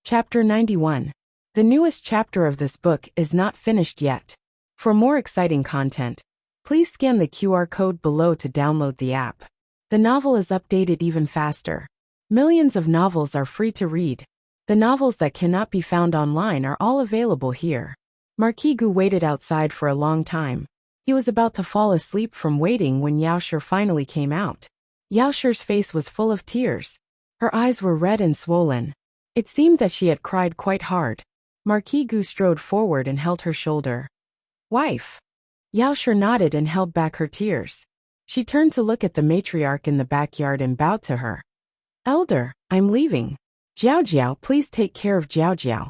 Chapter 91. The newest chapter of this book is not finished yet. For more exciting content, please scan the QR code below to download the app. The novel is updated even faster. Millions of novels are free to read. The novels that cannot be found online are all available here. Marquis Gu waited outside for a long time. He was about to fall asleep from waiting when Yaoshi finally came out. Yaoshi's face was full of tears. Her eyes were red and swollen. It seemed that she had cried quite hard. Marquis Gu strode forward and held her shoulder. "Wife." Yaoshi nodded and held back her tears. She turned to look at the matriarch in the backyard and bowed to her. "Elder, I'm leaving. Jiao Jiao, please take care of Jiao Jiao."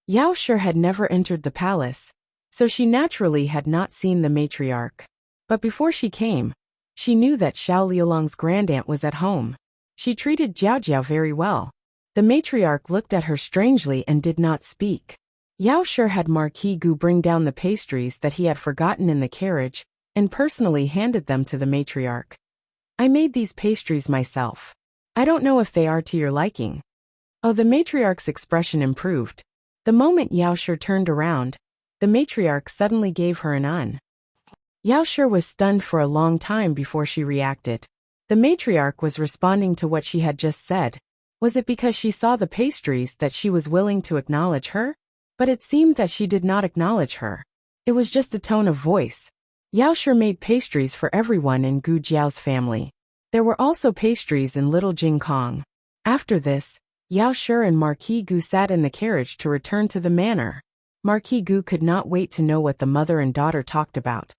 Yaoshi had never entered the palace, so she naturally had not seen the matriarch. But before she came, she knew that Xiao Liulong's grandaunt was at home. She treated Jiao Jiao very well. The matriarch looked at her strangely and did not speak. Yaoshi had Marquis Gu bring down the pastries that he had forgotten in the carriage, and personally handed them to the matriarch. "I made these pastries myself. I don't know if they are to your liking." Oh, the matriarch's expression improved. The moment Yaoshi turned around, the matriarch suddenly gave her an un. Yaoshi was stunned for a long time before she reacted. The matriarch was responding to what she had just said. Was it because she saw the pastries that she was willing to acknowledge her? But it seemed that she did not acknowledge her. It was just a tone of voice. Yaoshi made pastries for everyone in Gu Jiao's family. There were also pastries in Little Jing Kong. After this, Yaoshi and Marquis Gu sat in the carriage to return to the manor. Marquis Gu could not wait to know what the mother and daughter talked about.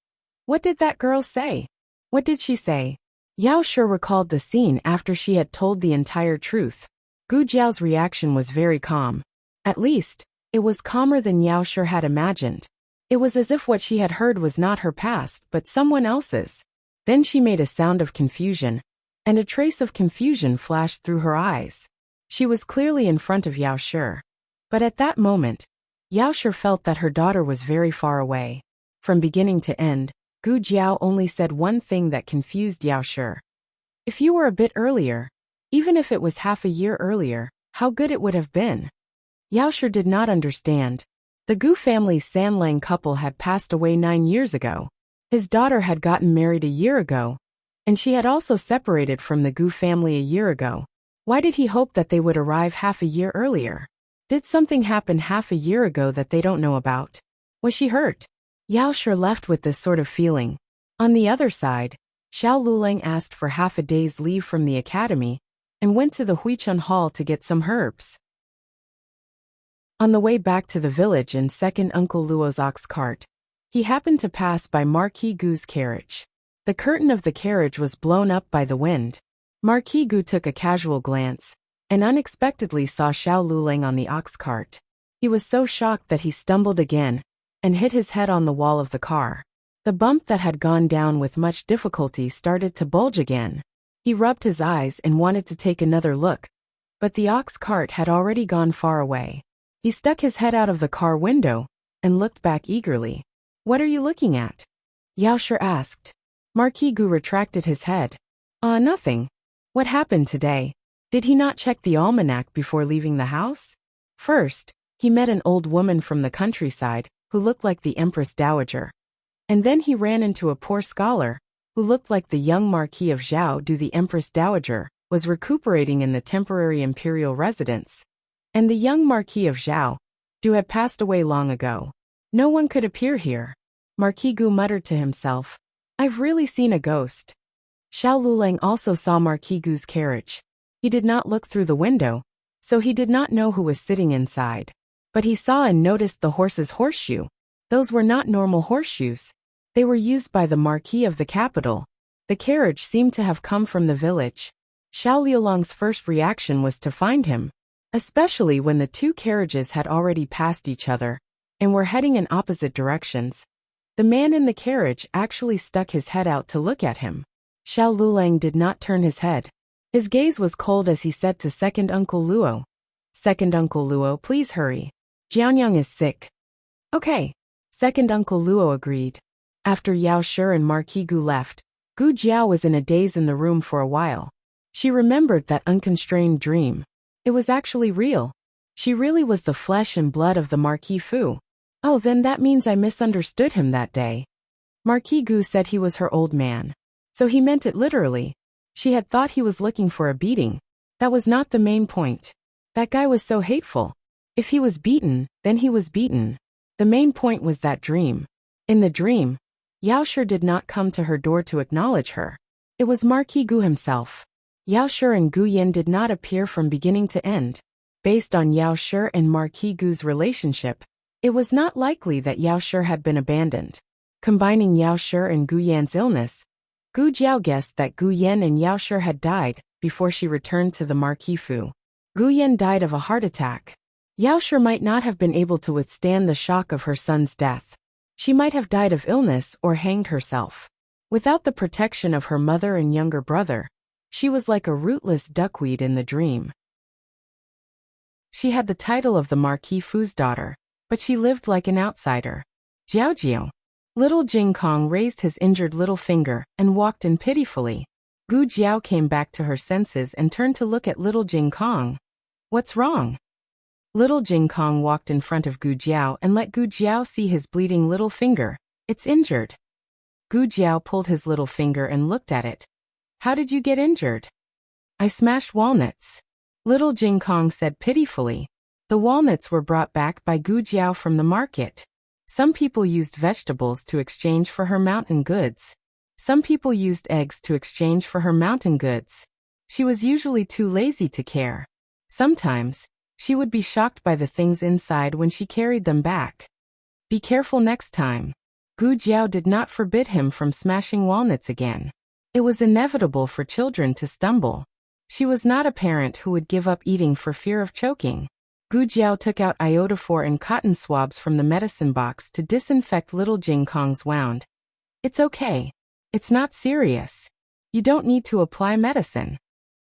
What did that girl say? What did she say? Yaoshi recalled the scene after she had told the entire truth. Gu Jiao's reaction was very calm. At least, it was calmer than Yaoshi had imagined. It was as if what she had heard was not her past but someone else's. Then she made a sound of confusion, and a trace of confusion flashed through her eyes. She was clearly in front of Yaoshi. But at that moment, Yaoshi felt that her daughter was very far away. From beginning to end, Gu Jiao only said one thing that confused Yaoshi. "If you were a bit earlier, even if it was half a year earlier, how good it would have been." Yaoshi did not understand. The Gu family's Sanlang couple had passed away 9 years ago. His daughter had gotten married a year ago, and she had also separated from the Gu family a year ago. Why did he hope that they would arrive half a year earlier? Did something happen half a year ago that they don't know about? Was she hurt? Yaoshi left with this sort of feeling. On the other side, Xiao Lulang asked for half a day's leave from the academy and went to the Huichun Hall to get some herbs. On the way back to the village in second Uncle Luo's ox cart, he happened to pass by Marquis Gu's carriage. The curtain of the carriage was blown up by the wind. Marquis Gu took a casual glance and unexpectedly saw Xiao Lulang on the ox cart. He was so shocked that he stumbled again and hit his head on the wall of the car. The bump that had gone down with much difficulty started to bulge again. He rubbed his eyes and wanted to take another look, but the ox cart had already gone far away. He stuck his head out of the car window and looked back eagerly. "What are you looking at?" Yaoshi asked. Marquis Gu retracted his head. Nothing. What happened today? Did he not check the almanac before leaving the house?" First, he met an old woman from the countryside who looked like the Empress Dowager. And then he ran into a poor scholar who looked like the young Marquis of Zhao Du. The Empress Dowager was recuperating in the temporary imperial residence, and the young Marquis of Zhao Du had passed away long ago. No one could appear here. Marquis Gu muttered to himself, "I've really seen a ghost." Xiao Lulang also saw Marquis Gu's carriage. He did not look through the window, so he did not know who was sitting inside. But he saw and noticed the horse's horseshoe. Those were not normal horseshoes. They were used by the Marquis of the capital. The carriage seemed to have come from the village. Xiao Liulong's first reaction was to find him, especially when the two carriages had already passed each other and were heading in opposite directions. The man in the carriage actually stuck his head out to look at him. Xiao Lulang did not turn his head. His gaze was cold as he said to second Uncle Luo, "Second Uncle Luo, please hurry. Jianyang is sick." "Okay." Second Uncle Luo agreed. After Yaoshi and Marquis Gu left, Gu Jiao was in a daze in the room for a while. She remembered that unconstrained dream. It was actually real. She really was the flesh and blood of the Marquis Fu. Oh, then that means I misunderstood him that day. Marquis Gu said he was her old man. So he meant it literally. She had thought he was looking for a beating. That was not the main point. That guy was so hateful. If he was beaten, then he was beaten. The main point was that dream. In the dream, Yao Shi did not come to her door to acknowledge her. It was Marquis Gu himself. Yao Shi and Gu Yan did not appear from beginning to end. Based on Yao Shi and Marquis Gu's relationship, it was not likely that Yao Shi had been abandoned. Combining Yao Shi and Gu Yan's illness, Gu Jiao guessed that Gu Yan and Yao Shi had died before she returned to the Marquis Fu. Gu Yan died of a heart attack. Yao Shi might not have been able to withstand the shock of her son's death. She might have died of illness or hanged herself. Without the protection of her mother and younger brother, she was like a rootless duckweed in the dream. She had the title of the Marquis Fu's daughter, but she lived like an outsider. Jiao. Little Jing Kong raised his injured little finger and walked in pitifully. Gu Jiao came back to her senses and turned to look at little Jing Kong. What's wrong? Little Jing Kong walked in front of Gu Jiao and let Gu Jiao see his bleeding little finger. It's injured. Gu Jiao pulled his little finger and looked at it. How did you get injured? I smashed walnuts. Little Jing Kong said pitifully. The walnuts were brought back by Gu Jiao from the market. Some people used vegetables to exchange for her mountain goods. Some people used eggs to exchange for her mountain goods. She was usually too lazy to care. Sometimes, she would be shocked by the things inside when she carried them back. Be careful next time. Gu Jiao did not forbid him from smashing walnuts again. It was inevitable for children to stumble. She was not a parent who would give up eating for fear of choking. Gu Jiao took out iodophor and cotton swabs from the medicine box to disinfect little Jing Kong's wound. It's okay. It's not serious. You don't need to apply medicine.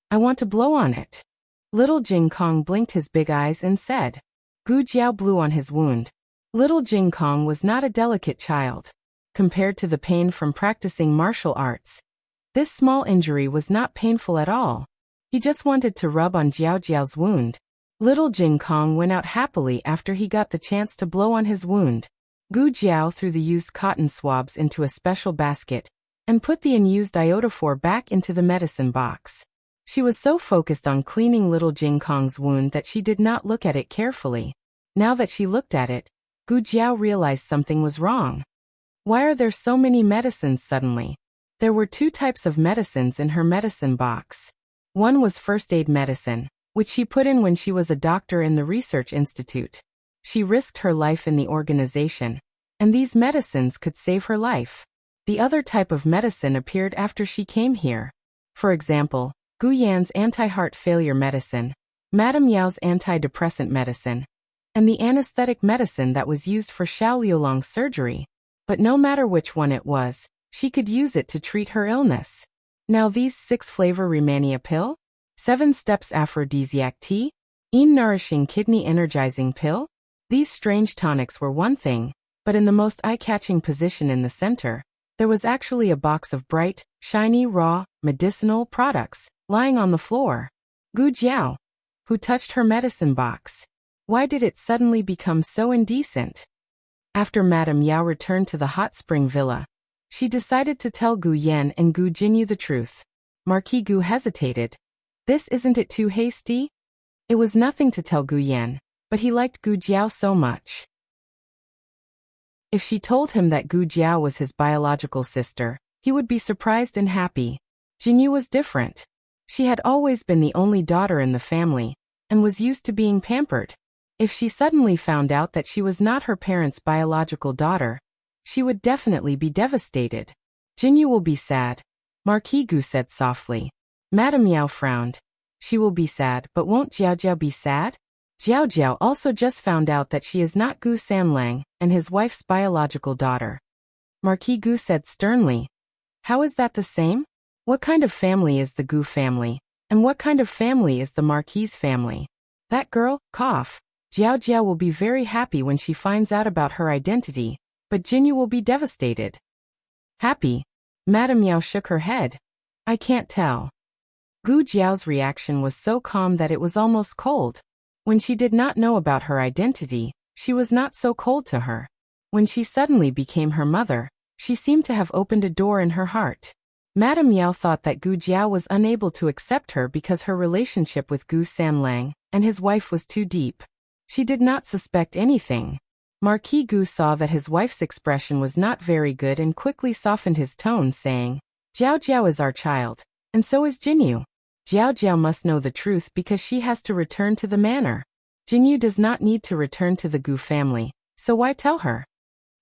I want to blow on it. Little Jing Kong blinked his big eyes and said. Gu Jiao blew on his wound. Little Jing Kong was not a delicate child. Compared to the pain from practicing martial arts, this small injury was not painful at all. He just wanted to rub on Jiao Jiao's wound. Little Jing Kong went out happily after he got the chance to blow on his wound. Gu Jiao threw the used cotton swabs into a special basket and put the unused iodophor back into the medicine box. She was so focused on cleaning little Jing Kong's wound that she did not look at it carefully. Now that she looked at it, Gu Jiao realized something was wrong. Why are there so many medicines suddenly? There were 2 types of medicines in her medicine box. One was first aid medicine, which she put in when she was a doctor in the research institute. She risked her life in the organization, and these medicines could save her life. The other type of medicine appeared after she came here. For example, Gu Yan's anti-heart failure medicine, Madame Yao's antidepressant medicine, and the anesthetic medicine that was used for Xiao Liulong's surgery. But no matter which one it was, she could use it to treat her illness. Now these 6-flavor Rehmannia pill, 7 steps aphrodisiac tea, nourishing kidney energizing pill, these strange tonics were one thing, but in the most eye-catching position in the center, there was actually a box of bright, shiny raw, medicinal products, lying on the floor. Gu Jiao, who touched her medicine box. Why did it suddenly become so indecent? After Madame Yao returned to the hot spring villa, she decided to tell Gu Yan and Gu Jinyu the truth. Marquis Gu hesitated. Isn't it too hasty? It was nothing to tell Gu Yan, but he liked Gu Jiao so much. If she told him that Gu Jiao was his biological sister, he would be surprised and happy. Jinyu was different. She had always been the only daughter in the family, and was used to being pampered. If she suddenly found out that she was not her parents' biological daughter, she would definitely be devastated. Jinyu will be sad, Marquis Gu said softly. Madame Yao frowned. She will be sad, but won't Jiao Jiao be sad? Jiao Jiao also just found out that she is not Gu Sanlang and his wife's biological daughter. Marquis Gu said sternly. How is that the same? What kind of family is the Gu family, and what kind of family is the Marquis family? That girl, cough. Jiao Jiao will be very happy when she finds out about her identity, but Jinyu will be devastated. Happy? Madame Yao shook her head. I can't tell. Gu Jiao's reaction was so calm that it was almost cold. When she did not know about her identity, she was not so cold to her. When she suddenly became her mother, she seemed to have opened a door in her heart. Madame Yao thought that Gu Jiao was unable to accept her because her relationship with Gu Sanlang and his wife was too deep. She did not suspect anything. Marquis Gu saw that his wife's expression was not very good and quickly softened his tone, saying, Jiao Jiao is our child, and so is Jinyu. Jiao Jiao must know the truth because she has to return to the manor. Jinyu does not need to return to the Gu family, so why tell her?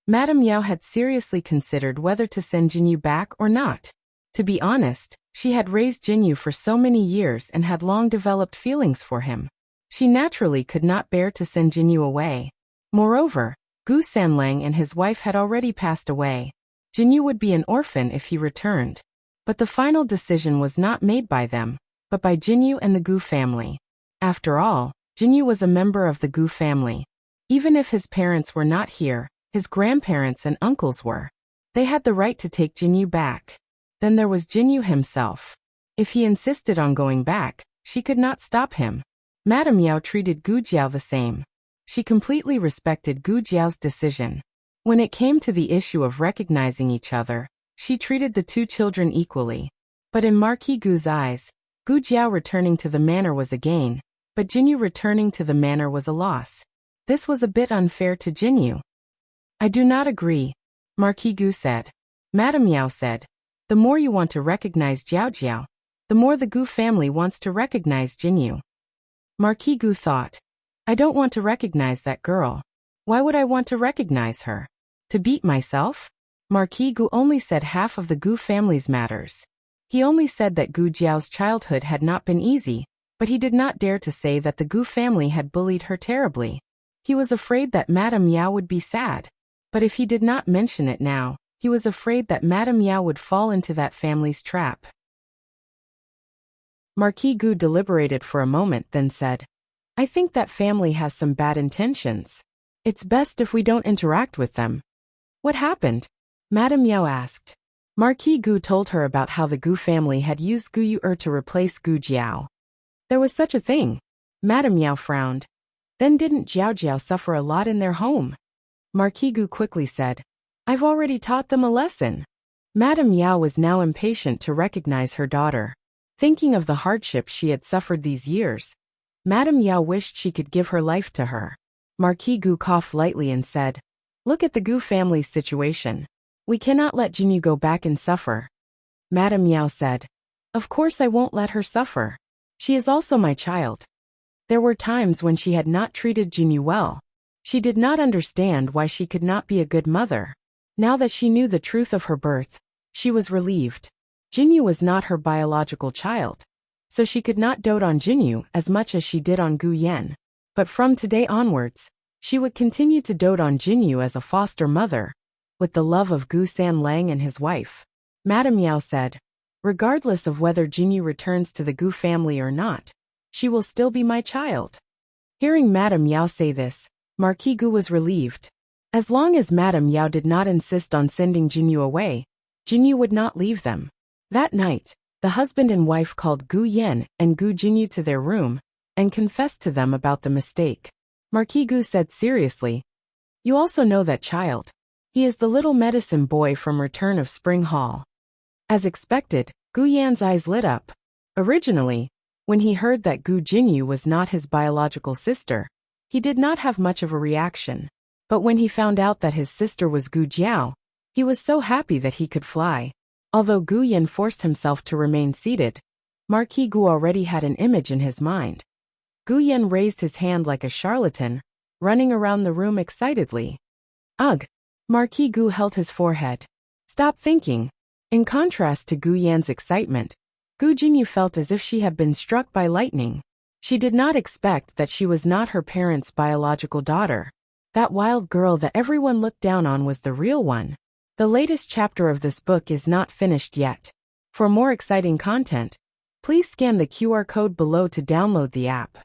Madame Yao had seriously considered whether to send Jinyu back or not. To be honest, she had raised Jinyu for so many years and had long developed feelings for him. She naturally could not bear to send Jinyu away. Moreover, Gu Sanlang and his wife had already passed away. Jinyu would be an orphan if he returned. But the final decision was not made by them, but by Jinyu and the Gu family. After all, Jinyu was a member of the Gu family. Even if his parents were not here, his grandparents and uncles were. They had the right to take Jinyu back. Then there was Jinyu himself. If he insisted on going back, she could not stop him. Madame Yao treated Gu Jiao the same. She completely respected Gu Jiao's decision. When it came to the issue of recognizing each other, she treated the two children equally. But in Marquis Gu's eyes, Gu Jiao returning to the manor was a gain, but Jinyu returning to the manor was a loss. This was a bit unfair to Jinyu. I do not agree, Marquis Gu said. Madame Yao said, the more you want to recognize Jiao Jiao, the more the Gu family wants to recognize Jinyu. Marquis Gu thought, I don't want to recognize that girl. Why would I want to recognize her? To beat myself? Marquis Gu only said half of the Gu family's matters. He only said that Gu Jiao's childhood had not been easy, but he did not dare to say that the Gu family had bullied her terribly. He was afraid that Madame Yao would be sad. But if he did not mention it now, he was afraid that Madame Yao would fall into that family's trap. Marquis Gu deliberated for a moment, then said, I think that family has some bad intentions. It's best if we don't interact with them. What happened? Madame Yao asked. Marquis Gu told her about how the Gu family had used Gu Yu to replace Gu Jiao. There was such a thing. Madame Yao frowned. Then didn't Jiao Jiao suffer a lot in their home? Marquis Gu quickly said, I've already taught them a lesson. Madame Yao was now impatient to recognize her daughter. Thinking of the hardships she had suffered these years, Madame Yao wished she could give her life to her. Marquis Gu coughed lightly and said, Look at the Gu family's situation. We cannot let Jinyu go back and suffer. Madame Yao said, Of course I won't let her suffer. She is also my child. There were times when she had not treated Jinyu well. She did not understand why she could not be a good mother. Now that she knew the truth of her birth, she was relieved. Jinyu was not her biological child, so she could not dote on Jinyu as much as she did on Gu Yan. But from today onwards, she would continue to dote on Jinyu as a foster mother, with the love of Gu Sanlang and his wife. Madame Yao said, Regardless of whether Jinyu returns to the Gu family or not, she will still be my child. Hearing Madame Yao say this, Marquis Gu was relieved. As long as Madame Yao did not insist on sending Jinyu away, Jinyu would not leave them. That night, the husband and wife called Gu Yan and Gu Jinyu to their room and confessed to them about the mistake. Marquis Gu said seriously, You also know that child. He is the little medicine boy from Return of Spring Hall. As expected, Gu Yan's eyes lit up. Originally, when he heard that Gu Jinyu was not his biological sister, he did not have much of a reaction. But when he found out that his sister was Gu Jiao, he was so happy that he could fly. Although Gu Yan forced himself to remain seated, Marquis Gu already had an image in his mind. Gu Yan raised his hand like a charlatan, running around the room excitedly. Ugh! Marquis Gu held his forehead. Stop thinking. In contrast to Gu Yan's excitement, Gu Jinyu felt as if she had been struck by lightning. She did not expect that she was not her parents' biological daughter. That wild girl that everyone looked down on was the real one. The latest chapter of this book is not finished yet. For more exciting content, please scan the QR code below to download the app.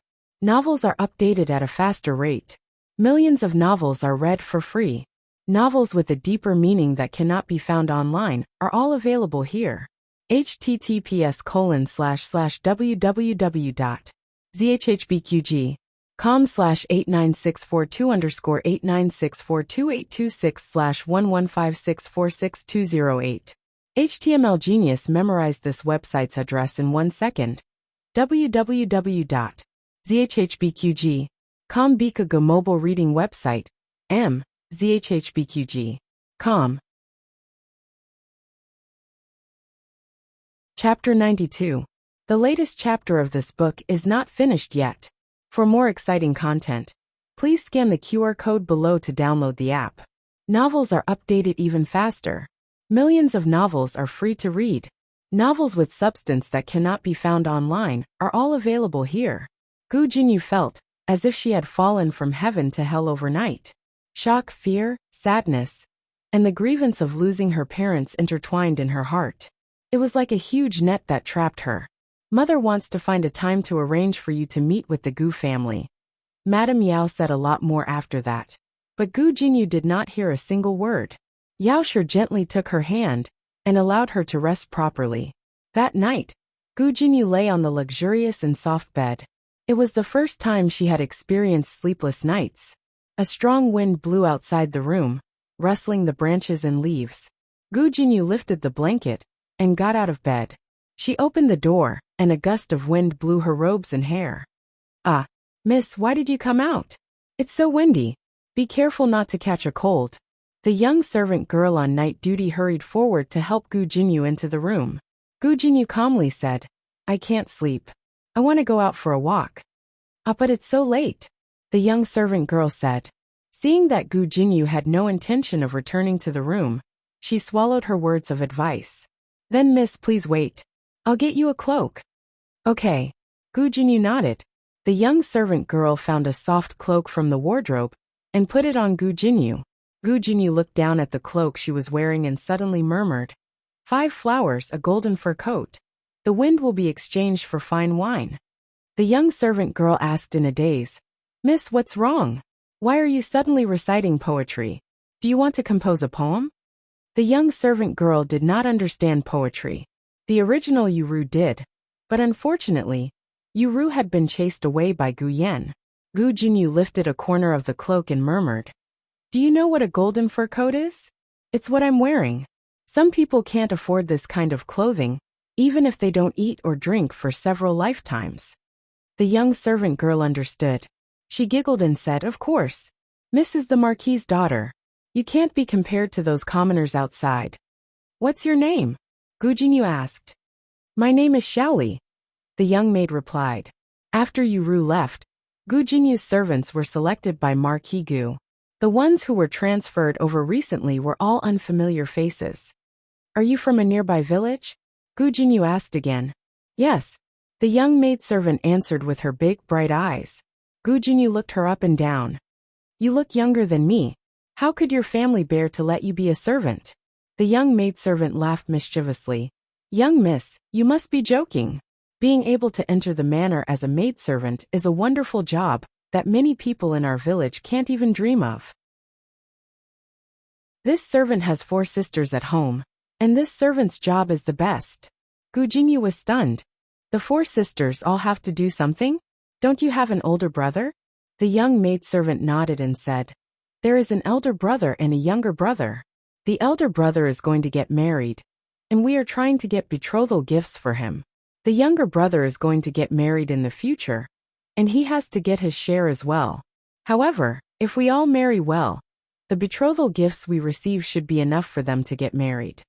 Novels are updated at a faster rate. Millions of novels are read for free. Novels with a deeper meaning that cannot be found online are all available here. https://www.zhhbqg com/89642_896422826/115646208. HTML Genius memorized this website's address in 1 second. www.zhhbqg.com Bikaga mobile reading website. zhhbqg.com. Chapter 92. The latest chapter of this book is not finished yet. For more exciting content, please scan the QR code below to download the app. Novels are updated even faster. Millions of novels are free to read. Novels with substance that cannot be found online are all available here. Gu Jinyu felt as if she had fallen from heaven to hell overnight. Shock, fear, sadness, and the grievance of losing her parents intertwined in her heart. It was like a huge net that trapped her. Mother wants to find a time to arrange for you to meet with the Gu family. Madame Yao said a lot more after that. But Gu Jinyu did not hear a single word. Yao Shi gently took her hand and allowed her to rest properly. That night, Gu Jinyu lay on the luxurious and soft bed. It was the first time she had experienced sleepless nights. A strong wind blew outside the room, rustling the branches and leaves. Gu Jinyu lifted the blanket and got out of bed. She opened the door, and a gust of wind blew her robes and hair. "Ah, miss, why did you come out? It's so windy. Be careful not to catch a cold." The young servant girl on night duty hurried forward to help Gu Jinyu into the room. Gu Jinyu calmly said, "I can't sleep. I want to go out for a walk." "Ah, but it's so late," the young servant girl said. Seeing that Gu Jinyu had no intention of returning to the room, she swallowed her words of advice. "Then miss, please wait. I'll get you a cloak." "Okay." Gu Jinyu nodded. The young servant girl found a soft cloak from the wardrobe and put it on Gu Jinyu. Gu Jinyu looked down at the cloak she was wearing and suddenly murmured, "5 flowers, a golden fur coat. The wind will be exchanged for fine wine." The young servant girl asked in a daze, "Miss, what's wrong? Why are you suddenly reciting poetry? Do you want to compose a poem?" The young servant girl did not understand poetry. The original Yuru did, but unfortunately, Yuru had been chased away by Gu Yan. Gu Jinyu lifted a corner of the cloak and murmured, "Do you know what a golden fur coat is? It's what I'm wearing. Some people can't afford this kind of clothing, even if they don't eat or drink for several lifetimes." The young servant girl understood. She giggled and said, "Of course. Mrs. the Marquis's daughter. You can't be compared to those commoners outside." "What's your name?" Gu Jinyu asked. "My name is Xiaoli," the young maid replied. After Yuru left, Gu Jinyu's servants were selected by Marquis Gu. The ones who were transferred over recently were all unfamiliar faces. "Are you from a nearby village?" Gu Jinyu asked again. "Yes," the young maidservant answered with her big, bright eyes. Gu Jinyu looked her up and down. "You look younger than me. How could your family bear to let you be a servant?" The young maidservant laughed mischievously. "Young miss, you must be joking. Being able to enter the manor as a maidservant is a wonderful job that many people in our village can't even dream of. This servant has 4 sisters at home, and this servant's job is the best." Gu Jinyu was stunned. "The 4 sisters all have to do something? Don't you have an older brother?" The young maidservant nodded and said, "There is an elder brother and a younger brother. The elder brother is going to get married, and we are trying to get betrothal gifts for him. The younger brother is going to get married in the future, and he has to get his share as well. However, if we all marry well, the betrothal gifts we receive should be enough for them to get married."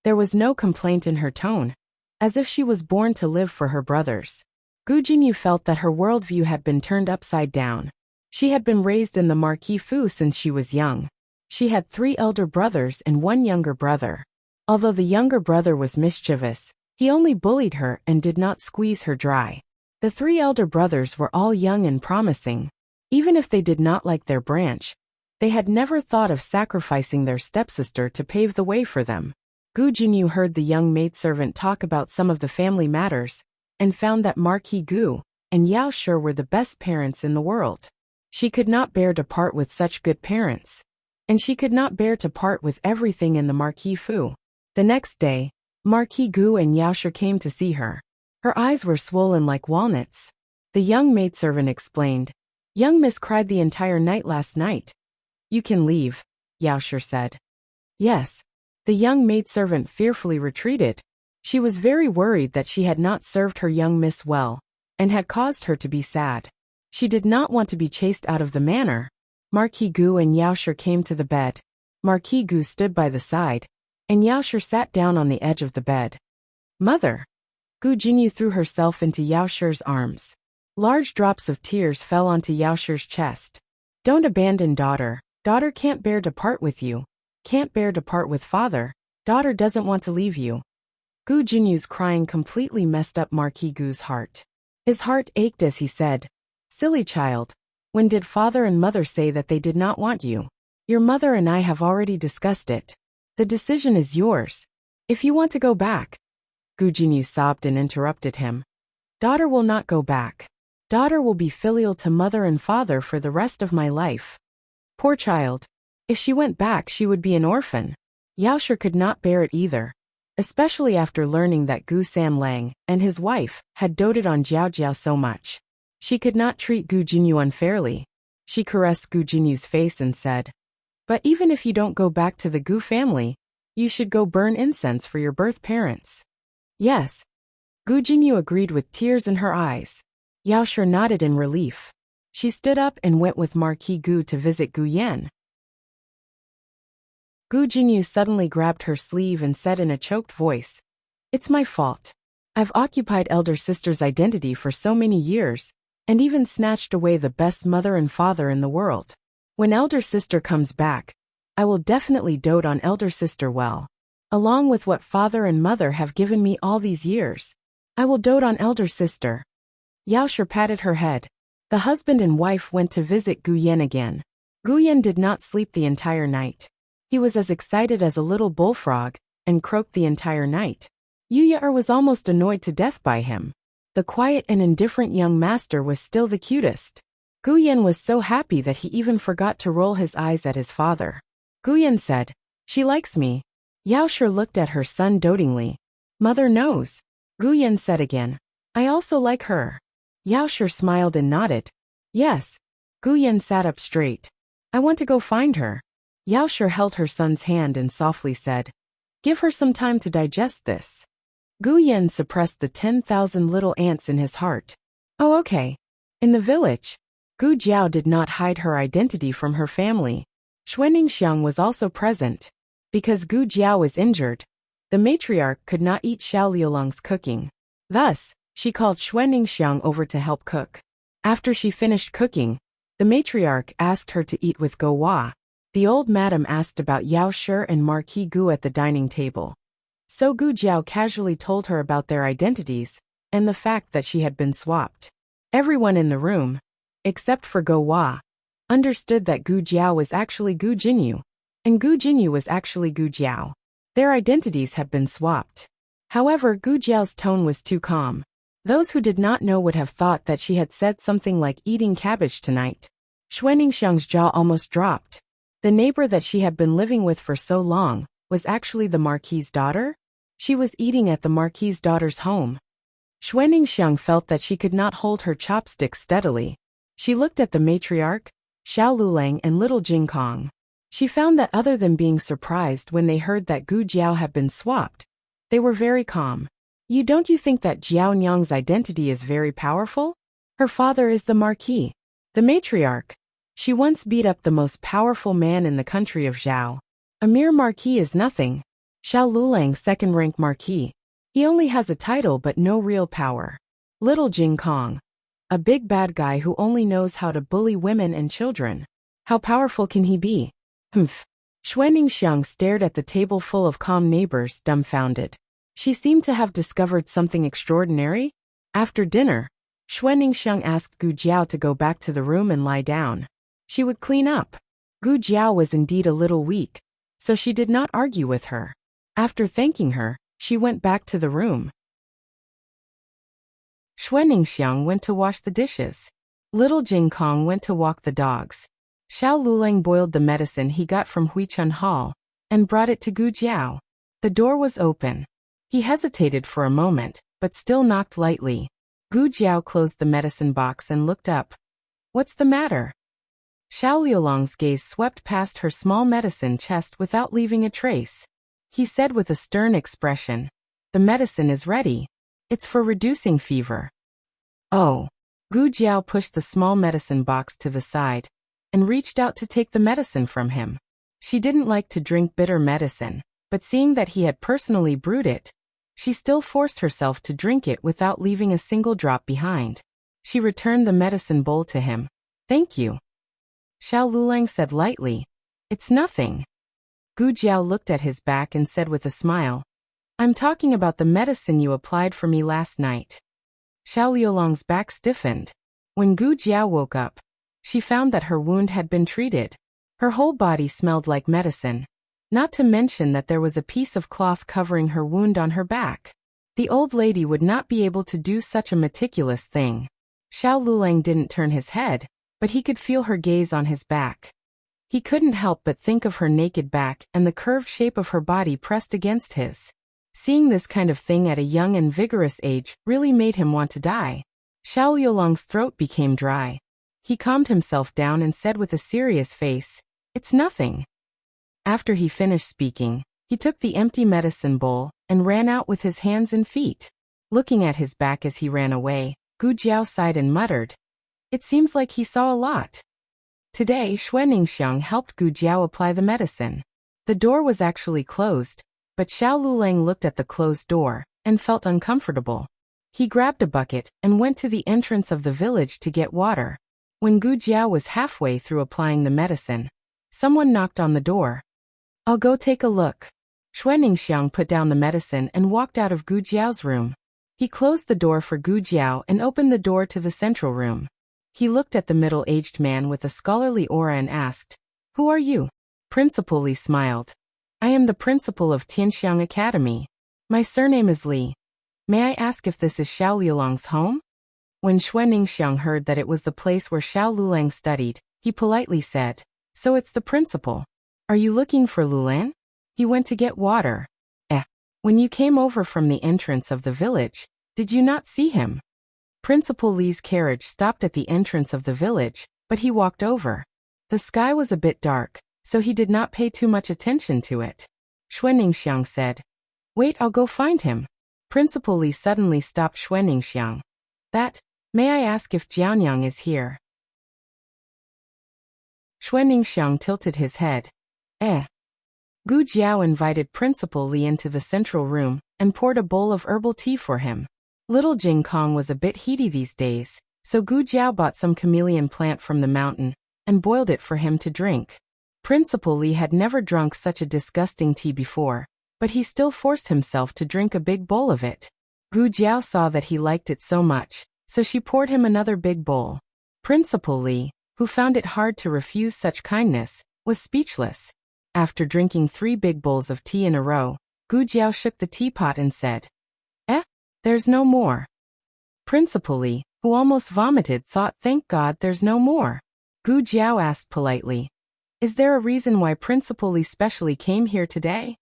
There was no complaint in her tone, as if she was born to live for her brothers. Gu Jinyu felt that her worldview had been turned upside down. She had been raised in the Marquis Fu since she was young. She had 3 elder brothers and 1 younger brother. Although the younger brother was mischievous, he only bullied her and did not squeeze her dry. The 3 elder brothers were all young and promising. Even if they did not like their branch, they had never thought of sacrificing their stepsister to pave the way for them. Gu Jinyu heard the young maidservant talk about some of the family matters, and found that Marquis Gu and Yao Shi were the best parents in the world. She could not bear to part with such good parents, and she could not bear to part with everything in the Marquis Fu. The next day, Marquis Gu and Yao Shi came to see her. Her eyes were swollen like walnuts. The young maidservant explained, Young Miss cried the entire night last night. You can leave, Yaoshi said. Yes. The young maidservant fearfully retreated. She was very worried that she had not served her young miss well, and had caused her to be sad. She did not want to be chased out of the manor. Marquis Gu and Yaoshi came to the bed. Marquis Gu stood by the side, and Yaoshi sat down on the edge of the bed. Mother! Gu Jinyu threw herself into Yaoshi's arms. Large drops of tears fell onto Yaoshi's chest. Don't abandon daughter. Daughter can't bear to part with you. Can't bear to part with father. Daughter doesn't want to leave you. Gu Jinyu's crying completely messed up Marquis Gu's heart. His heart ached as he said, Silly child. When did father and mother say that they did not want you? Your mother and I have already discussed it. The decision is yours. If you want to go back. Gu Jinyu sobbed and interrupted him. Daughter will not go back. Daughter will be filial to mother and father for the rest of my life. Poor child. If she went back she would be an orphan. Yaoshi could not bear it either. Especially after learning that Gu Sanlang and his wife had doted on Jiao Jiao so much. She could not treat Gu Jinyu unfairly. She caressed Gu Jinyu's face and said, But even if you don't go back to the Gu family, you should go burn incense for your birth parents. Yes. Gu Jinyu agreed with tears in her eyes. Yaoshi nodded in relief. She stood up and went with Marquis Gu to visit Gu Yan. Gu Jinyu suddenly grabbed her sleeve and said in a choked voice, It's my fault. I've occupied elder sister's identity for so many years, and even snatched away the best mother and father in the world. When elder sister comes back, I will definitely dote on elder sister well. Along with what father and mother have given me all these years, I will dote on elder sister. Yaoshi patted her head. The husband and wife went to visit Gu Yan again. Gu Yan did not sleep the entire night. He was as excited as a little bullfrog, and croaked the entire night. Yu was almost annoyed to death by him. The quiet and indifferent young master was still the cutest. Gu Yan was so happy that he even forgot to roll his eyes at his father. Gu Yan said, She likes me. Yaoshi looked at her son dotingly. Mother knows. Gu Yan said again, I also like her. Yaoshi smiled and nodded. Yes. Gu Yan sat up straight. I want to go find her. Yaoshi held her son's hand and softly said, Give her some time to digest this. Gu Yan suppressed the 10,000 little ants in his heart. Oh okay. In the village, Gu Jiao did not hide her identity from her family. Xuaningxiang was also present. Because Gu Jiao was injured, the matriarch could not eat Xiao Liulong's cooking. Thus, she called Xuaningxiang over to help cook. After she finished cooking, the matriarch asked her to eat with Go Hua. The old madam asked about Yaoshi and Marquis Gu at the dining table. So Gu Jiao casually told her about their identities, and the fact that she had been swapped. Everyone in the room, except for Go Hua, understood that Gu Jiao was actually Gu Jinyu, and Gu Jinyu was actually Gu Jiao. Their identities had been swapped. However, Gu Jiao's tone was too calm. Those who did not know would have thought that she had said something like eating cabbage tonight. Xuaningxiang's jaw almost dropped. The neighbor that she had been living with for so long was actually the Marquis's daughter? She was eating at the Marquis's daughter's home. Xuaningxiang felt that she could not hold her chopsticks steadily. She looked at the matriarch, Xiao Lulang and little Jing Kong. She found that other than being surprised when they heard that Gu Jiao had been swapped, they were very calm. Don't you think that Jiao Nyang's identity is very powerful? Her father is the Marquis. The matriarch. She once beat up the most powerful man in the country of Zhao. A mere Marquis is nothing. Xiao Lulang second-rank Marquis. He only has a title but no real power. Little Jing Kong. A big bad guy who only knows how to bully women and children. How powerful can he be? Humph. Xuaningxiang stared at the table full of calm neighbors, dumbfounded. She seemed to have discovered something extraordinary. After dinner, Xuaningxiang asked Gu Jiao to go back to the room and lie down. She would clean up. Gu Jiao was indeed a little weak, so she did not argue with her. After thanking her, she went back to the room. Xuaningxiang went to wash the dishes. Little Jing Kong went to walk the dogs. Xiao Lulang boiled the medicine he got from Huichun Hall and brought it to Gu Jiao. The door was open. He hesitated for a moment, but still knocked lightly. Gu Jiao closed the medicine box and looked up. What's the matter? Xiao Liulong's gaze swept past her small medicine chest without leaving a trace. He said with a stern expression, "The medicine is ready. It's for reducing fever." Oh. Gu Jiao pushed the small medicine box to the side and reached out to take the medicine from him. She didn't like to drink bitter medicine, but seeing that he had personally brewed it, she still forced herself to drink it without leaving a single drop behind. She returned the medicine bowl to him. "Thank you." Xiao Lulang said lightly, "It's nothing." Gu Jiao looked at his back and said with a smile, "I'm talking about the medicine you applied for me last night." Xiao Liulong's back stiffened. When Gu Jiao woke up, she found that her wound had been treated. Her whole body smelled like medicine, not to mention that there was a piece of cloth covering her wound on her back. The old lady would not be able to do such a meticulous thing. Xiao Lulang didn't turn his head, but he could feel her gaze on his back. He couldn't help but think of her naked back and the curved shape of her body pressed against his. Seeing this kind of thing at a young and vigorous age really made him want to die. Xiao Liulong's throat became dry. He calmed himself down and said with a serious face, "It's nothing." After he finished speaking, he took the empty medicine bowl and ran out with his hands and feet. Looking at his back as he ran away, Gu Jiao sighed and muttered, "It seems like he saw a lot." Today, Xuanningsiang helped Gu Jiao apply the medicine. The door was actually closed, but Xiao Lulang looked at the closed door and felt uncomfortable. He grabbed a bucket and went to the entrance of the village to get water. When Gu Jiao was halfway through applying the medicine, someone knocked on the door. "I'll go take a look." Xuanningsiang put down the medicine and walked out of Gu Jiao's room. He closed the door for Gu Jiao and opened the door to the central room. He looked at the middle-aged man with a scholarly aura and asked, "Who are you?" Principal Li smiled. "I am the principal of Tianxiang Academy. My surname is Li. May I ask if this is Xiao Liulang's home?" When Xuanningsiang heard that it was the place where Xiao Lulang studied, he politely said, "So it's the principal. Are you looking for Lulang? He went to get water." When you came over from the entrance of the village, did you not see him?" Principal Li's carriage stopped at the entrance of the village, but he walked over. The sky was a bit dark, so he did not pay too much attention to it. Xuanningsiang said, "Wait, I'll go find him." Principal Li suddenly stopped Xuanningsiang. May I ask if Jianyang is here?" Xuanningsiang tilted his head. Gu Jiao invited Principal Li into the central room and poured a bowl of herbal tea for him. Little Jing Kong was a bit heaty these days, so Gu Jiao bought some chameleon plant from the mountain and boiled it for him to drink. Principal Li had never drunk such a disgusting tea before, but he still forced himself to drink a big bowl of it. Gu Jiao saw that he liked it so much, so she poured him another big bowl. Principal Li, who found it hard to refuse such kindness, was speechless. After drinking 3 big bowls of tea in a row, Gu Jiao shook the teapot and said, There's no more." Principal Li, who almost vomited, thought, "Thank God there's no more." Gu Jiao asked politely, "Is there a reason why Principal Li specially came here today?"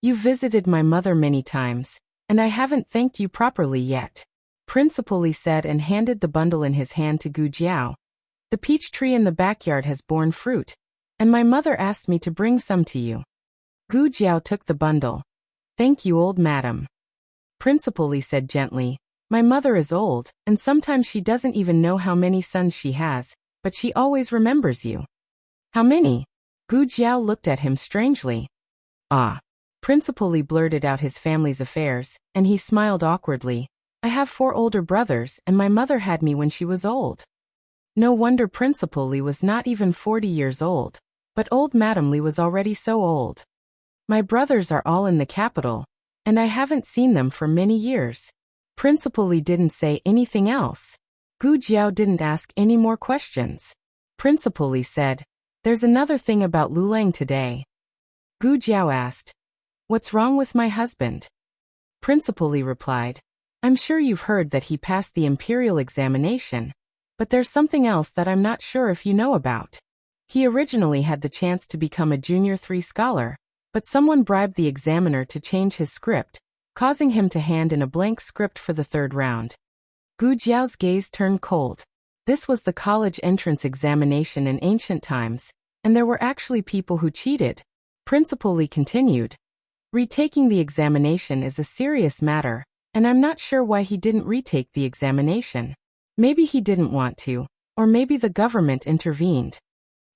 "You've visited my mother many times, and I haven't thanked you properly yet," Principal Li said and handed the bundle in his hand to Gu Jiao. "The peach tree in the backyard has borne fruit, and my mother asked me to bring some to you." Gu Jiao took the bundle. "Thank you, old madam." Principal Li said gently, "My mother is old, and sometimes she doesn't even know how many sons she has, but she always remembers you." "How many?" Gu Jiao looked at him strangely. Principal Li blurted out his family's affairs, and he smiled awkwardly. "I have 4 older brothers, and my mother had me when she was old." No wonder Principal Li was not even 40 years old, but old Madam Li was already so old. "My brothers are all in the capital, and I haven't seen them for many years." Principal Li didn't say anything else. Gu Jiao didn't ask any more questions. Principal Li said, "There's another thing about Lulang today." Gu Jiao asked, "What's wrong with my husband?" Principal Li replied, "I'm sure you've heard that he passed the imperial examination, but there's something else that I'm not sure if you know about. He originally had the chance to become a Junior 3 scholar, but someone bribed the examiner to change his script, causing him to hand in a blank script for the 3rd round." Gu Jiao's gaze turned cold. This was the college entrance examination in ancient times, and there were actually people who cheated. Principal Lee continued. Retaking the examination is a serious matter, and I'm not sure why he didn't retake the examination. Maybe he didn't want to, or maybe the government intervened.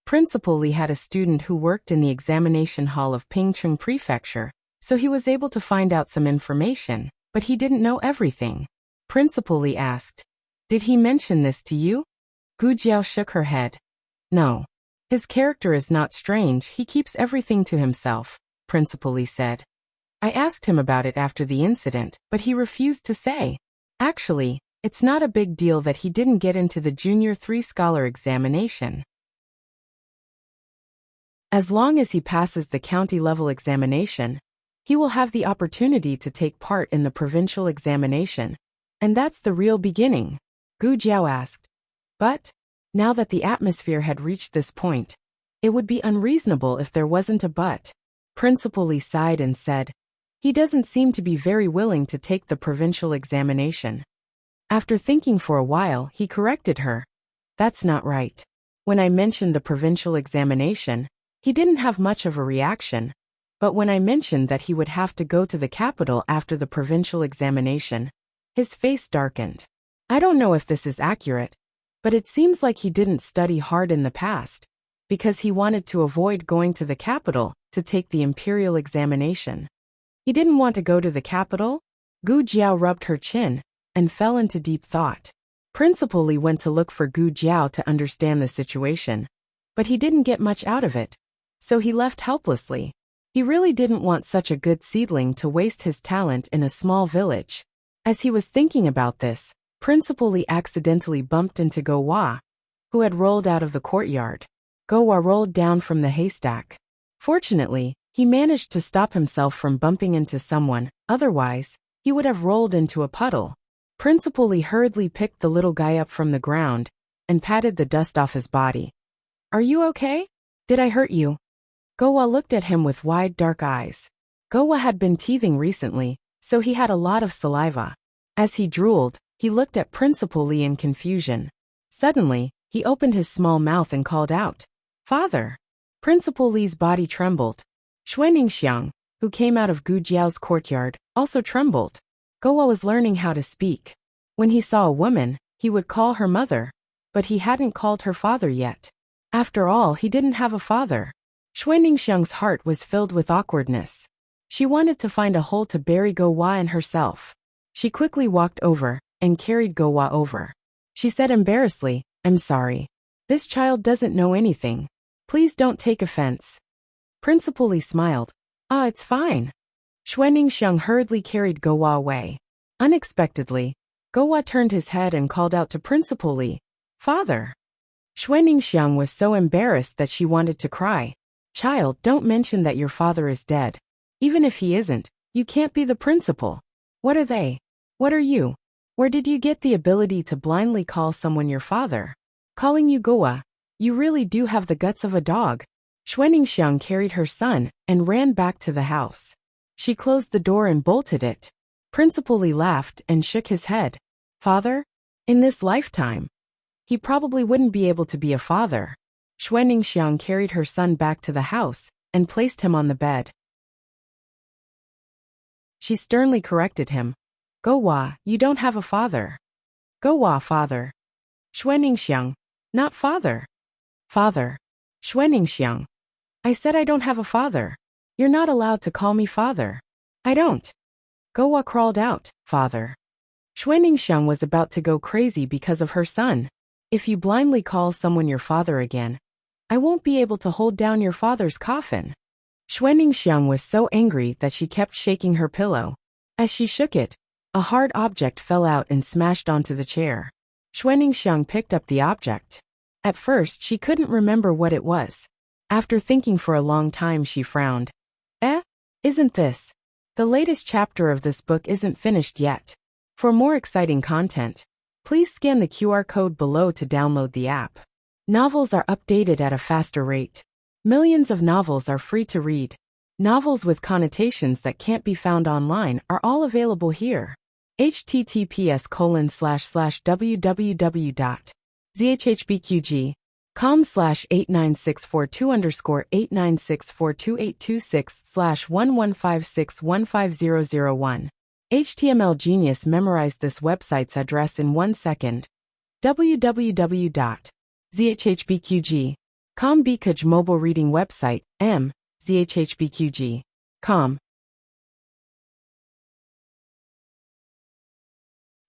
Principal Lee had a student who worked in the examination hall of Pingcheng Prefecture, so he was able to find out some information, but he didn't know everything. Principal Lee asked, "Did he mention this to you?" Gu Jiao shook her head. "No. His character is not strange, he keeps everything to himself," Principal Lee said. "I asked him about it after the incident, but he refused to say. Actually, it's not a big deal that he didn't get into the Junior 3 Scholar examination. As long as he passes the county-level examination, he will have the opportunity to take part in the provincial examination. And that's the real beginning," Gu Jiao asked. "But, now that the atmosphere had reached this point, it would be unreasonable if there wasn't a but." Principal Lee sighed and said, "He doesn't seem to be very willing to take the provincial examination." After thinking for a while, he corrected her. "That's not right. When I mentioned the provincial examination, he didn't have much of a reaction. But when I mentioned that he would have to go to the capital after the provincial examination, his face darkened. I don't know if this is accurate, but it seems like he didn't study hard in the past, because he wanted to avoid going to the capital to take the imperial examination." "He didn't want to go to the capital?" Gu Jiao rubbed her chin and fell into deep thought. Principal Lee went to look for Gu Jiao to understand the situation, but he didn't get much out of it, so he left helplessly. He really didn't want such a good seedling to waste his talent in a small village. As he was thinking about this, Principal Lee accidentally bumped into Go Wa, who had rolled out of the courtyard. Go Wa rolled down from the haystack. Fortunately, he managed to stop himself from bumping into someone, otherwise, he would have rolled into a puddle. Principal Lee hurriedly picked the little guy up from the ground and patted the dust off his body. "Are you okay? Did I hurt you?" Go Wa looked at him with wide dark eyes. Go Wa had been teething recently, so he had a lot of saliva. As he drooled, he looked at Principal Lee in confusion. Suddenly, he opened his small mouth and called out, "Father!" Principal Lee's body trembled. Xuaningxiang, who came out of Gu Jiao's courtyard, also trembled. Go Wa was learning how to speak. When he saw a woman, he would call her mother, but he hadn't called her father yet. After all, he didn't have a father. Xuaningxiang's heart was filled with awkwardness. She wanted to find a hole to bury Go Wa and herself. She quickly walked over and carried Go Wa over. She said embarrassedly, "I'm sorry. This child doesn't know anything. Please don't take offense." Principal Lee smiled. "Ah, it's fine." Xuaningxiang hurriedly carried Go Wa away. Unexpectedly, Go Wa turned his head and called out to Principal Lee, "Father." Xuaningxiang was so embarrassed that she wanted to cry. "Child, don't mention that your father is dead. Even if he isn't, you can't be the principal. What are they? What are you? Where did you get the ability to blindly call someone your father? Calling you Go Wa, you really do have the guts of a dog." Xuaningxiang carried her son and ran back to the house. She closed the door and bolted it. Principal Lee laughed and shook his head. "Father? In this lifetime? He probably wouldn't be able to be a father." Xuaningxiang carried her son back to the house and placed him on the bed. She sternly corrected him. "Go Wa, you don't have a father." "Go Wa, father." Xuaningxiang, "Not father." "Father." Xuaningxiang, "I said I don't have a father. You're not allowed to call me father." "I don't." Go Wa crawled out, "Father." Xuaningxiang was about to go crazy because of her son. "If you blindly call someone your father again, I won't be able to hold down your father's coffin." Xuaningxiang was so angry that she kept shaking her pillow. As she shook it, a hard object fell out and smashed onto the chair. Xuaningxiang picked up the object. At first, she couldn't remember what it was. After thinking for a long time, she frowned. Isn't this? The latest chapter of this book isn't finished yet. For more exciting content, please scan the QR code below to download the app. Novels are updated at a faster rate. Millions of novels are free to read. Novels with connotations that can't be found online are all available here. https://www ZHHBQG. com/89642_89642826/115615001. HTML Genius memorized this website's address in 1 second. www.zhhbqg.com Bkj mobile reading website, zhhbqg.com.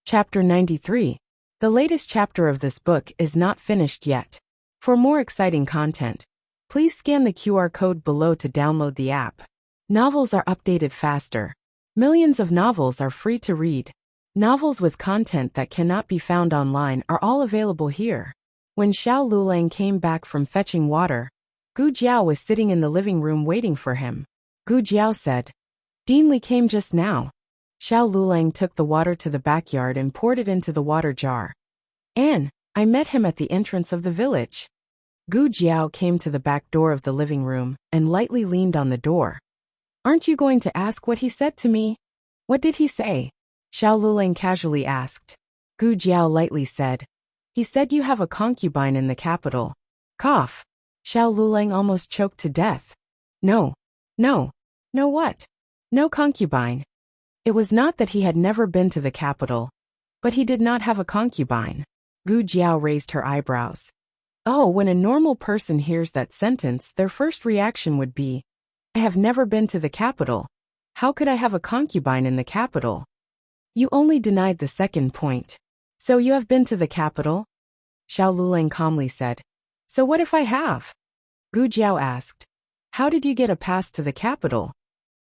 Chapter 93. The latest chapter of this book is not finished yet. For more exciting content, please scan the QR code below to download the app. Novels are updated faster. Millions of novels are free to read. Novels with content that cannot be found online are all available here. When Xiao Lulang came back from fetching water, Gu Jiao was sitting in the living room waiting for him. Gu Jiao said, "Dean Li came just now." Xiao Lulang took the water to the backyard and poured it into the water jar. "Anne, I met him at the entrance of the village." Gu Jiao came to the back door of the living room and lightly leaned on the door. "Aren't you going to ask what he said to me?" "What did he say?" Xiao Lulang casually asked. Gu Jiao lightly said, "He said you have a concubine in the capital." Cough. Xiao Lulang almost choked to death. No. No what? No concubine. It was not that he had never been to the capital, but he did not have a concubine. Gu Jiao raised her eyebrows. Oh, when a normal person hears that sentence, their first reaction would be, "I have never been to the capital. How could I have a concubine in the capital?" You only denied the second point. "So you have been to the capital?" Xiao Lulang calmly said. "So what if I have?" Gu Jiao asked. "How did you get a pass to the capital?"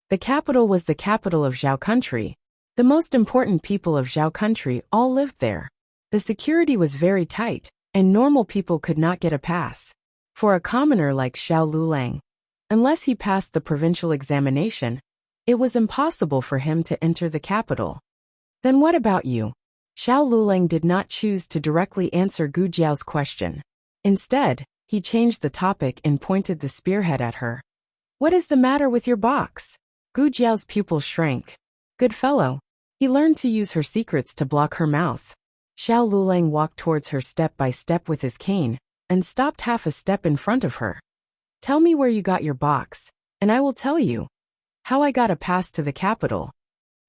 The capital was the capital of Zhao country. The most important people of Zhao country all lived there. The security was very tight, and normal people could not get a pass. For a commoner like Xiao Lulang, unless he passed the provincial examination, it was impossible for him to enter the capital. "Then what about you?" Xiao Lulang did not choose to directly answer Gu Jiao's question. Instead, he changed the topic and pointed the spearhead at her. "What is the matter with your box?" Gu Jiao's pupils shrank. Good fellow. He learned to use her secrets to block her mouth. Xiao Lulang walked towards her step by step with his cane, and stopped half a step in front of her. "Tell me where you got your box, and I will tell you how I got a pass to the capital."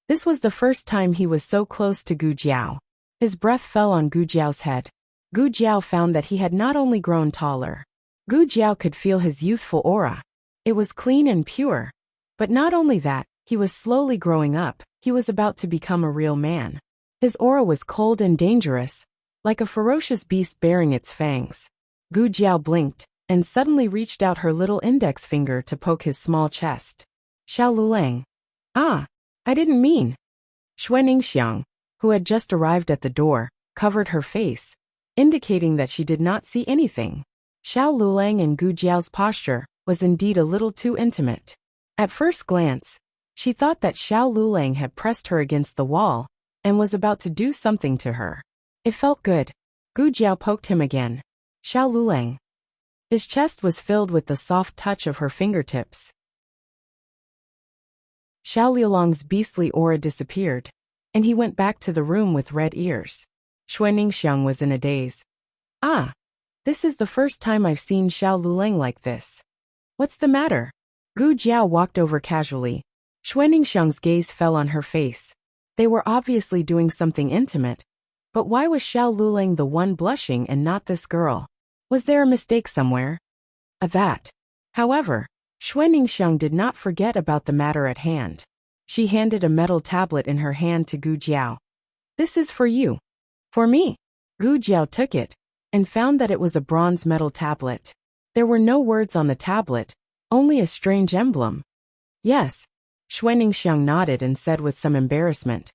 This was the first time he was so close to Gu Jiao. His breath fell on Gu Jiao's head. Gu Jiao found that he had not only grown taller. Gu Jiao could feel his youthful aura. It was clean and pure. But not only that, he was slowly growing up. He was about to become a real man. His aura was cold and dangerous, like a ferocious beast bearing its fangs. Gu Jiao blinked, and suddenly reached out her little index finger to poke his small chest. "Xiao Lulang." "Ah, I didn't mean." Xue Ningxiang, who had just arrived at the door, covered her face, indicating that she did not see anything. Xiao Lulang and Gu Jiao's posture was indeed a little too intimate. At first glance, she thought that Xiao Lulang had pressed her against the wall and was about to do something to her. It felt good. Gu Jiao poked him again. "Xiao Lulang." His chest was filled with the soft touch of her fingertips. Xiao Lulang's beastly aura disappeared, and he went back to the room with red ears. Xue Ningxiang was in a daze. "Ah, this is the first time I've seen Xiao Lulang like this. What's the matter?" Gu Jiao walked over casually. Xue Ningxiang's gaze fell on her face. They were obviously doing something intimate, but why was Xiao Lulang the one blushing and not this girl? Was there a mistake somewhere? However, Xue Ningxiang did not forget about the matter at hand. She handed a metal tablet in her hand to Gu Jiao. "This is for you." "For me?" Gu Jiao took it, and found that it was a bronze metal tablet. There were no words on the tablet, only a strange emblem. "Yes." Xue Ningxiang nodded and said with some embarrassment.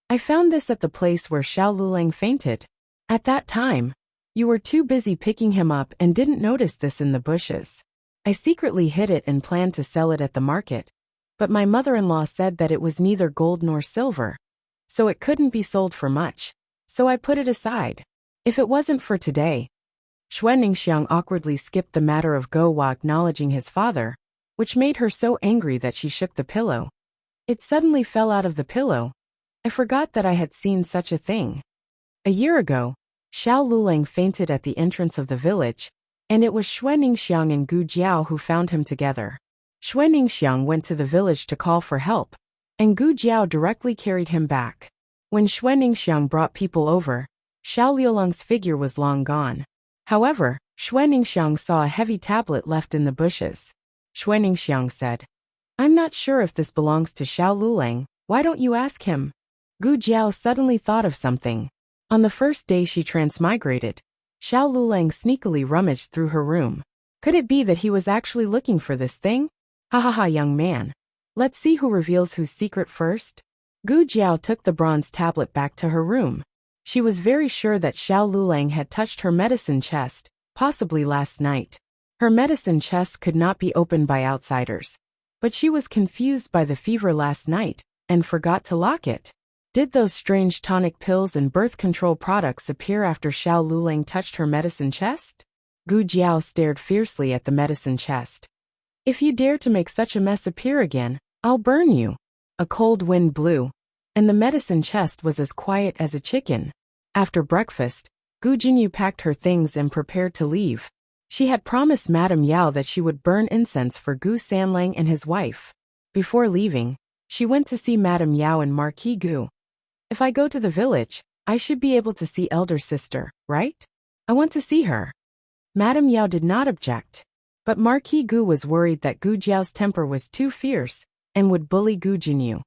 "I found this at the place where Xiao Lulang fainted. At that time, you were too busy picking him up and didn't notice this in the bushes. I secretly hid it and planned to sell it at the market, but my mother-in-law said that it was neither gold nor silver, so it couldn't be sold for much, so I put it aside. If it wasn't for today." Xue Ningxiang awkwardly skipped the matter of Go Wa acknowledging his father, which made her so angry that she shook the pillow. It suddenly fell out of the pillow. "I forgot that I had seen such a thing. A year ago, Xiao Lulang fainted at the entrance of the village, and it was Xue Ningxiang and Gu Jiao who found him together. Xue Ningxiang went to the village to call for help, and Gu Jiao directly carried him back. When Xue Ningxiang brought people over, Xiao Liulang's figure was long gone. However, Xue Ningxiang saw a heavy tablet left in the bushes. Xue Ningxiang said, "I'm not sure if this belongs to Xiao Lulang, why don't you ask him?" Gu Jiao suddenly thought of something. On the first day she transmigrated, Xiao Lulang sneakily rummaged through her room. Could it be that he was actually looking for this thing? Ha ha ha, young man. Let's see who reveals whose secret first. Gu Jiao took the bronze tablet back to her room. She was very sure that Xiao Lulang had touched her medicine chest, possibly last night. Her medicine chest could not be opened by outsiders. But she was confused by the fever last night, and forgot to lock it. Did those strange tonic pills and birth control products appear after Xiao Lulang touched her medicine chest? Gu Jiao stared fiercely at the medicine chest. "If you dare to make such a mess appear again, I'll burn you." A cold wind blew, and the medicine chest was as quiet as a chicken. After breakfast, Gu Jinyu packed her things and prepared to leave. She had promised Madame Yao that she would burn incense for Gu Sanlang and his wife. Before leaving, she went to see Madame Yao and Marquis Gu. "If I go to the village, I should be able to see elder sister, right? I want to see her." Madame Yao did not object. But Marquis Gu was worried that Gu Jiao's temper was too fierce, and would bully Gu Jinyu.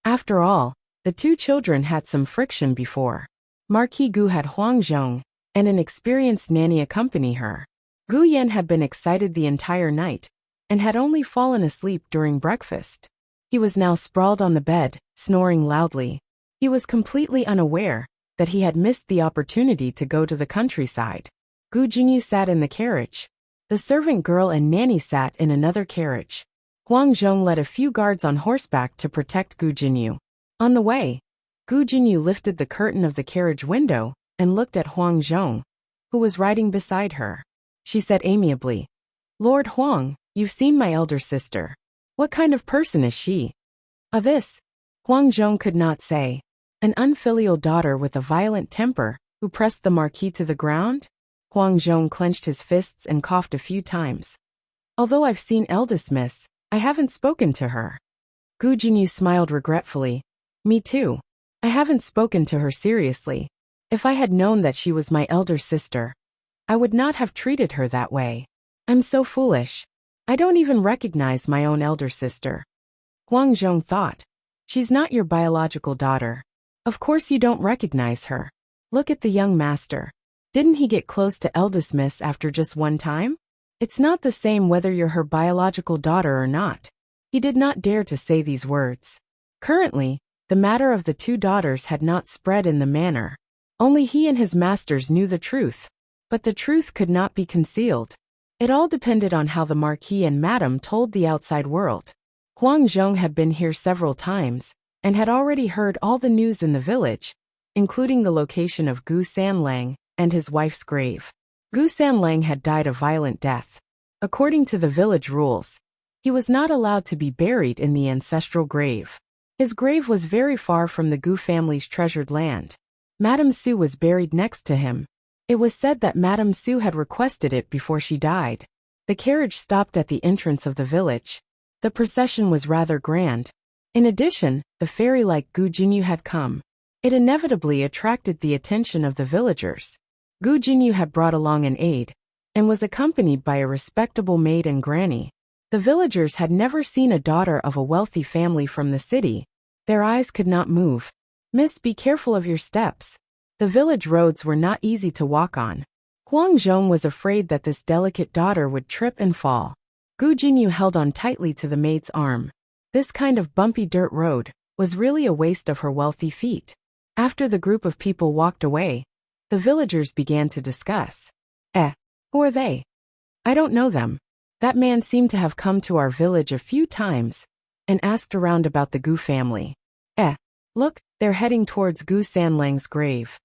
After all, the two children had some friction before. Marquis Gu had Huang Zhong, and an experienced nanny accompany her. Gu Yan had been excited the entire night, and had only fallen asleep during breakfast. He was now sprawled on the bed, snoring loudly. He was completely unaware that he had missed the opportunity to go to the countryside. Gu Jinyu sat in the carriage. The servant girl and nanny sat in another carriage. Huang Zhong led a few guards on horseback to protect Gu Jinyu. On the way, Gu Jinyu lifted the curtain of the carriage window and looked at Huang Zhong, who was riding beside her. She said amiably, "Lord Huang, you've seen my elder sister. What kind of person is she?" This, Huang Zhong could not say. An unfilial daughter with a violent temper, who pressed the Marquis to the ground? Huang Zhong clenched his fists and coughed a few times. "Although I've seen eldest miss, I haven't spoken to her." Gu Jinyu smiled regretfully. "Me too. I haven't spoken to her seriously. If I had known that she was my elder sister, I would not have treated her that way. I'm so foolish. I don't even recognize my own elder sister." Huang Zhong thought, "She's not your biological daughter. Of course you don't recognize her. Look at the young master. Didn't he get close to eldest miss after just one time? It's not the same whether you're her biological daughter or not." He did not dare to say these words. Currently, the matter of the two daughters had not spread in the manor. Only he and his masters knew the truth. But the truth could not be concealed. It all depended on how the Marquis and Madame told the outside world. Huang Zhong had been here several times, and had already heard all the news in the village, including the location of Gu Sanlang and his wife's grave. Gu Sanlang had died a violent death. According to the village rules, he was not allowed to be buried in the ancestral grave. His grave was very far from the Gu family's treasured land. Madame Su was buried next to him. It was said that Madame Su had requested it before she died. The carriage stopped at the entrance of the village. The procession was rather grand. In addition, the fairy-like Gu Jinyu had come. It inevitably attracted the attention of the villagers. Gu Jinyu had brought along an aide, and was accompanied by a respectable maid and granny. The villagers had never seen a daughter of a wealthy family from the city. Their eyes could not move. "Miss, be careful of your steps." The village roads were not easy to walk on. Huang Zhong was afraid that this delicate daughter would trip and fall. Gu Jinyu held on tightly to the maid's arm. This kind of bumpy dirt road was really a waste of her wealthy feet. After the group of people walked away, the villagers began to discuss. Who are they? I don't know them. That man seemed to have come to our village a few times, and asked around about the Gu family. Look, they're heading towards Gu Sanlang's grave.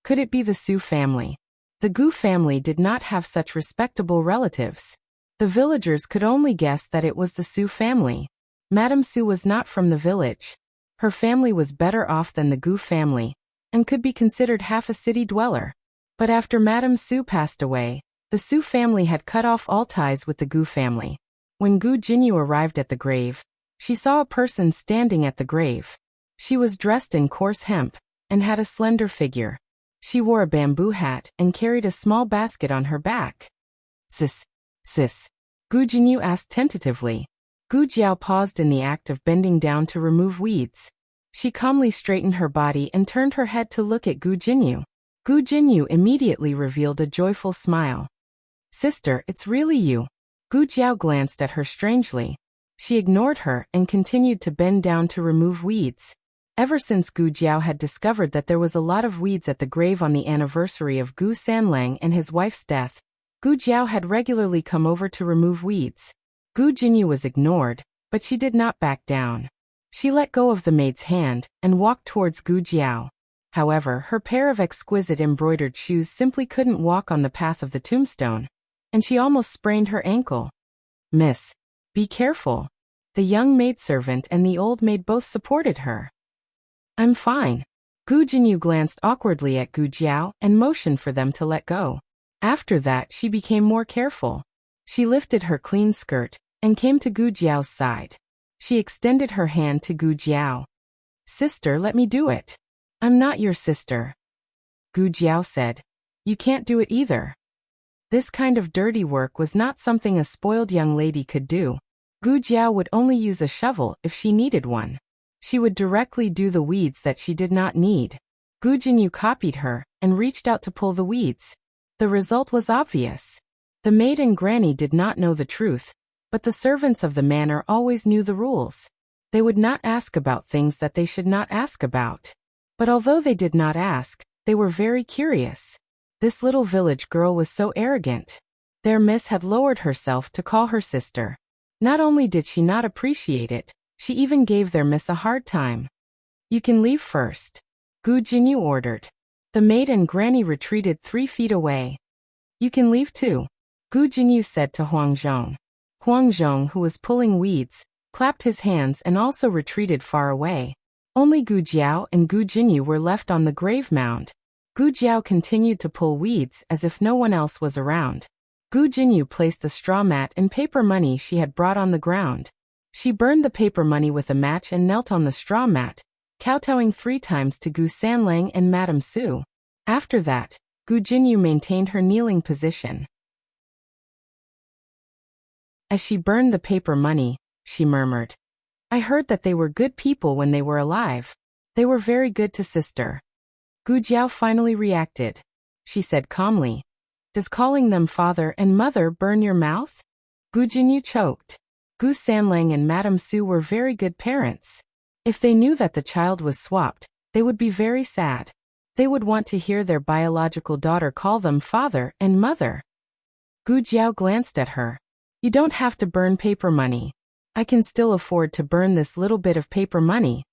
Could it be the Su family? The Gu family did not have such respectable relatives. The villagers could only guess that it was the Su family. Madame Su was not from the village. Her family was better off than the Gu family, and could be considered half a city dweller. But after Madame Su passed away, the Su family had cut off all ties with the Gu family. When Gu Jinyu arrived at the grave, she saw a person standing at the grave. She was dressed in coarse hemp, and had a slender figure. She wore a bamboo hat and carried a small basket on her back. Sis. Gu Jinyu asked tentatively. Gu Jiao paused in the act of bending down to remove weeds. She calmly straightened her body and turned her head to look at Gu Jinyu. Gu Jinyu immediately revealed a joyful smile. Sister, it's really you. Gu Jiao glanced at her strangely. She ignored her and continued to bend down to remove weeds. Ever since Gu Jiao had discovered that there was a lot of weeds at the grave on the anniversary of Gu Sanlang and his wife's death, Gu Jiao had regularly come over to remove weeds. Gu Jinyu was ignored, but she did not back down. She let go of the maid's hand and walked towards Gu Jiao. However, her pair of exquisite embroidered shoes simply couldn't walk on the path of the tombstone, and she almost sprained her ankle. Miss, be careful. The young maidservant and the old maid both supported her. I'm fine. Gu Jinyu glanced awkwardly at Gu Jiao and motioned for them to let go. After that, she became more careful. She lifted her clean skirt and came to Gu Jiao's side. She extended her hand to Gu Jiao. Sister, let me do it. I'm not your sister. Gu Jiao said. You can't do it either. This kind of dirty work was not something a spoiled young lady could do. Gu Jiao would only use a shovel if she needed one. She would directly do the weeds that she did not need. Gu Jinyu copied her and reached out to pull the weeds. The result was obvious. The maid and granny did not know the truth, but the servants of the manor always knew the rules. They would not ask about things that they should not ask about. But although they did not ask, they were very curious. This little village girl was so arrogant. Their miss had lowered herself to call her sister. Not only did she not appreciate it, she even gave their miss a hard time. You can leave first. Gu Jinyu ordered. The maid and granny retreated 3 feet away. You can leave too, Gu Jinyu said to Huang Zhong. Huang Zhong, who was pulling weeds, clapped his hands and also retreated far away. Only Gu Jiao and Gu Jinyu were left on the grave mound. Gu Jiao continued to pull weeds as if no one else was around. Gu Jinyu placed the straw mat and paper money she had brought on the ground. She burned the paper money with a match and knelt on the straw mat, kowtowing 3 times to Gu Sanlang and Madame Su. After that, Gu Jinyu maintained her kneeling position. As she burned the paper money, she murmured, I heard that they were good people when they were alive. They were very good to sister. Gu Jiao finally reacted. She said calmly, Does calling them father and mother burn your mouth? Gu Jinyu choked. Gu Sanlang and Madame Su were very good parents. If they knew that the child was swapped, they would be very sad. They would want to hear their biological daughter call them father and mother. Gu Jiao glanced at her. You don't have to burn paper money. I can still afford to burn this little bit of paper money.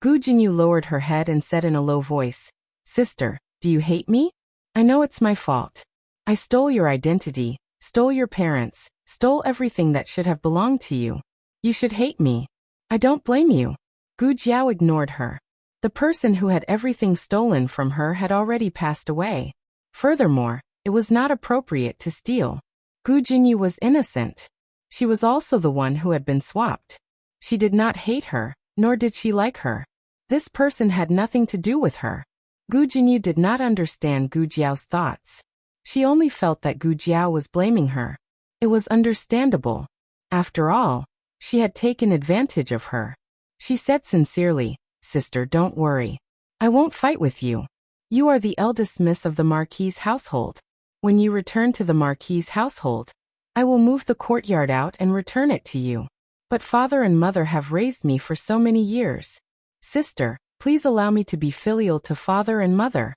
Gu Jinyu lowered her head and said in a low voice, Sister, do you hate me? I know it's my fault. I stole your identity, stole your parents, stole everything that should have belonged to you. You should hate me. I don't blame you. Gu Jiao ignored her. The person who had everything stolen from her had already passed away. Furthermore, it was not appropriate to steal. Gu Jinyu was innocent. She was also the one who had been swapped. She did not hate her, nor did she like her. This person had nothing to do with her. Gu Jinyu did not understand Gu Jiao's thoughts. She only felt that Gu Jiao was blaming her. It was understandable. After all, she had taken advantage of her. She said sincerely, Sister, don't worry. I won't fight with you. You are the eldest miss of the Marquis's household. When you return to the Marquis's household, I will move the courtyard out and return it to you. But father and mother have raised me for so many years. Sister, please allow me to be filial to father and mother.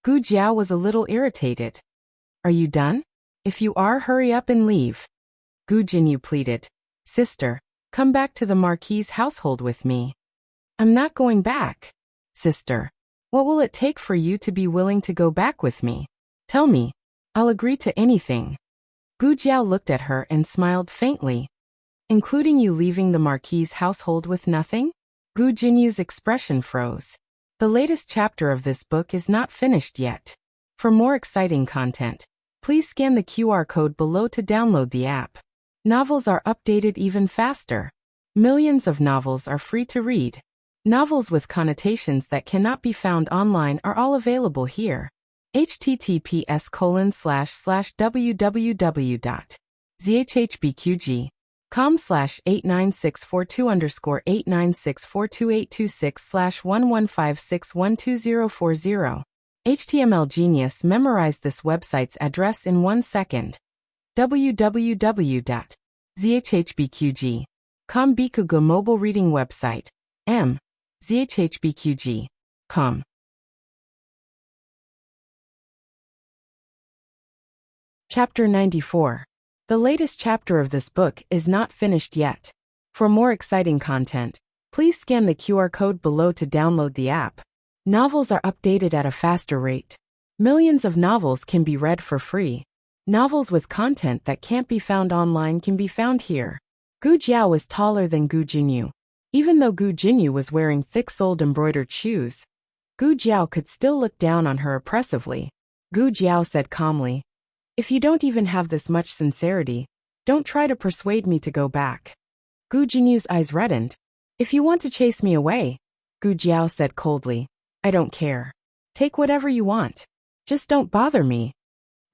Gu Jiao was a little irritated. Are you done? If you are, hurry up and leave. Gu Jinyu pleaded. Sister, come back to the Marquis's household with me. I'm not going back. Sister, what will it take for you to be willing to go back with me? Tell me. I'll agree to anything. Gu Jiao looked at her and smiled faintly. Including you leaving the Marquis's household with nothing? Gu Jinyu's expression froze. The latest chapter of this book is not finished yet. For more exciting content, please scan the QR code below to download the app. Novels are updated even faster. Millions of novels are free to read. Novels with connotations that cannot be found online are all available here. https://www.zhbqg.com/89642_8964286/115612040. HTML Genius memorized this website's address in 1 second. www.zhbqg.com Bikugo mobile reading website. zhbqg.com. Chapter 94. The latest chapter of this book is not finished yet. For more exciting content, please scan the QR code below to download the app. Novels are updated at a faster rate. Millions of novels can be read for free. Novels with content that can't be found online can be found here. Gu Jiao was taller than Gu Jinyu. Even though Gu Jinyu was wearing thick-soled embroidered shoes, Gu Jiao could still look down on her oppressively. Gu Jiao said calmly, "If you don't even have this much sincerity, don't try to persuade me to go back." Gu Jinyu's eyes reddened. "If you want to chase me away," Gu Jiao said coldly, "I don't care. Take whatever you want. Just don't bother me."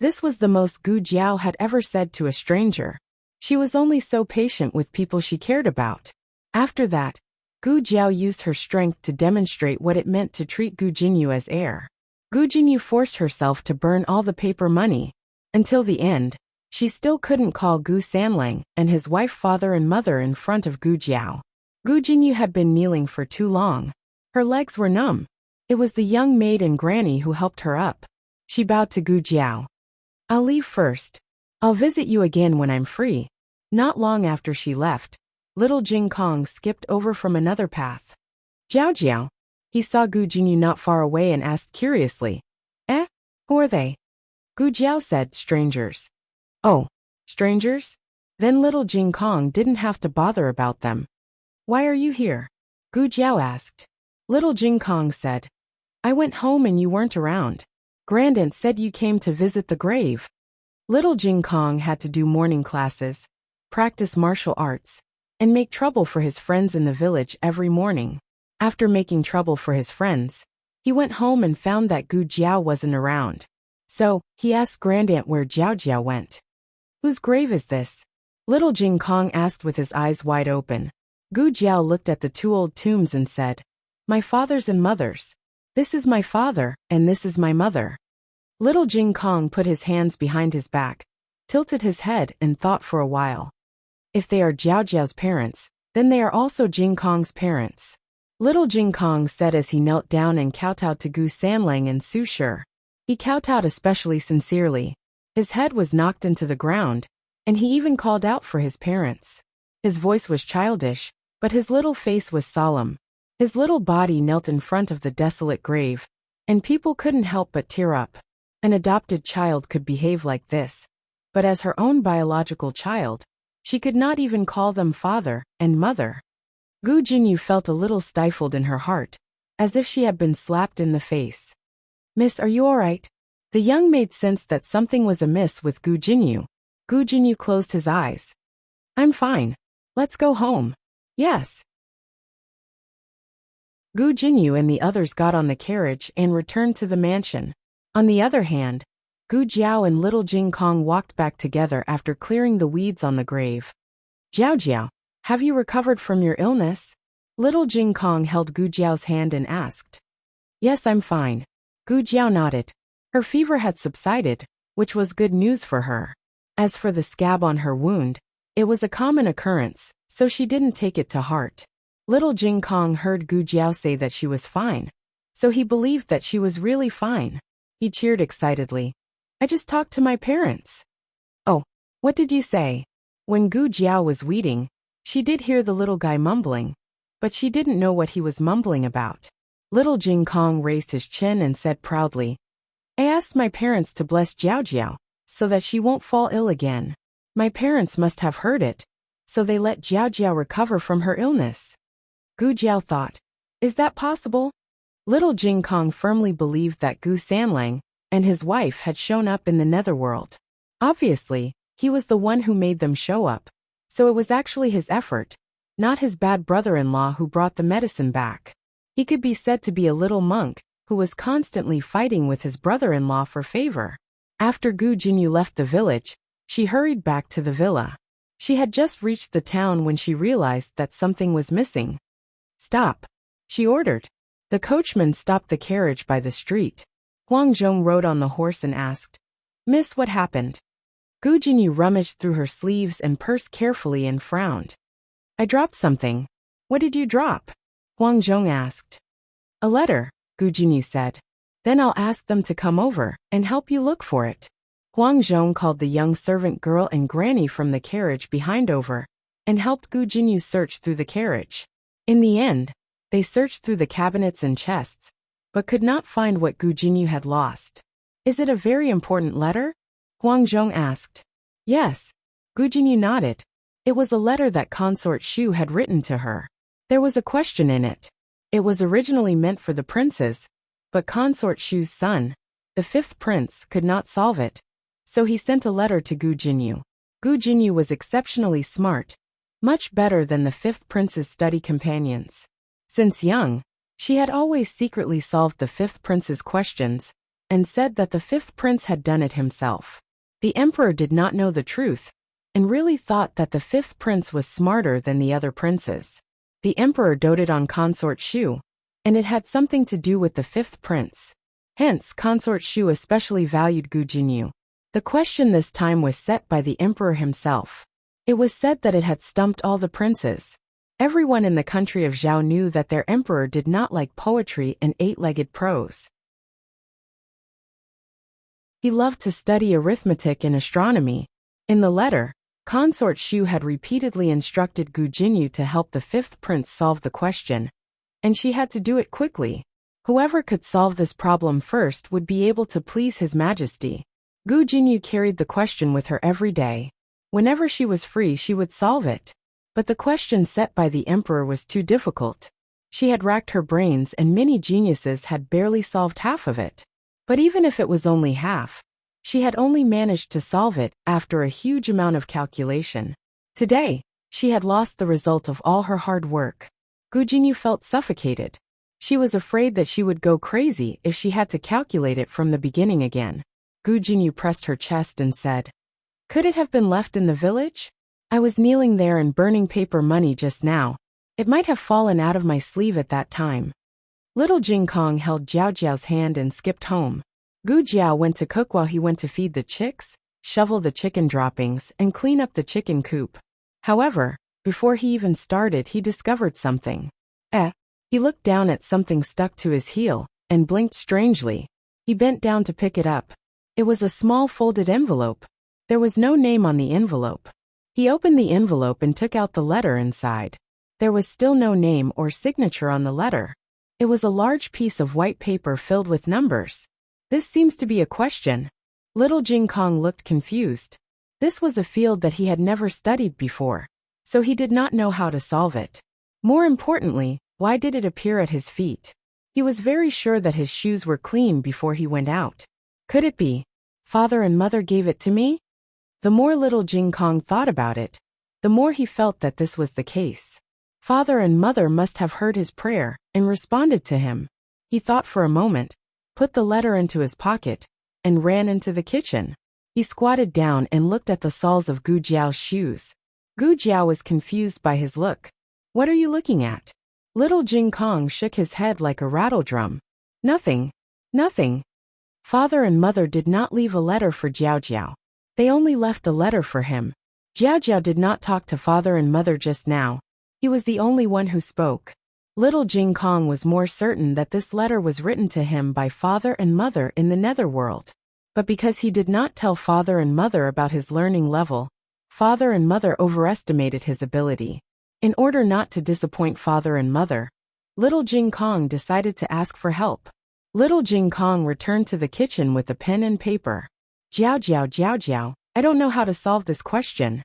This was the most Gu Jiao had ever said to a stranger. She was only so patient with people she cared about. After that, Gu Jiao used her strength to demonstrate what it meant to treat Gu Jinyu as heir. Gu Jinyu forced herself to burn all the paper money. Until the end, she still couldn't call Gu Sanlang and his wife father and mother in front of Gu Jiao. Gu Jinyu had been kneeling for too long. Her legs were numb. It was the young maid and granny who helped her up. She bowed to Gu Jiao. "I'll leave first. I'll visit you again when I'm free." Not long after she left, little Jing Kong skipped over from another path. "Jiao Jiao." He saw Gu Jinyu not far away and asked curiously, "Eh? Who are they?" Gu Jiao said, "Strangers." "Oh, strangers?" Then little Jing Kong didn't have to bother about them. "Why are you here?" Gu Jiao asked. Little Jing Kong said, "I went home and you weren't around. Grandaunt said you came to visit the grave." Little Jing Kong had to do morning classes, practice martial arts, and make trouble for his friends in the village every morning. After making trouble for his friends, he went home and found that Gu Jiao wasn't around. So, he asked Grandaunt where Jiao Jiao went. "Whose grave is this?" Little Jing Kong asked with his eyes wide open. Gu Jiao looked at the 2 old tombs and said, "My father's and mother's. This is my father, and this is my mother." Little Jing Kong put his hands behind his back, tilted his head and thought for a while. If they are Jiao Jiao's parents, then they are also Jing Kong's parents. Little Jing Kong said as he knelt down and kowtowed to Gu Sanlang and Su Shi. He kowtowed especially sincerely. His head was knocked into the ground, and he even called out for his parents. His voice was childish, but his little face was solemn. His little body knelt in front of the desolate grave, and people couldn't help but tear up. An adopted child could behave like this, but as her own biological child, she could not even call them father and mother. Gu Jinyu felt a little stifled in her heart, as if she had been slapped in the face. "Miss, are you all right?" The young maid sensed that something was amiss with Gu Jinyu. Gu Jinyu closed his eyes. "I'm fine. Let's go home." "Yes." Gu Jinyu and the others got on the carriage and returned to the mansion. On the other hand, Gu Jiao and little Jing Kong walked back together after clearing the weeds on the grave. "Jiao Jiao, have you recovered from your illness?" Little Jing Kong held Gu Jiao's hand and asked. "Yes, I'm fine." Gu Jiao nodded. Her fever had subsided, which was good news for her. As for the scab on her wound, it was a common occurrence, so she didn't take it to heart. Little Jing Kong heard Gu Jiao say that she was fine, so he believed that she was really fine. He cheered excitedly. "I just talked to my parents." "Oh, what did you say?" When Gu Jiao was weeding, she did hear the little guy mumbling, but she didn't know what he was mumbling about. Little Jing Kong raised his chin and said proudly, "I asked my parents to bless Jiao Jiao, so that she won't fall ill again. My parents must have heard it, so they let Jiao Jiao recover from her illness." Gu Jiao thought. Is that possible? Little Jing Kong firmly believed that Gu Sanlang and his wife had shown up in the netherworld. Obviously, he was the one who made them show up, so it was actually his effort, not his bad brother-in-law who brought the medicine back. He could be said to be a little monk who was constantly fighting with his brother-in-law for favor. After Gu Jinyu left the village, she hurried back to the villa. She had just reached the town when she realized that something was missing. Stop, she ordered. The coachman stopped the carriage by the street. Huang Zhong rode on the horse and asked, Miss, what happened? Gu Jinyu rummaged through her sleeves and purse carefully and frowned. I dropped something. What did you drop? Huang Zhong asked. A letter, Gu Jinyu said. Then I'll ask them to come over and help you look for it. Huang Zhong called the young servant girl and granny from the carriage behind over and helped Gu Jinyu search through the carriage. In the end, they searched through the cabinets and chests, but could not find what Gu Jinyu had lost. Is it a very important letter? Huang Zhong asked. Yes. Gu Jinyu nodded. It was a letter that Consort Shu had written to her. There was a question in it. It was originally meant for the princes, but Consort Shu's son, the fifth prince, could not solve it, so he sent a letter to Gu Jinyu. Gu Jinyu was exceptionally smart, much better than the fifth prince's study companions. Since young, she had always secretly solved the fifth prince's questions and said that the fifth prince had done it himself. The emperor did not know the truth and really thought that the fifth prince was smarter than the other princes. The emperor doted on Consort Shu, and it had something to do with the fifth prince. Hence, Consort Shu especially valued Gu Jinyu. The question this time was set by the emperor himself. It was said that it had stumped all the princes. Everyone in the country of Zhao knew that their emperor did not like poetry and eight-legged prose. He loved to study arithmetic and astronomy. In the letter, Consort Shu had repeatedly instructed Gu Jinyu to help the fifth prince solve the question, and she had to do it quickly. Whoever could solve this problem first would be able to please His Majesty. Gu Jinyu carried the question with her every day. Whenever she was free, she would solve it. But the question set by the emperor was too difficult. She had racked her brains and many geniuses had barely solved half of it. But even if it was only half, she had only managed to solve it after a huge amount of calculation. Today, she had lost the result of all her hard work. Gu Jinyu felt suffocated. She was afraid that she would go crazy if she had to calculate it from the beginning again. Gu Jinyu pressed her chest and said, Could it have been left in the village? I was kneeling there and burning paper money just now. It might have fallen out of my sleeve at that time. Little Jing Kong held Jiao Jiao's hand and skipped home. Gu Jiao went to cook while he went to feed the chicks, shovel the chicken droppings, and clean up the chicken coop. However, before he even started, he discovered something. He looked down at something stuck to his heel and blinked strangely. He bent down to pick it up. It was a small folded envelope. There was no name on the envelope. He opened the envelope and took out the letter inside. There was still no name or signature on the letter. It was a large piece of white paper filled with numbers. This seems to be a question. Little Jing Kong looked confused. This was a field that he had never studied before, so he did not know how to solve it. More importantly, why did it appear at his feet? He was very sure that his shoes were clean before he went out. Could it be, Father and Mother gave it to me? The more Little Jing Kong thought about it, the more he felt that this was the case. Father and Mother must have heard his prayer and responded to him. He thought for a moment, put the letter into his pocket, and ran into the kitchen. He squatted down and looked at the soles of Gu Jiao's shoes. Gu Jiao was confused by his look. What are you looking at? Little Jing Kong shook his head like a rattledrum. Nothing. Nothing. Father and Mother did not leave a letter for Jiao Jiao. They only left a letter for him. Jiao Jiao did not talk to Father and Mother just now. He was the only one who spoke. Little Jing Kong was more certain that this letter was written to him by Father and Mother in the netherworld. But because he did not tell Father and Mother about his learning level, Father and Mother overestimated his ability. In order not to disappoint Father and Mother, Little Jing Kong decided to ask for help. Little Jing Kong returned to the kitchen with a pen and paper. Jiao Jiao Jiao Jiao, I don't know how to solve this question.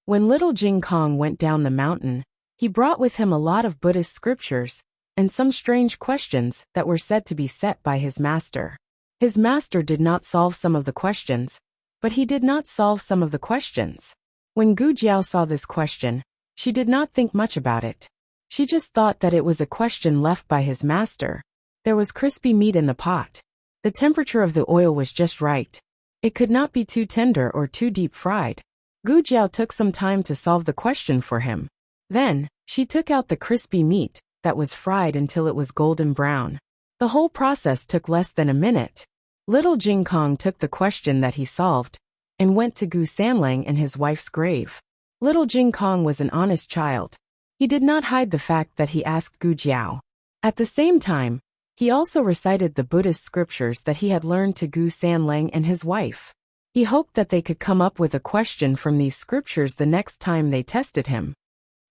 When little Jing Kong went down the mountain, he brought with him a lot of Buddhist scriptures and some strange questions that were said to be set by his master. His master did not solve some of the questions, but he did not solve some of the questions. When Gu Jiao saw this question, she did not think much about it. She just thought that it was a question left by his master. There was crispy meat in the pot. The temperature of the oil was just right. It could not be too tender or too deep fried. Gu Jiao took some time to solve the question for him. Then, she took out the crispy meat that was fried until it was golden brown. The whole process took less than a minute. Little Jing Kong took the question that he solved and went to Gu Sanlang and his wife's grave. Little Jing Kong was an honest child. He did not hide the fact that he asked Gu Jiao. At the same time, he also recited the Buddhist scriptures that he had learned to Gu Sanlang and his wife. He hoped that they could come up with a question from these scriptures the next time they tested him.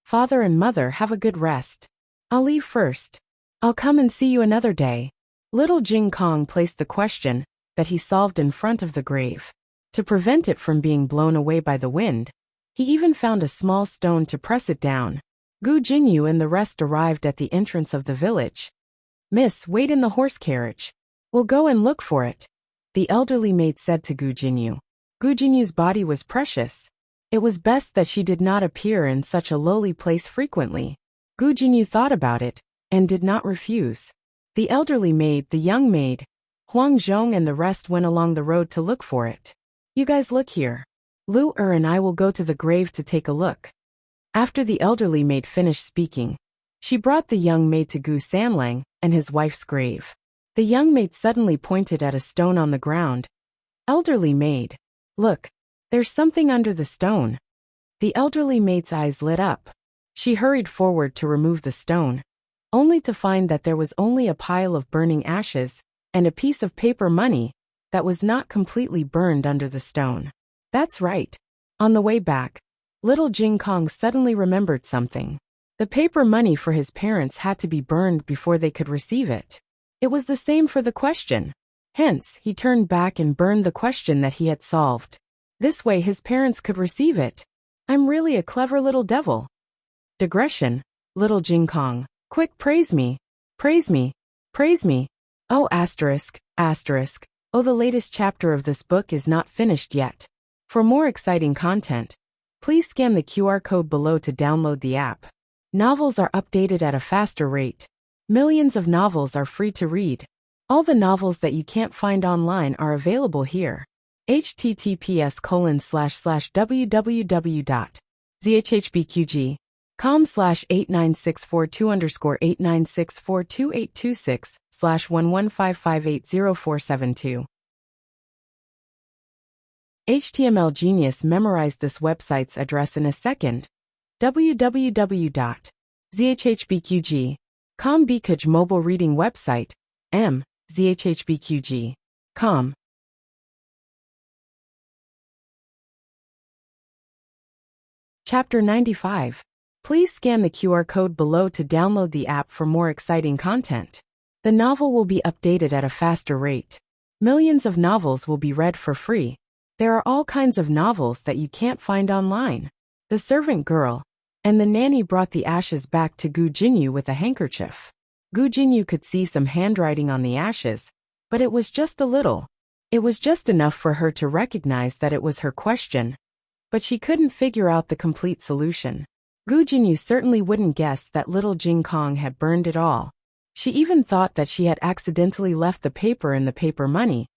Father and mother, have a good rest. I'll leave first. I'll come and see you another day. Little Jing Kong placed the question that he solved in front of the grave. To prevent it from being blown away by the wind, he even found a small stone to press it down. Gu Jinyu and the rest arrived at the entrance of the village. Miss, wait in the horse carriage. We'll go and look for it, the elderly maid said to Gu Jinyu. Gu Jinyu's body was precious. It was best that she did not appear in such a lowly place frequently. Gu Jinyu thought about it and did not refuse. The elderly maid, the young maid, Huang Zhong and the rest went along the road to look for it. You guys look here. Lu and I will go to the grave to take a look. After the elderly maid finished speaking, she brought the young maid to Gu Sanlang and his wife's grave. The young maid suddenly pointed at a stone on the ground. Elderly maid, look, there's something under the stone. The elderly maid's eyes lit up. She hurried forward to remove the stone, only to find that there was only a pile of burning ashes and a piece of paper money that was not completely burned under the stone. That's right. On the way back, little Jing Kong suddenly remembered something. The paper money for his parents had to be burned before they could receive it. It was the same for the question. Hence, he turned back and burned the question that he had solved. This way his parents could receive it. I'm really a clever little devil. Digression. Little Jing Kong, quick, praise me. Praise me. Praise me. Oh, asterisk, asterisk. Oh, the latest chapter of this book is not finished yet. For more exciting content, please scan the QR code below to download the app. Novels are updated at a faster rate. Millions of novels are free to read. All the novels that you can't find online are available here. https://www.zhbqg.com/89642826/115580472. HTML Genius memorized this website's address in a second. www.zhbqg.com Bkj mobile reading website. zhbqg.com. Chapter 95. Please scan the QR code below to download the app for more exciting content. The novel will be updated at a faster rate. Millions of novels will be read for free. There are all kinds of novels that you can't find online. The servant girl and the nanny brought the ashes back to Gu Jinyu with a handkerchief. Gu Jinyu could see some handwriting on the ashes, but it was just a little. It was just enough for her to recognize that it was her question, but she couldn't figure out the complete solution. Gu Jinyu certainly wouldn't guess that little Jing Kong had burned it all. She even thought that she had accidentally left the paper in the paper money,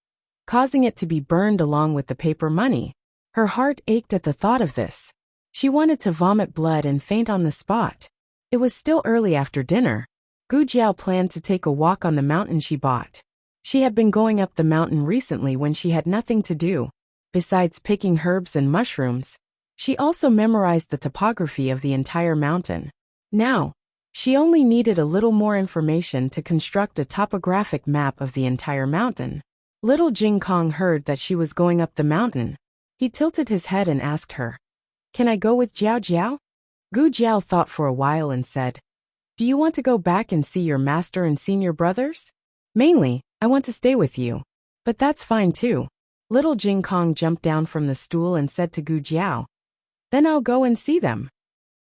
causing it to be burned along with the paper money. Her heart ached at the thought of this. She wanted to vomit blood and faint on the spot. It was still early after dinner. Gu Jiao planned to take a walk on the mountain she bought. She had been going up the mountain recently when she had nothing to do. Besides picking herbs and mushrooms, she also memorized the topography of the entire mountain. Now, she only needed a little more information to construct a topographic map of the entire mountain. Little Jing Kong heard that she was going up the mountain. He tilted his head and asked her, "Can I go with Jiao Jiao?" Gu Jiao thought for a while and said, "Do you want to go back and see your master and senior brothers?" "Mainly, I want to stay with you. But that's fine too." Little Jing Kong jumped down from the stool and said to Gu Jiao, Then I'll go and see them.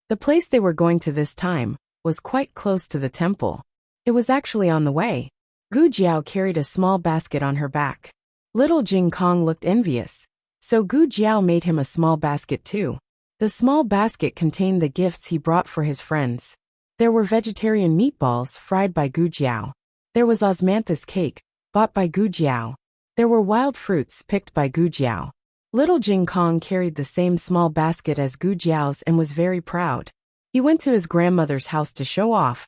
The place they were going to this time was quite close to the temple. It was actually on the way. Gu Jiao carried a small basket on her back. Little Jing Kong looked envious, so Gu Jiao made him a small basket too. The small basket contained the gifts he brought for his friends. There were vegetarian meatballs fried by Gu Jiao. There was osmanthus cake, bought by Gu Jiao. There were wild fruits picked by Gu Jiao. Little Jing Kong carried the same small basket as Gu Jiao's and was very proud. He went to his grandmother's house to show off,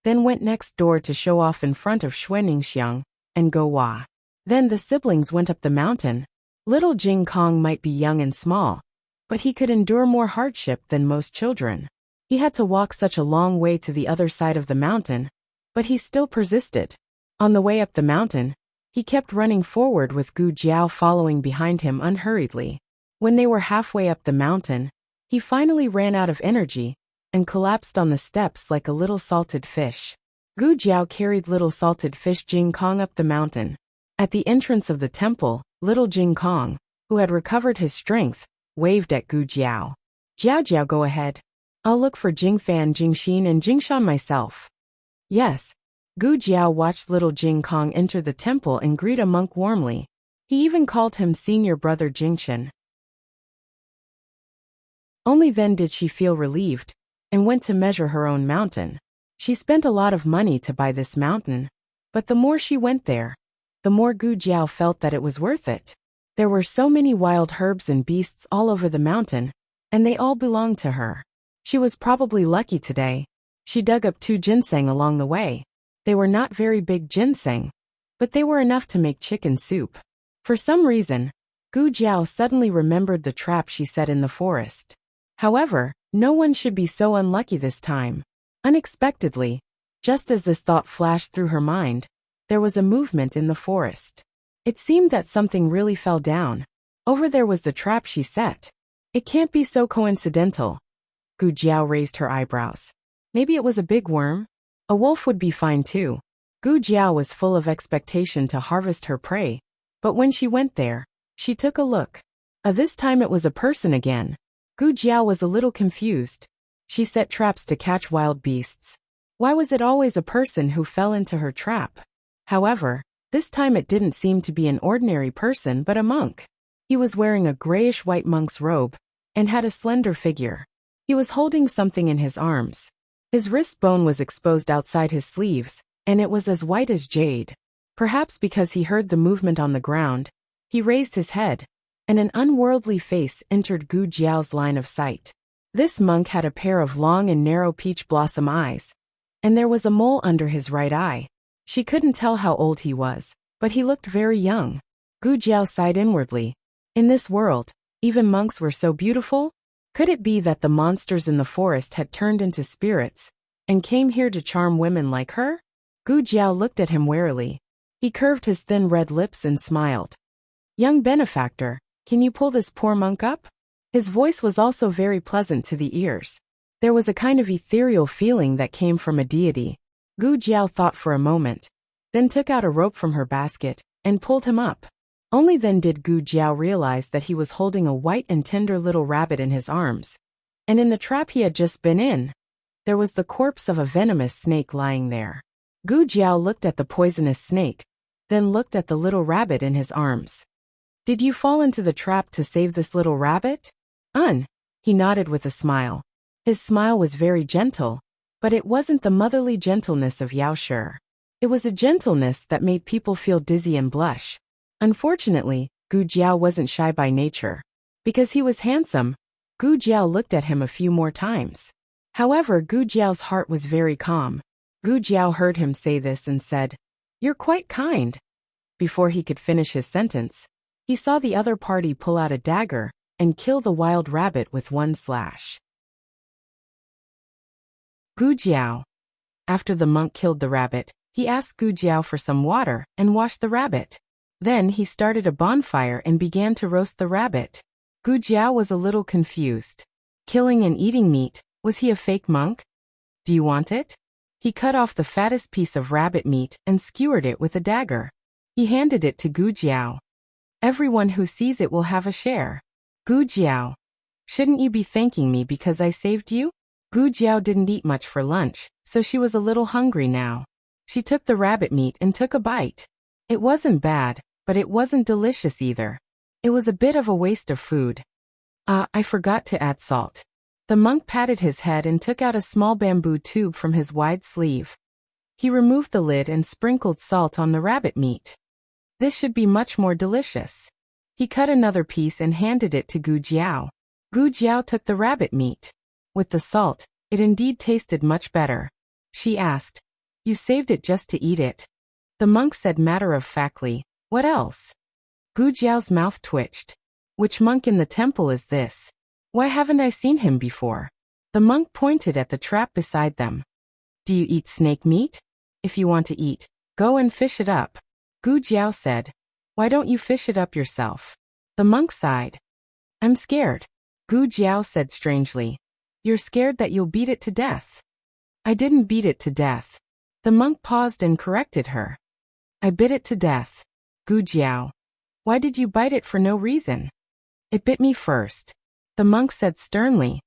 then went next door to show off in front of Xuanningsiang and Go Hua. Then the siblings went up the mountain. Little Jing Kong might be young and small, but he could endure more hardship than most children. He had to walk such a long way to the other side of the mountain, but he still persisted. On the way up the mountain, he kept running forward with Gu Jiao following behind him unhurriedly. When they were halfway up the mountain, he finally ran out of energy and collapsed on the steps like a little salted fish. Gu Jiao carried little salted fish Jing Kong up the mountain. At the entrance of the temple, little Jing Kong, who had recovered his strength, waved at Gu Jiao. Jiao Jiao, go ahead. I'll look for Jing Fan, Jing Xin and Jing Shan myself. Yes. Gu Jiao watched little Jing Kong enter the temple and greet a monk warmly. He even called him senior brother Jingshan. Only then did she feel relieved, and went to measure her own mountain. She spent a lot of money to buy this mountain, but the more she went there, the more Gu Jiao felt that it was worth it. There were so many wild herbs and beasts all over the mountain, and they all belonged to her. She was probably lucky today. She dug up 2 ginseng along the way. They were not very big ginseng, but they were enough to make chicken soup. For some reason, Gu Jiao suddenly remembered the trap she set in the forest. However, no one should be so unlucky this time. Unexpectedly, just as this thought flashed through her mind, there was a movement in the forest. It seemed that something really fell down. Over there was the trap she set. It can't be so coincidental. Gu Jiao raised her eyebrows. Maybe it was a big worm? A wolf would be fine too. Gu Jiao was full of expectation to harvest her prey, but when she went there, she took a look. This time it was a person again. Gu Jiao was a little confused. She set traps to catch wild beasts. Why was it always a person who fell into her trap? However, this time it didn't seem to be an ordinary person but a monk. He was wearing a grayish-white monk's robe and had a slender figure. He was holding something in his arms. His wrist bone was exposed outside his sleeves, and it was as white as jade. Perhaps because he heard the movement on the ground, he raised his head, and an unworldly face entered Gu Jiao's line of sight. This monk had a pair of long and narrow peach blossom eyes, and there was a mole under his right eye. She couldn't tell how old he was, but he looked very young. Gu Jiao sighed inwardly. In this world, even monks were so beautiful? Could it be that the monsters in the forest had turned into spirits and came here to charm women like her? Gu Jiao looked at him warily. He curved his thin red lips and smiled. Young benefactor, can you pull this poor monk up? His voice was also very pleasant to the ears. There was a kind of ethereal feeling that came from a deity. Gu Jiao thought for a moment, then took out a rope from her basket and pulled him up. Only then did Gu Jiao realize that he was holding a white and tender little rabbit in his arms. And in the trap he had just been in, there was the corpse of a venomous snake lying there. Gu Jiao looked at the poisonous snake, then looked at the little rabbit in his arms. Did you fall into the trap to save this little rabbit? He nodded with a smile. His smile was very gentle, but it wasn't the motherly gentleness of Yao Shi. It was a gentleness that made people feel dizzy and blush. Unfortunately, Gu Jiao wasn't shy by nature. Because he was handsome, Gu Jiao looked at him a few more times. However, Gu Jiao's heart was very calm. Gu Jiao heard him say this and said, "You're quite kind." Before he could finish his sentence, he saw the other party pull out a dagger and kill the wild rabbit with one slash. Gu Jiao. After the monk killed the rabbit, he asked Gu Jiao for some water and washed the rabbit. Then he started a bonfire and began to roast the rabbit. Gu Jiao was a little confused. Killing and eating meat, was he a fake monk? Do you want it? He cut off the fattest piece of rabbit meat and skewered it with a dagger. He handed it to Gu Jiao. Everyone who sees it will have a share. Gu Jiao. Shouldn't you be thanking me because I saved you? Gu Jiao didn't eat much for lunch, so she was a little hungry now. She took the rabbit meat and took a bite. It wasn't bad, but it wasn't delicious either. It was a bit of a waste of food. I forgot to add salt. The monk patted his head and took out a small bamboo tube from his wide sleeve. He removed the lid and sprinkled salt on the rabbit meat. This should be much more delicious. He cut another piece and handed it to Gu Jiao. Gu Jiao took the rabbit meat. With the salt, it indeed tasted much better. She asked, "You saved it just to eat it?" The monk said matter-of-factly, "What else?" Gu Jiao's mouth twitched. "Which monk in the temple is this? Why haven't I seen him before?" The monk pointed at the trap beside them. "Do you eat snake meat? If you want to eat, go and fish it up." Gu Jiao said, "Why don't you fish it up yourself?" The monk sighed. "I'm scared." Gu Jiao said strangely. "You're scared that you'll beat it to death." "I didn't beat it to death." The monk paused and corrected her. "I bit it to death." Gu Jiao. "Why did you bite it for no reason?" "It bit me first," the monk said sternly.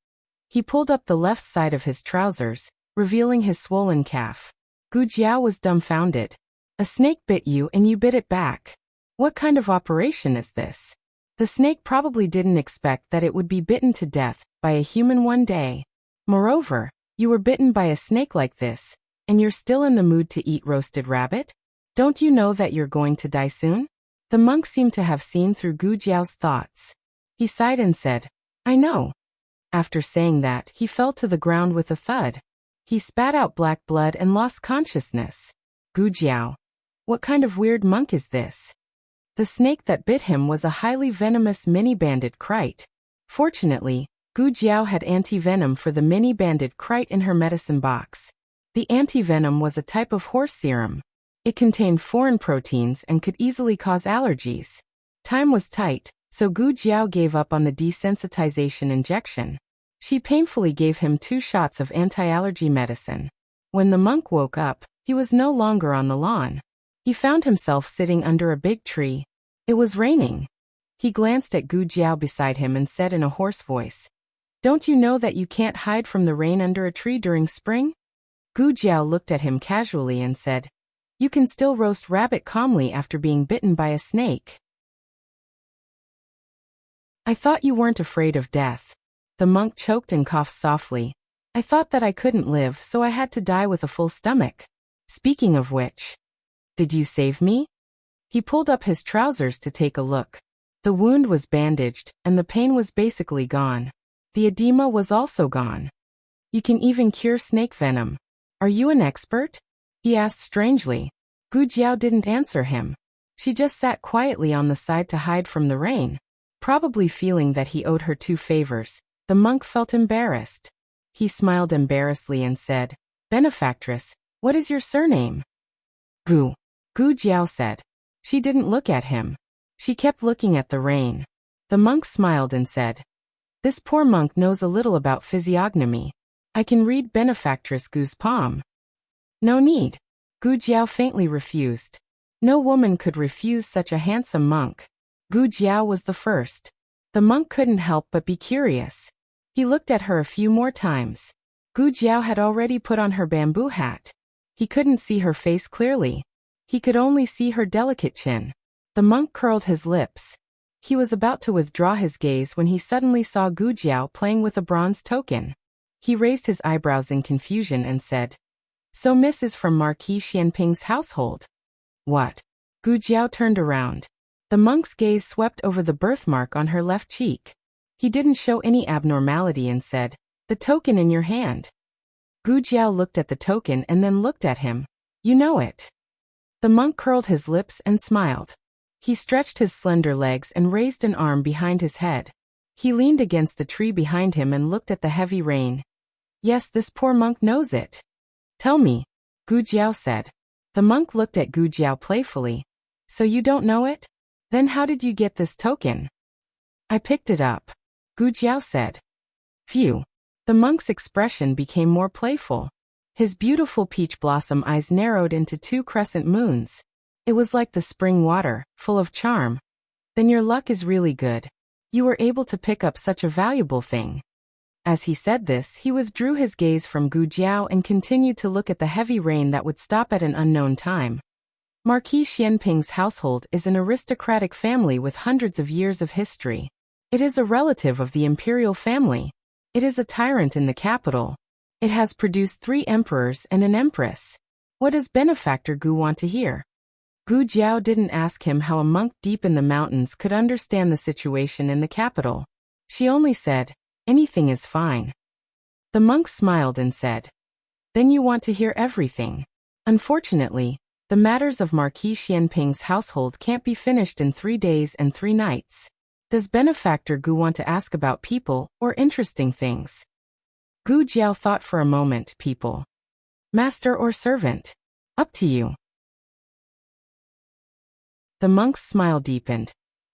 He pulled up the left side of his trousers, revealing his swollen calf. Gu Jiao was dumbfounded. "A snake bit you and you bit it back. What kind of operation is this?" The snake probably didn't expect that it would be bitten to death by a human one day. Moreover, you were bitten by a snake like this, and you're still in the mood to eat roasted rabbit? Don't you know that you're going to die soon? The monk seemed to have seen through Gu Jiao's thoughts. He sighed and said, "I know." After saying that, he fell to the ground with a thud. He spat out black blood and lost consciousness. Gu Jiao. What kind of weird monk is this? The snake that bit him was a highly venomous mini-banded kite. Fortunately, Gu Jiao had anti-venom for the mini-banded kite in her medicine box. The anti-venom was a type of horse serum. It contained foreign proteins and could easily cause allergies. Time was tight, so Gu Jiao gave up on the desensitization injection. She painfully gave him 2 shots of anti-allergy medicine. When the monk woke up, he was no longer on the lawn. He found himself sitting under a big tree. It was raining. He glanced at Gu Jiao beside him and said in a hoarse voice, "Don't you know that you can't hide from the rain under a tree during spring?" Gu Jiao looked at him casually and said, "You can still roast rabbit calmly after being bitten by a snake." "I thought you weren't afraid of death." The monk choked and coughed softly. "I thought that I couldn't live, so I had to die with a full stomach. Speaking of which, did you save me?" He pulled up his trousers to take a look. The wound was bandaged, and the pain was basically gone. The edema was also gone. "You can even cure snake venom. Are you an expert?" he asked strangely. Gu Jiao didn't answer him. She just sat quietly on the side to hide from the rain. Probably feeling that he owed her 2 favors, the monk felt embarrassed. He smiled embarrassedly and said, "Benefactress, what is your surname?" Gu Jiao said. She didn't look at him. She kept looking at the rain. The monk smiled and said, "This poor monk knows a little about physiognomy. I can read Benefactress Gu's palm." "No need." Gu Jiao faintly refused. No woman could refuse such a handsome monk. Gu Jiao was the first. The monk couldn't help but be curious. He looked at her a few more times. Gu Jiao had already put on her bamboo hat. He couldn't see her face clearly. He could only see her delicate chin. The monk curled his lips. He was about to withdraw his gaze when he suddenly saw Gu Jiao playing with a bronze token. He raised his eyebrows in confusion and said, "So Miss is from Marquis Xianping's household." "What?" Gu Jiao turned around. The monk's gaze swept over the birthmark on her left cheek. He didn't show any abnormality and said, "The token in your hand." Gu Jiao looked at the token and then looked at him. "You know it." The monk curled his lips and smiled. He stretched his slender legs and raised an arm behind his head. He leaned against the tree behind him and looked at the heavy rain. "Yes, this poor monk knows it." "Tell me," Gu Jiao said. The monk looked at Gu Jiao playfully. "So you don't know it? Then how did you get this token?" "I picked it up," Gu Jiao said. "Phew." The monk's expression became more playful. His beautiful peach blossom eyes narrowed into 2 crescent moons. It was like the spring water, full of charm. "Then your luck is really good." You were able to pick up such a valuable thing." As he said this, he withdrew his gaze from Gu Jiao and continued to look at the heavy rain that would stop at an unknown time. Marquis Xianping's household is an aristocratic family with hundreds of years of history. It is a relative of the imperial family. It is a tyrant in the capital. It has produced 3 emperors and an empress. What does Benefactor Gu want to hear? Gu Jiao didn't ask him how a monk deep in the mountains could understand the situation in the capital. She only said, "Anything is fine." The monk smiled and said, "Then you want to hear everything." Unfortunately, the matters of Marquis Xianping's household can't be finished in 3 days and 3 nights. Does Benefactor Gu want to ask about people or interesting things? Gu Jiao thought for a moment. People. Master or servant? Up to you. The monk's smile deepened.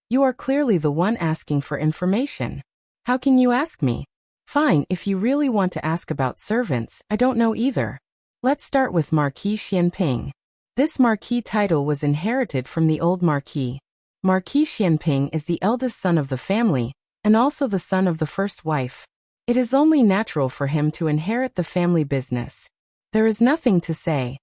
You are clearly the one asking for information. How can you ask me? Fine, if you really want to ask about servants, I don't know either. Let's start with Marquis Xianping. This Marquis title was inherited from the old Marquis. Marquis Xianping is the eldest son of the family, and also the son of the first wife. It is only natural for him to inherit the family business. There is nothing to say.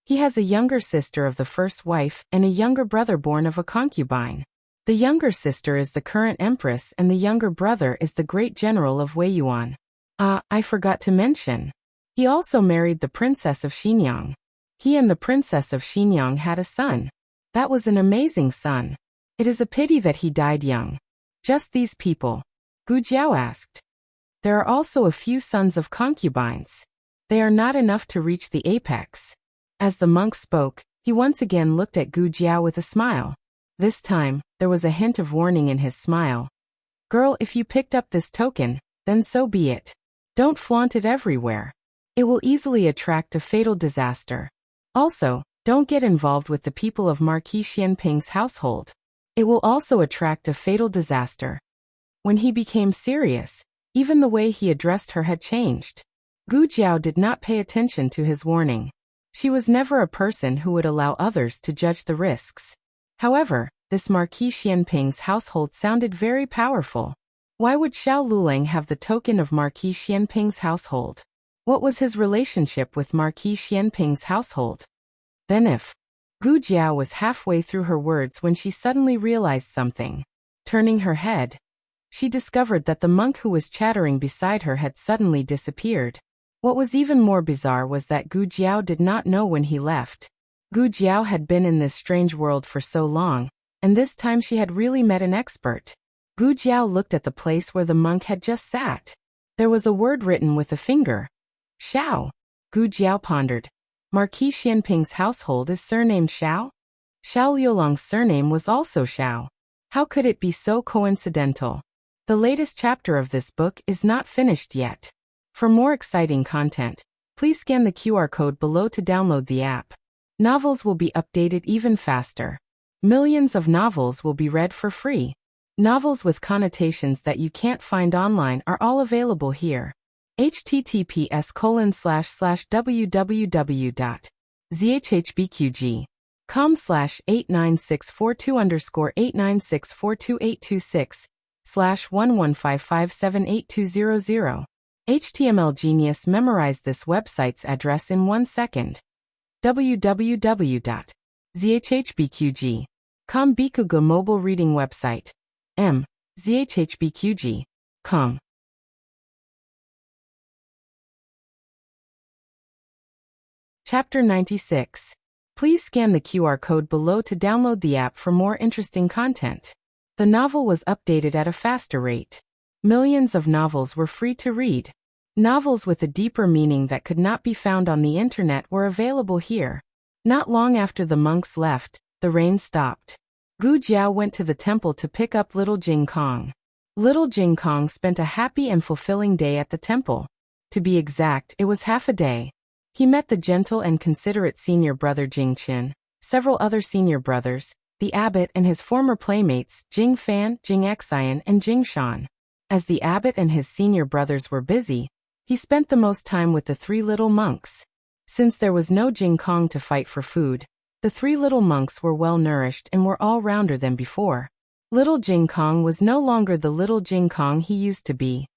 He has a younger sister of the first wife and a younger brother born of a concubine. The younger sister is the current empress and the younger brother is the great general of Wei Yuan. I forgot to mention. He also married the princess of Xinyang. He and the princess of Xinyang had a son. That was an amazing son. It is a pity that he died young. Just these people? Gu Jiao asked. There are also a few sons of concubines. They are not enough to reach the apex. As the monk spoke, he once again looked at Gu Jiao with a smile. This time, there was a hint of warning in his smile. Girl, if you picked up this token, then so be it. Don't flaunt it everywhere. It will easily attract a fatal disaster. Also, don't get involved with the people of Marquis Xianping's household. It will also attract a fatal disaster. When he became serious, even the way he addressed her had changed. Gu Jiao did not pay attention to his warning. She was never a person who would allow others to judge the risks. However, this Marquis Xianping's household sounded very powerful. Why would Xiao Lulang have the token of Marquis Xianping's household? What was his relationship with Marquis Xianping's household? Then if Gu Jiao was halfway through her words when she suddenly realized something. Turning her head, she discovered that the monk who was chattering beside her had suddenly disappeared. What was even more bizarre was that Gu Jiao did not know when he left. Gu Jiao had been in this strange world for so long, and this time she had really met an expert. Gu Jiao looked at the place where the monk had just sat. There was a word written with a finger. Xiao. Gu Jiao pondered. Marquis Xianping's household is surnamed Xiao? Xiao Liulang's surname was also Xiao. How could it be so coincidental? The latest chapter of this book is not finished yet. For more exciting content, please scan the QR code below to download the app. Novels will be updated even faster. Millions of novels will be read for free. Novels with connotations that you can't find online are all available here. https://www.zhhbqg.com/89642_896/115578200. HTML Genius memorized this website's address in 1 second. www.zhhbqg.com Bikuga mobile reading website. zhhbqg.com. Chapter 96. Please scan the QR code below to download the app for more interesting content. The novel was updated at a faster rate. Millions of novels were free to read. Novels with a deeper meaning that could not be found on the internet were available here. Not long after the monks left, the rain stopped. Gu Jiao went to the temple to pick up little Jing Kong. Little Jing Kong spent a happy and fulfilling day at the temple. To be exact, it was half a day. He met the gentle and considerate senior brother Jing Qin, several other senior brothers, the abbot and his former playmates Jing Fan, Jing Xian and Jing Shan. As the abbot and his senior brothers were busy, he spent the most time with the 3 little monks. Since there was no Jing Kong to fight for food, the 3 little monks were well nourished and were all rounder than before. Little Jing Kong was no longer the little Jing Kong he used to be.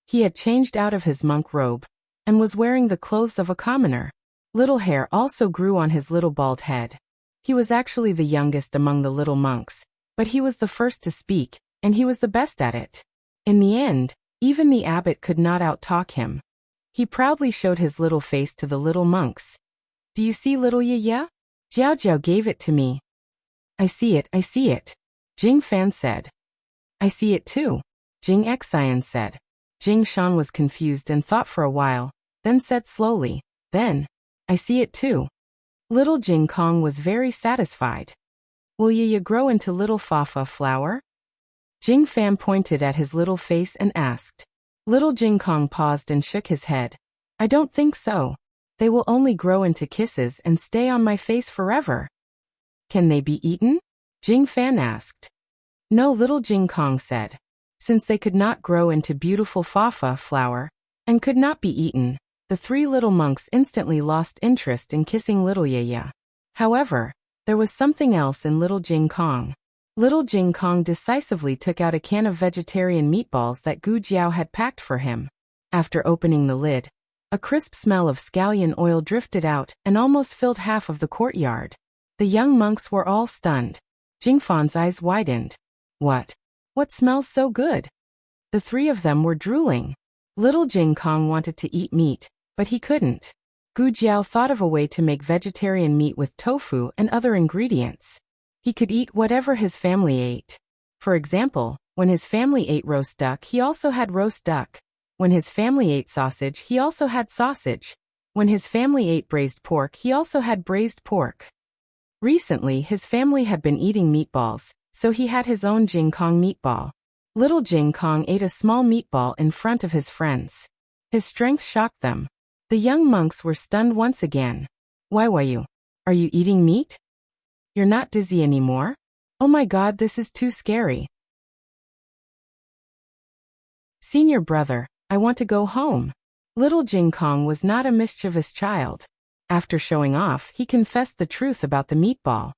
He had changed out of his monk robe and was wearing the clothes of a commoner. Little hair also grew on his little bald head. He was actually the youngest among the little monks, but he was the first to speak, and he was the best at it. In the end, even the abbot could not out-talk him. He proudly showed his little face to the little monks. "Do you see little Yaya? Jiao Jiao gave it to me." I see it, Jing Fan said. "I see it too," Jing Xian said. Jing Shan was confused and thought for a while, then said slowly, "Then, I see it too." Little Jing Kong was very satisfied. "Will Yaya grow into little Fafa flower?" Jing Fan pointed at his little face and asked. Little Jing Kong paused and shook his head. "I don't think so. They will only grow into kisses and stay on my face forever." "Can they be eaten?" Jing Fan asked. "No," Little Jing Kong said. Since they could not grow into beautiful Fafa flower and could not be eaten, the three little monks instantly lost interest in kissing little Yaya. However, there was something else in Little Jing Kong. Little Jing Kong decisively took out a can of vegetarian meatballs that Gu Jiao had packed for him. After opening the lid, a crisp smell of scallion oil drifted out and almost filled half of the courtyard. The young monks were all stunned. Jing Fan's eyes widened. What smells so good?" The three of them were drooling. Little Jing Kong wanted to eat meat, but he couldn't. Gu Jiao thought of a way to make vegetarian meat with tofu and other ingredients. He could eat whatever his family ate. For example, when his family ate roast duck, he also had roast duck. When his family ate sausage, he also had sausage. When his family ate braised pork, he also had braised pork. Recently, his family had been eating meatballs, so he had his own Jing Kong meatball. Little Jing Kong ate a small meatball in front of his friends. His strength shocked them. The young monks were stunned once again. "Why you? Are you eating meat? You're not dizzy anymore? Oh my god, this is too scary." "Senior brother, I want to go home." Little Jing Kong was not a mischievous child. After showing off, he confessed the truth about the meatball.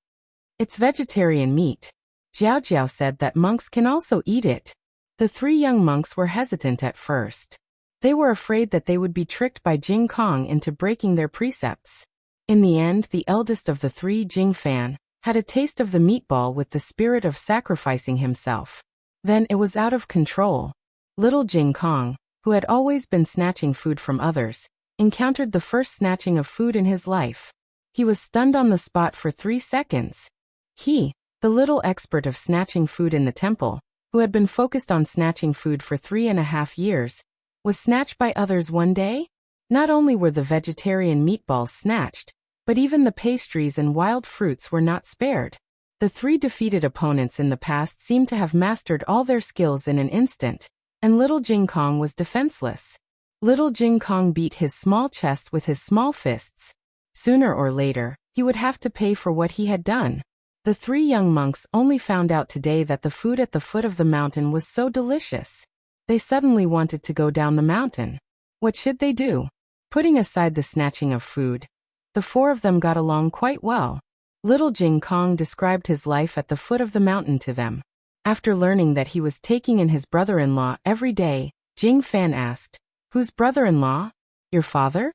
"It's vegetarian meat. Jiao Jiao said that monks can also eat it." The three young monks were hesitant at first. They were afraid that they would be tricked by Jing Kong into breaking their precepts. In the end, the eldest of the three, Jing Fan, had a taste of the meatball with the spirit of sacrificing himself. Then it was out of control. Little Jing Kong, who had always been snatching food from others, encountered the first snatching of food in his life. He was stunned on the spot for 3 seconds. He, the little expert of snatching food in the temple, who had been focused on snatching food for 3.5 years, was snatched by others one day? Not only were the vegetarian meatballs snatched, but even the pastries and wild fruits were not spared. The three defeated opponents in the past seemed to have mastered all their skills in an instant, and Little Jing Kong was defenseless. Little Jing Kong beat his small chest with his small fists. Sooner or later, he would have to pay for what he had done. The three young monks only found out today that the food at the foot of the mountain was so delicious. They suddenly wanted to go down the mountain. What should they do? Putting aside the snatching of food, the four of them got along quite well. Little Jing Kong described his life at the foot of the mountain to them. After learning that he was taking in his brother-in-law every day, Jing Fan asked, "Whose brother-in-law? Your father?"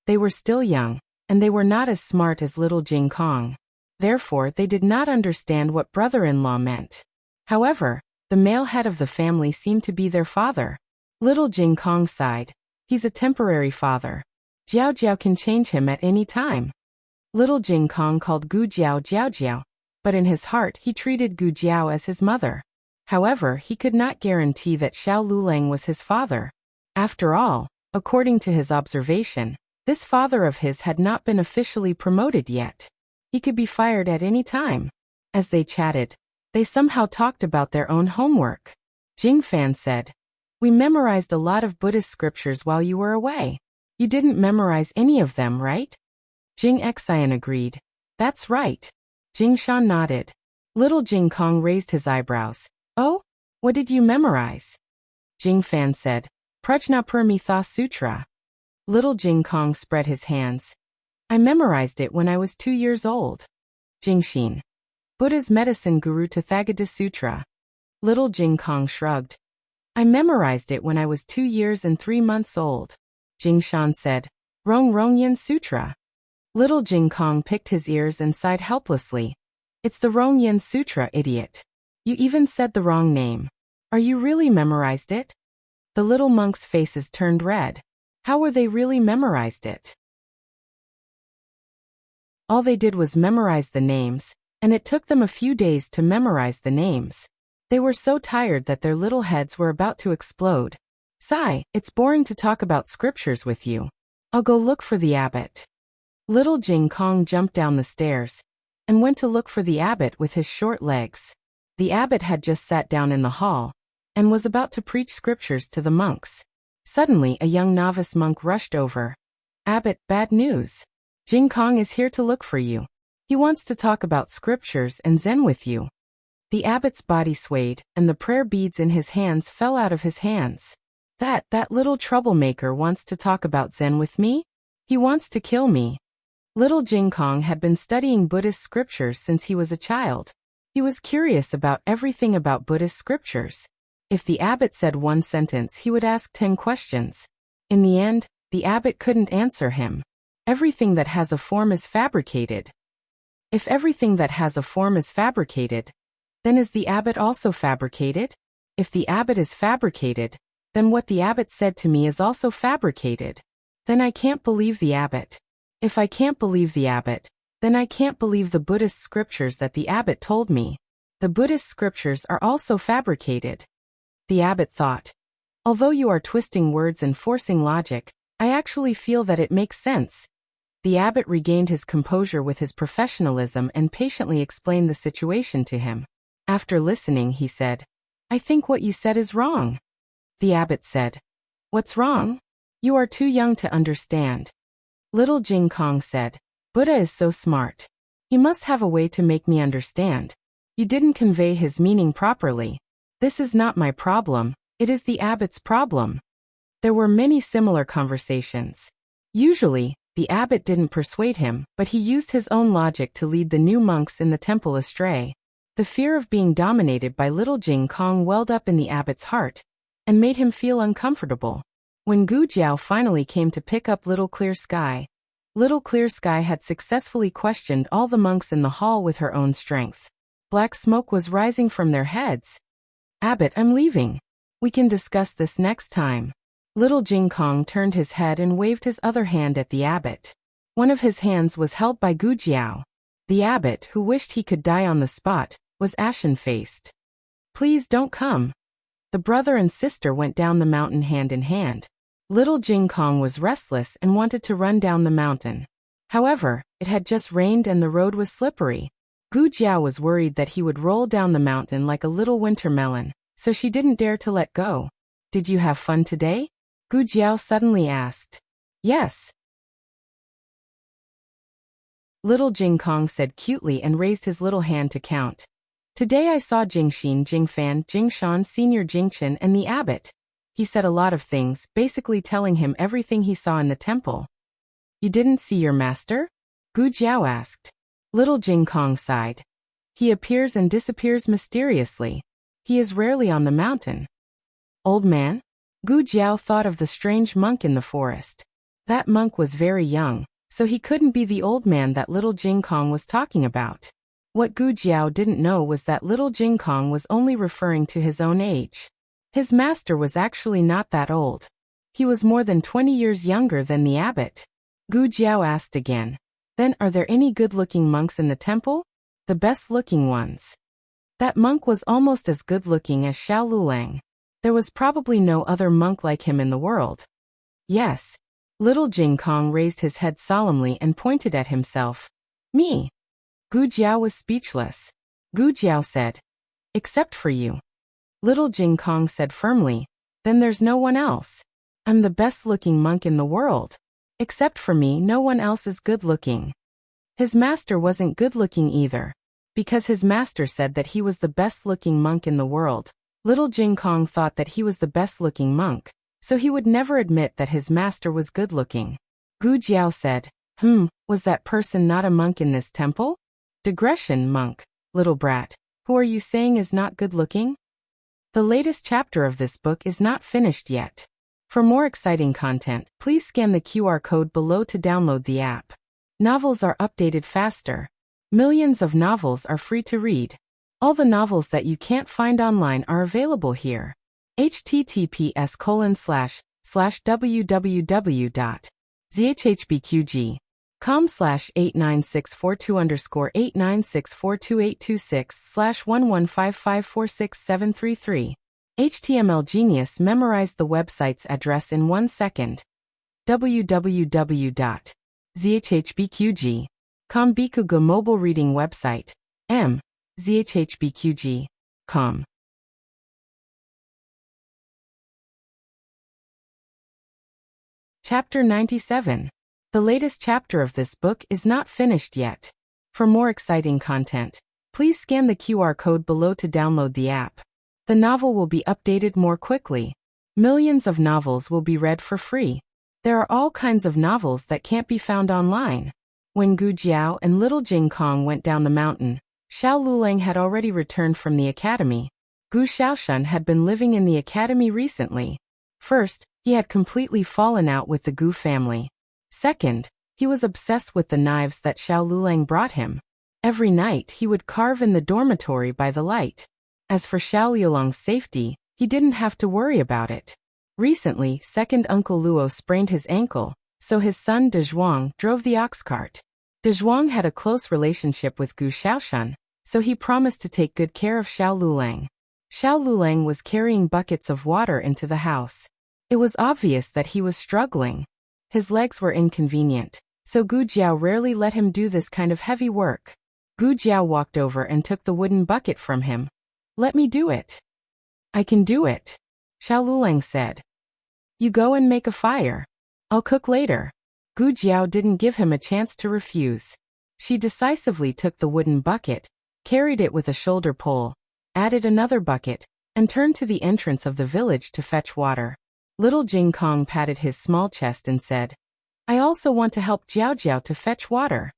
They were still young, and they were not as smart as Little Jing Kong. Therefore, they did not understand what brother-in-law meant. However, the male head of the family seemed to be their father. Little Jing Kong sighed. "He's a temporary father. Jiao Jiao can change him at any time." Little Jing Kong called Gu Jiao Jiao Jiao, but in his heart he treated Gu Jiao as his mother. However, he could not guarantee that Xiao Lulang was his father. After all, according to his observation, this father of his had not been officially promoted yet. He could be fired at any time. As they chatted, they somehow talked about their own homework. Jing Fan said, "We memorized a lot of Buddhist scriptures while you were away. You didn't memorize any of them, right?" Jing Xian agreed. "That's right." Jing Shan nodded. Little Jing Kong raised his eyebrows. "Oh? What did you memorize?" Jing Fan said, "Prajnaparamita Sutra." Little Jing Kong spread his hands. "I memorized it when I was 2 years old." Jing Xin. "Buddha's Medicine Guru Tathagata Sutra." Little Jing Kong shrugged. I memorized it when I was 2 years and 3 months old. Jing Shan said, Rong Rong Yin Sutra. Little Jing Kong picked his ears and sighed helplessly. It's the Rong Yin Sutra, idiot. You even said the wrong name. Are you really memorized it? The little monks' faces turned red. How were they really memorized it? All they did was memorize the names, and it took them a few days to memorize the names. They were so tired that their little heads were about to explode. Sigh, it's boring to talk about scriptures with you. I'll go look for the abbot. Little Jing Kong jumped down the stairs and went to look for the abbot with his short legs. The abbot had just sat down in the hall and was about to preach scriptures to the monks. Suddenly, a young novice monk rushed over. Abbot, bad news. Jing Kong is here to look for you. He wants to talk about scriptures and Zen with you. The abbot's body swayed, and the prayer beads in his hands fell out of his hands. That little troublemaker wants to talk about Zen with me? He wants to kill me. Little Jing Kong had been studying Buddhist scriptures since he was a child. He was curious about everything about Buddhist scriptures. If the abbot said one sentence, he would ask 10 questions. In the end, the abbot couldn't answer him. Everything that has a form is fabricated. If everything that has a form is fabricated, then is the abbot also fabricated? If the abbot is fabricated, then what the abbot said to me is also fabricated. Then I can't believe the abbot. If I can't believe the abbot, then I can't believe the Buddhist scriptures that the abbot told me. The Buddhist scriptures are also fabricated. The abbot thought. Although you are twisting words and forcing logic, I actually feel that it makes sense. The abbot regained his composure with his professionalism and patiently explained the situation to him. After listening, he said, I think what you said is wrong. The abbot said, What's wrong? You are too young to understand. Little Jing Kong said, Buddha is so smart. He must have a way to make me understand. You didn't convey his meaning properly. This is not my problem, it is the abbot's problem. There were many similar conversations. Usually, the abbot didn't persuade him, but he used his own logic to lead the new monks in the temple astray. The fear of being dominated by Little Jing Kong welled up in the abbot's heart and made him feel uncomfortable. When Gu Jiao finally came to pick up Little Clear Sky had successfully questioned all the monks in the hall with her own strength. Black smoke was rising from their heads. Abbot, I'm leaving. We can discuss this next time. Little Jing Kong turned his head and waved his other hand at the abbot. One of his hands was held by Gu Jiao. The abbot, who wished he could die on the spot, was ashen-faced. Please don't come. The brother and sister went down the mountain hand in hand. Little Jing Kong was restless and wanted to run down the mountain. However, it had just rained and the road was slippery. Gu Jiao was worried that he would roll down the mountain like a little winter melon, so she didn't dare to let go. Did you have fun today? Gu Jiao suddenly asked. Yes. Little Jing Kong said cutely and raised his little hand to count. Today I saw Jingxin, Jingfan, Jingshan, Senior Jingchen, and the abbot. He said a lot of things, basically telling him everything he saw in the temple. You didn't see your master? Gu Jiao asked. Little Jing Kong sighed. He appears and disappears mysteriously. He is rarely on the mountain. Old man? Gu Jiao thought of the strange monk in the forest. That monk was very young, so he couldn't be the old man that Little Jing Kong was talking about. What Gu Jiao didn't know was that Little Jing Kong was only referring to his own age. His master was actually not that old. He was more than 20 years younger than the abbot. Gu Jiao asked again. Then are there any good-looking monks in the temple? The best-looking ones. That monk was almost as good-looking as Xiao Lulang. There was probably no other monk like him in the world. Yes. Little Jing Kong raised his head solemnly and pointed at himself. Me. Gu Jiao was speechless. Gu Jiao said. Except for you. Little Jing Kong said firmly. Then there's no one else. I'm the best-looking monk in the world. Except for me, no one else is good-looking. His master wasn't good-looking either. Because his master said that he was the best-looking monk in the world, Little Jing Kong thought that he was the best-looking monk, so he would never admit that his master was good-looking. Gu Jiao said, was that person not a monk in this temple? Digression, monk, little brat. Who are you saying is not good-looking? The latest chapter of this book is not finished yet. For more exciting content, please scan the QR code below to download the app. Novels are updated faster. Millions of novels are free to read. All the novels that you can't find online are available here. https://www.zhbqg.com/89642_896/115546733. HTML Genius memorized the website's address in 1 second. www.zhbqg.com Bikuga mobile reading website. zhbqg.com. Chapter 97. The latest chapter of this book is not finished yet. For more exciting content, please scan the QR code below to download the app. The novel will be updated more quickly. Millions of novels will be read for free. There are all kinds of novels that can't be found online. When Gu Jiao and little Jing Kong went down the mountain, Xiao Luleng had already returned from the academy. Gu Xiaoshun had been living in the academy recently. First, he had completely fallen out with the Gu family. Second, he was obsessed with the knives that Xiao Luleng brought him. Every night he would carve in the dormitory by the light. As for Xiao Liulong's safety, he didn't have to worry about it. Recently, second Uncle Luo sprained his ankle, so his son De Zhuang drove the ox cart. De Zhuang had a close relationship with Gu Xiaoshun, so he promised to take good care of Xiao Luleng. Xiao Luleng was carrying buckets of water into the house. It was obvious that he was struggling. His legs were inconvenient, so Gu Jiao rarely let him do this kind of heavy work. Gu Jiao walked over and took the wooden bucket from him. "Let me do it." "I can do it," Xiao Luleng said. "You go and make a fire. I'll cook later." Gu Jiao didn't give him a chance to refuse. She decisively took the wooden bucket, carried it with a shoulder pole, added another bucket, and turned to the entrance of the village to fetch water. Little Jing Kong patted his small chest and said, "I also want to help Jiao Jiao to fetch water."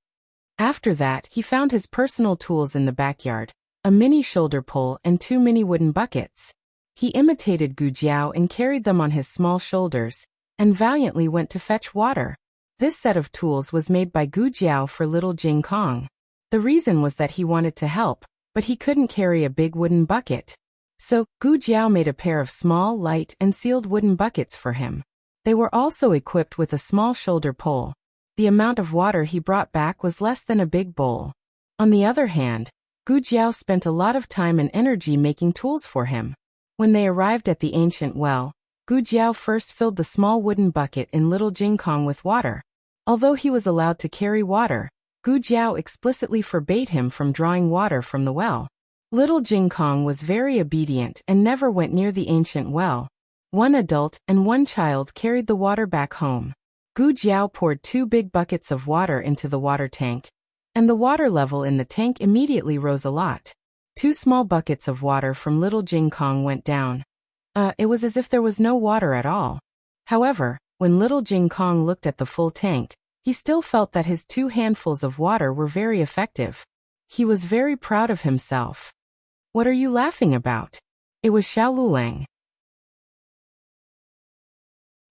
After that, he found his personal tools in the backyard, a mini shoulder pole and 2 mini wooden buckets. He imitated Gu Jiao and carried them on his small shoulders, and valiantly went to fetch water. This set of tools was made by Gu Jiao for little Jing Kong. The reason was that he wanted to help, but he couldn't carry a big wooden bucket. So, Gu Jiao made a pair of small, light, and sealed wooden buckets for him. They were also equipped with a small shoulder pole. The amount of water he brought back was less than a big bowl. On the other hand, Gu Jiao spent a lot of time and energy making tools for him. When they arrived at the ancient well, Gu Jiao first filled the small wooden bucket in little Jing Kong with water. Although he was allowed to carry water, Gu Jiao explicitly forbade him from drawing water from the well. Little Jing Kong was very obedient and never went near the ancient well. One adult and one child carried the water back home. Gu Jiao poured 2 big buckets of water into the water tank, and the water level in the tank immediately rose a lot. 2 small buckets of water from little Jing Kong went down. It was as if there was no water at all. However, when little Jing Kong looked at the full tank, he still felt that his 2 handfuls of water were very effective. He was very proud of himself. "What are you laughing about?" It was Xiao Luleng.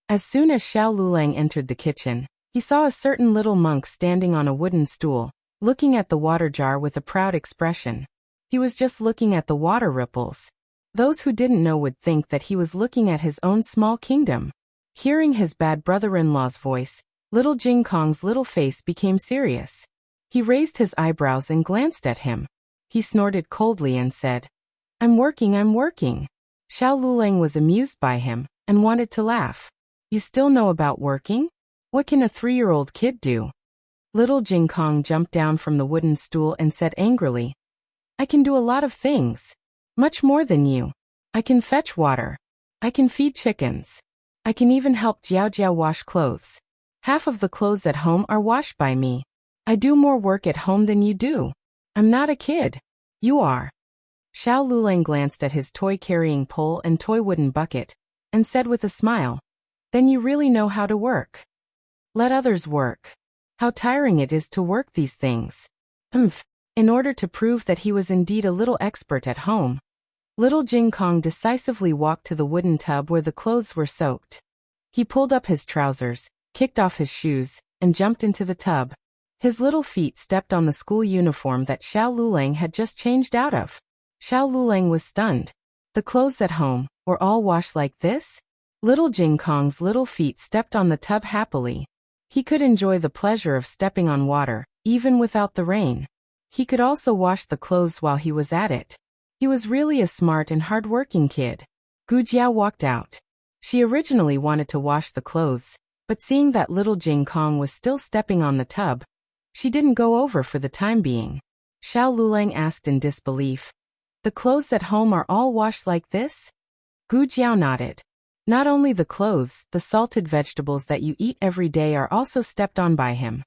As soon as Xiao Luleng entered the kitchen, he saw a certain little monk standing on a wooden stool, looking at the water jar with a proud expression. He was just looking at the water ripples. Those who didn't know would think that he was looking at his own small kingdom. Hearing his bad brother-in-law's voice, little Jing Kong's little face became serious. He raised his eyebrows and glanced at him. He snorted coldly and said, I'm working. Xiao Luleng was amused by him and wanted to laugh. "You still know about working? What can a 3-year-old kid do?" Little Jing Kong jumped down from the wooden stool and said angrily, "I can do a lot of things. Much more than you. I can fetch water. I can feed chickens. I can even help Jiao Jiao wash clothes. Half of the clothes at home are washed by me. I do more work at home than you do. I'm not a kid. You are." Xiao Luleng glanced at his toy-carrying pole and toy wooden bucket, and said with a smile, "Then you really know how to work. Let others work. How tiring it is to work these things." In order to prove that he was indeed a little expert at home, Little Jing Kong decisively walked to the wooden tub where the clothes were soaked. He pulled up his trousers, kicked off his shoes, and jumped into the tub. His little feet stepped on the school uniform that Xiao Lulang had just changed out of. Xiao Lulang was stunned. The clothes at home were all washed like this? Little Jing Kong's little feet stepped on the tub happily. He could enjoy the pleasure of stepping on water, even without the rain. He could also wash the clothes while he was at it. He was really a smart and hard-working kid. Gu Jiao walked out. She originally wanted to wash the clothes, but seeing that little Jing Kong was still stepping on the tub, she didn't go over for the time being. Xiao Lulang asked in disbelief. The clothes at home are all washed like this? Gu Jiao nodded. Not only the clothes, the salted vegetables that you eat every day are also stepped on by him.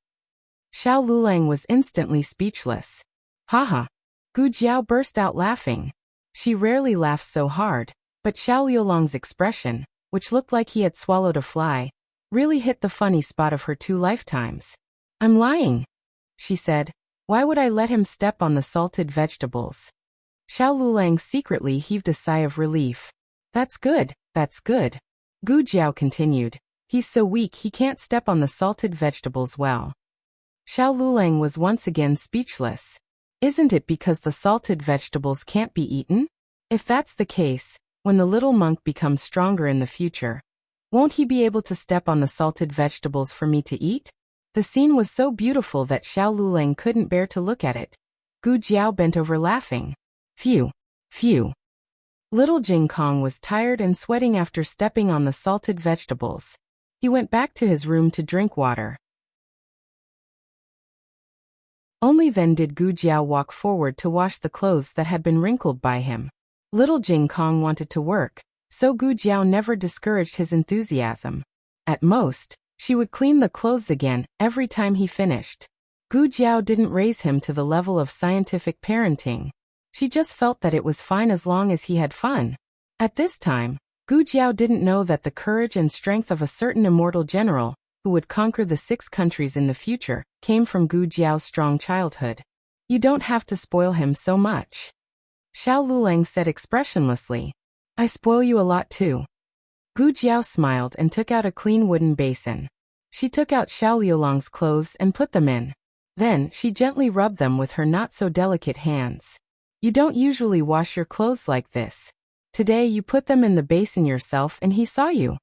Xiao Lulang was instantly speechless. Haha. Gu Jiao burst out laughing. She rarely laughs so hard, but Xiao Liulong's expression, which looked like he had swallowed a fly, really hit the funny spot of her 2 lifetimes. I'm lying, she said. Why would I let him step on the salted vegetables? Xiao Lulang secretly heaved a sigh of relief. That's good, that's good. Gu Jiao continued. He's so weak he can't step on the salted vegetables well. Xiao Lulang was once again speechless. Isn't it because the salted vegetables can't be eaten? If that's the case, when the little monk becomes stronger in the future, won't he be able to step on the salted vegetables for me to eat? The scene was so beautiful that Xiao Lulang couldn't bear to look at it. Gu Jiao bent over laughing. Phew, phew. Little Jing Kong was tired and sweating after stepping on the salted vegetables. He went back to his room to drink water. Only then did Gu Jiao walk forward to wash the clothes that had been wrinkled by him. Little Jing Kong wanted to work, so Gu Jiao never discouraged his enthusiasm. At most, she would clean the clothes again every time he finished. Gu Jiao didn't raise him to the level of scientific parenting. She just felt that it was fine as long as he had fun. At this time, Gu Jiao didn't know that the courage and strength of a certain immortal general, who would conquer the 6 countries in the future, came from Gu Jiao's strong childhood. You don't have to spoil him so much. Xiao Lulang said expressionlessly. I spoil you a lot too. Gu Jiao smiled and took out a clean wooden basin. She took out Xiao Liulong's clothes and put them in. Then, she gently rubbed them with her not-so-delicate hands. You don't usually wash your clothes like this. Today you put them in the basin yourself and he saw you.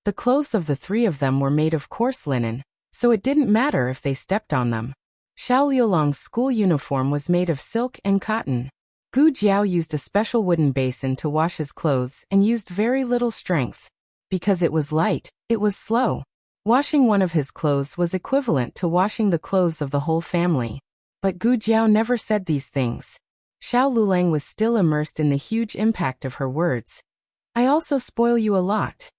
The clothes of the 3 of them were made of coarse linen, so it didn't matter if they stepped on them. Xiao Liulong's school uniform was made of silk and cotton. Gu Jiao used a special wooden basin to wash his clothes and used very little strength. Because it was light, it was slow. Washing one of his clothes was equivalent to washing the clothes of the whole family. But Gu Jiao never said these things. Xiao Lulang was still immersed in the huge impact of her words. I also spoil you a lot.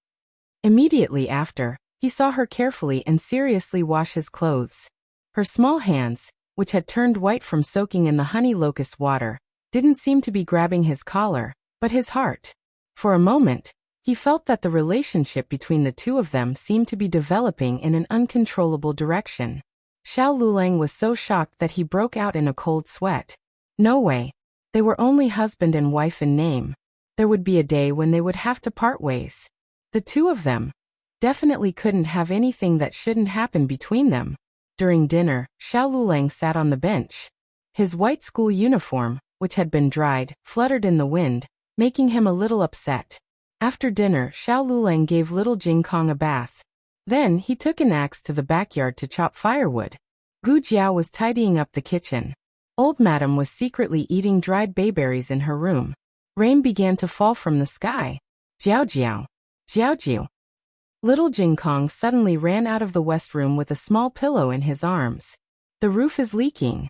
Immediately after, he saw her carefully and seriously wash his clothes. Her small hands, which had turned white from soaking in the honey locust water, didn't seem to be grabbing his collar, but his heart. For a moment, he felt that the relationship between the 2 of them seemed to be developing in an uncontrollable direction. Xiao Lulang was so shocked that he broke out in a cold sweat. No way. They were only husband and wife in name. There would be a day when they would have to part ways. The 2 of them definitely couldn't have anything that shouldn't happen between them. During dinner, Xiao Lulang sat on the bench. His white school uniform, which had been dried, fluttered in the wind, making him a little upset. After dinner, Xiao Lulang gave little Jing Kong a bath. Then he took an axe to the backyard to chop firewood. Gu Jiao was tidying up the kitchen. Old Madam was secretly eating dried bayberries in her room. Rain began to fall from the sky. Jiao Jiao. Jiao Jiao. Little Jing Kong suddenly ran out of the west room with a small pillow in his arms. The roof is leaking.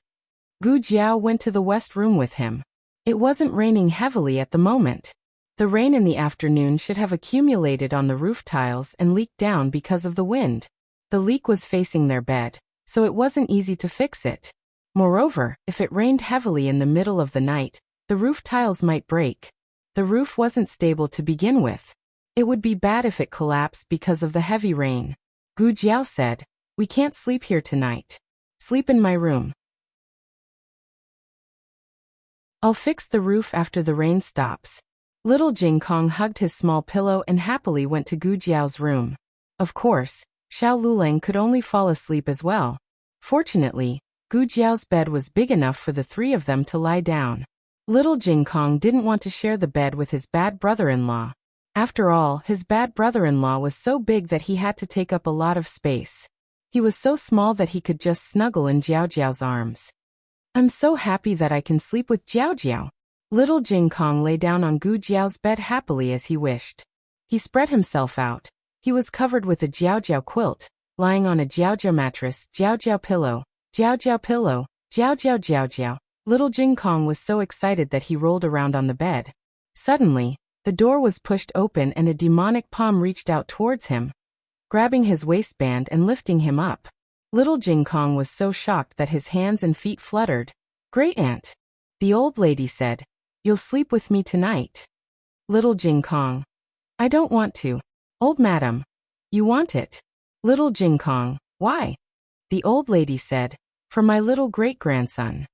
Gu Jiao went to the west room with him. It wasn't raining heavily at the moment. The rain in the afternoon should have accumulated on the roof tiles and leaked down because of the wind. The leak was facing their bed, so it wasn't easy to fix it. Moreover, if it rained heavily in the middle of the night, the roof tiles might break. The roof wasn't stable to begin with. It would be bad if it collapsed because of the heavy rain. Gu Jiao said, we can't sleep here tonight. Sleep in my room. I'll fix the roof after the rain stops. Little Jing Kong hugged his small pillow and happily went to Gu Jiao's room. Of course, Xiao Lulang could only fall asleep as well. Fortunately, Gu Jiao's bed was big enough for the three of them to lie down. Little Jing Kong didn't want to share the bed with his bad brother-in-law. After all, his bad brother-in-law was so big that he had to take up a lot of space. He was so small that he could just snuggle in Jiao Jiao's arms. I'm so happy that I can sleep with Jiao Jiao. Little Jing Kong lay down on Gu Jiao's bed happily as he wished. He spread himself out. He was covered with a Jiao Jiao quilt, lying on a Jiao Jiao mattress, Jiao Jiao pillow, Jiao Jiao pillow, Jiao Jiao Jiao Jiao. Little Jing Kong was so excited that he rolled around on the bed. Suddenly, the door was pushed open and a demonic palm reached out towards him, grabbing his waistband and lifting him up. Little Jing Kong was so shocked that his hands and feet fluttered. Great aunt, the old lady said, you'll sleep with me tonight. Little Jing Kong, I don't want to. Old madam, you want it. Little Jing Kong, why? The old lady said, for my little great-grandson.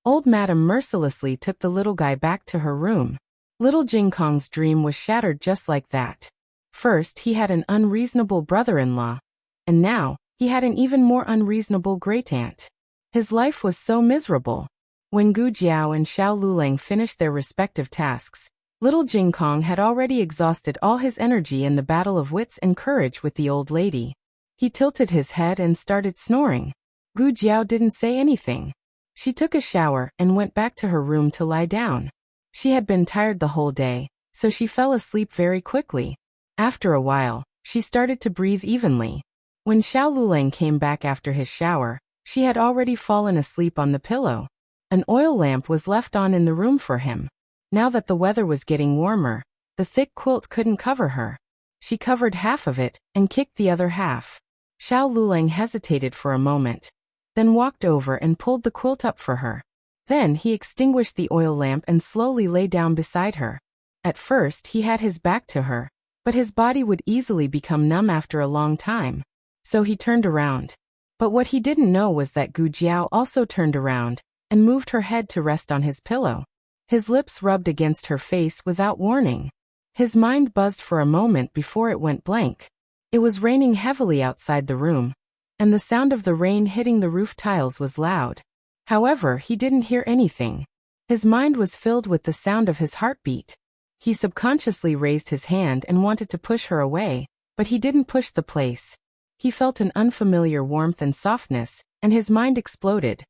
Old madam mercilessly took the little guy back to her room. Little Jing Kong's dream was shattered just like that. First, he had an unreasonable brother-in-law, and now, he had an even more unreasonable great-aunt. His life was so miserable. When Gu Jiao and Xiao Lulang finished their respective tasks, Little Jing Kong had already exhausted all his energy in the battle of wits and courage with the old lady. He tilted his head and started snoring. Gu Jiao didn't say anything. She took a shower and went back to her room to lie down. She had been tired the whole day, so she fell asleep very quickly. After a while, she started to breathe evenly. When Xiao Lulang came back after his shower, she had already fallen asleep on the pillow. An oil lamp was left on in the room for him. Now that the weather was getting warmer, the thick quilt couldn't cover her. She covered half of it and kicked the other half. Xiao Lulang hesitated for a moment, then walked over and pulled the quilt up for her. Then he extinguished the oil lamp and slowly lay down beside her. At first he had his back to her, but his body would easily become numb after a long time. So he turned around. But what he didn't know was that Gu Jiao also turned around and moved her head to rest on his pillow. His lips rubbed against her face without warning. His mind buzzed for a moment before it went blank. It was raining heavily outside the room, and the sound of the rain hitting the roof tiles was loud. However, he didn't hear anything. His mind was filled with the sound of his heartbeat. He subconsciously raised his hand and wanted to push her away, but he didn't push the place. He felt an unfamiliar warmth and softness, and his mind exploded.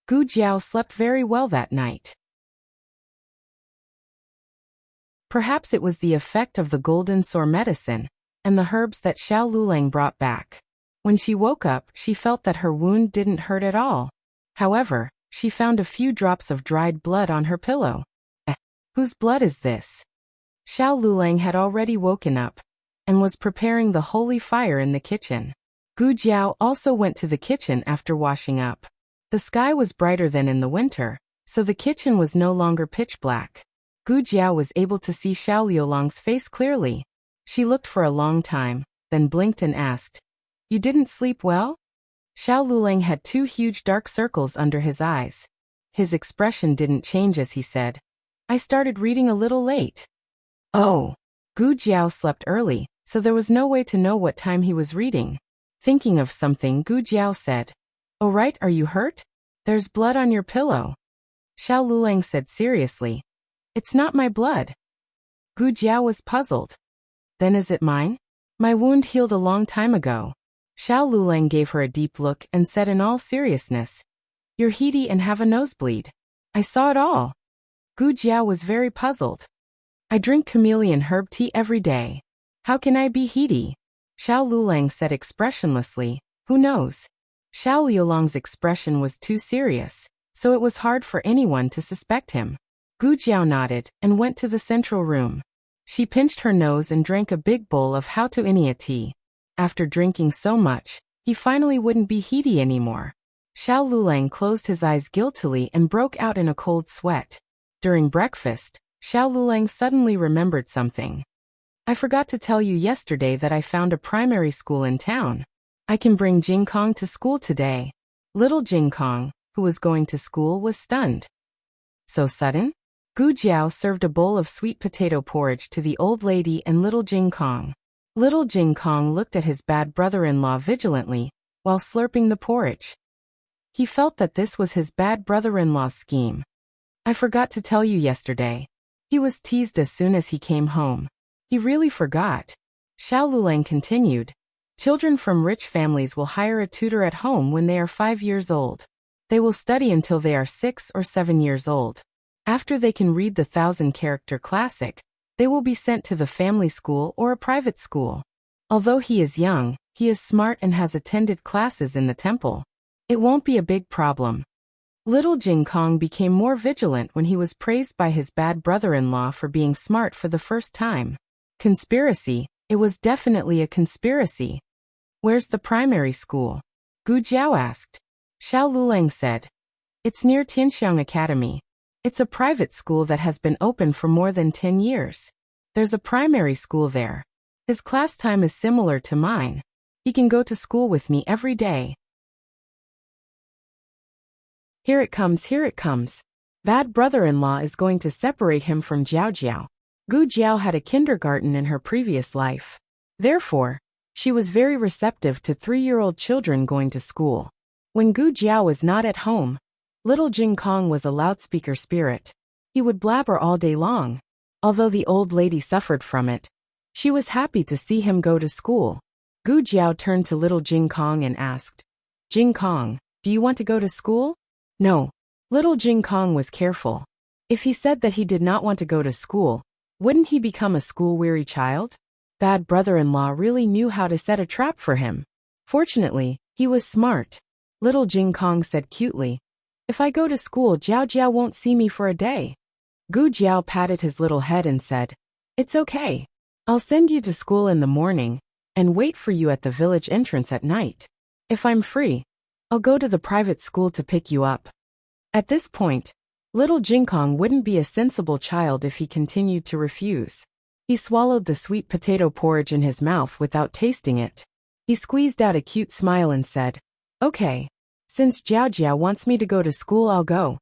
Gu Jiao slept very well that night. Perhaps it was the effect of the golden sore medicine and the herbs that Xiao Lulang brought back. When she woke up, she felt that her wound didn't hurt at all. However, she found a few drops of dried blood on her pillow. Whose blood is this? Xiao Lulang had already woken up and was preparing the holy fire in the kitchen. Gu Jiao also went to the kitchen after washing up. The sky was brighter than in the winter, so the kitchen was no longer pitch black. Gu Jiao was able to see Xiao Liulang's face clearly. She looked for a long time, then blinked and asked, "You didn't sleep well?" Xiao Lulang had two huge dark circles under his eyes. His expression didn't change as he said, "I started reading a little late." Oh. Gu Jiao slept early, so there was no way to know what time he was reading. Thinking of something, Gu Jiao said, "Oh right, are you hurt? There's blood on your pillow." Xiao Lulang said seriously, "It's not my blood." Gu Jiao was puzzled. "Then is it mine? My wound healed a long time ago." Xiao Lulang gave her a deep look and said in all seriousness, "You're heaty and have a nosebleed. I saw it all." Gu Jiao was very puzzled. "I drink chameleon herb tea every day. How can I be heaty?" Xiao Lulang said expressionlessly, "Who knows?" Xiao Liulang's expression was too serious, so it was hard for anyone to suspect him. Gu Jiao nodded and went to the central room. She pinched her nose and drank a big bowl of how to inia tea. After drinking so much, he finally wouldn't be heaty anymore. Xiao Lulang closed his eyes guiltily and broke out in a cold sweat. During breakfast, Xiao Lulang suddenly remembered something. "I forgot to tell you yesterday that I found a primary school in town. I can bring Jing Kong to school today." Little Jing Kong, who was going to school, was stunned. So sudden? Gu Jiao served a bowl of sweet potato porridge to the old lady and little Jing Kong. Little Jing Kong looked at his bad brother-in-law vigilantly, while slurping the porridge. He felt that this was his bad brother-in-law's scheme. I forgot to tell you yesterday. He was teased as soon as he came home. He really forgot. Xiao Lulang continued. Children from rich families will hire a tutor at home when they are 5 years old. They will study until they are 6 or 7 years old. After they can read the 1,000-character classic, they will be sent to the family school or a private school. Although he is young, he is smart and has attended classes in the temple. It won't be a big problem. Little Jing Kong became more vigilant when he was praised by his bad brother-in-law for being smart for the first time. Conspiracy? It was definitely a conspiracy. Where's the primary school? Gu Jiao asked. Xiao Lulang said. It's near Tianxiang Academy. It's a private school that has been open for more than 10 years. There's a primary school there. His class time is similar to mine. He can go to school with me every day. Here it comes, here it comes. Bad brother-in-law is going to separate him from Jiao Jiao. Gu Jiao had a kindergarten in her previous life. Therefore, she was very receptive to 3-year-old children going to school. When Gu Jiao was not at home, little Jing Kong was a loudspeaker spirit. He would blabber all day long. Although the old lady suffered from it, she was happy to see him go to school. Gu Jiao turned to little Jing Kong and asked, Jing Kong, do you want to go to school? No. Little Jing Kong was careful. If he said that he did not want to go to school, wouldn't he become a school-weary child? Bad brother-in-law really knew how to set a trap for him. Fortunately, he was smart. Little Jing Kong said cutely, If I go to school, Jiao Jiao won't see me for a day. Gu Jiao patted his little head and said, It's okay. I'll send you to school in the morning, and wait for you at the village entrance at night. If I'm free, I'll go to the private school to pick you up. At this point, little Jing Kong wouldn't be a sensible child if he continued to refuse. He swallowed the sweet potato porridge in his mouth without tasting it. He squeezed out a cute smile and said, Okay. Since Jiao Jiao wants me to go to school, I'll go.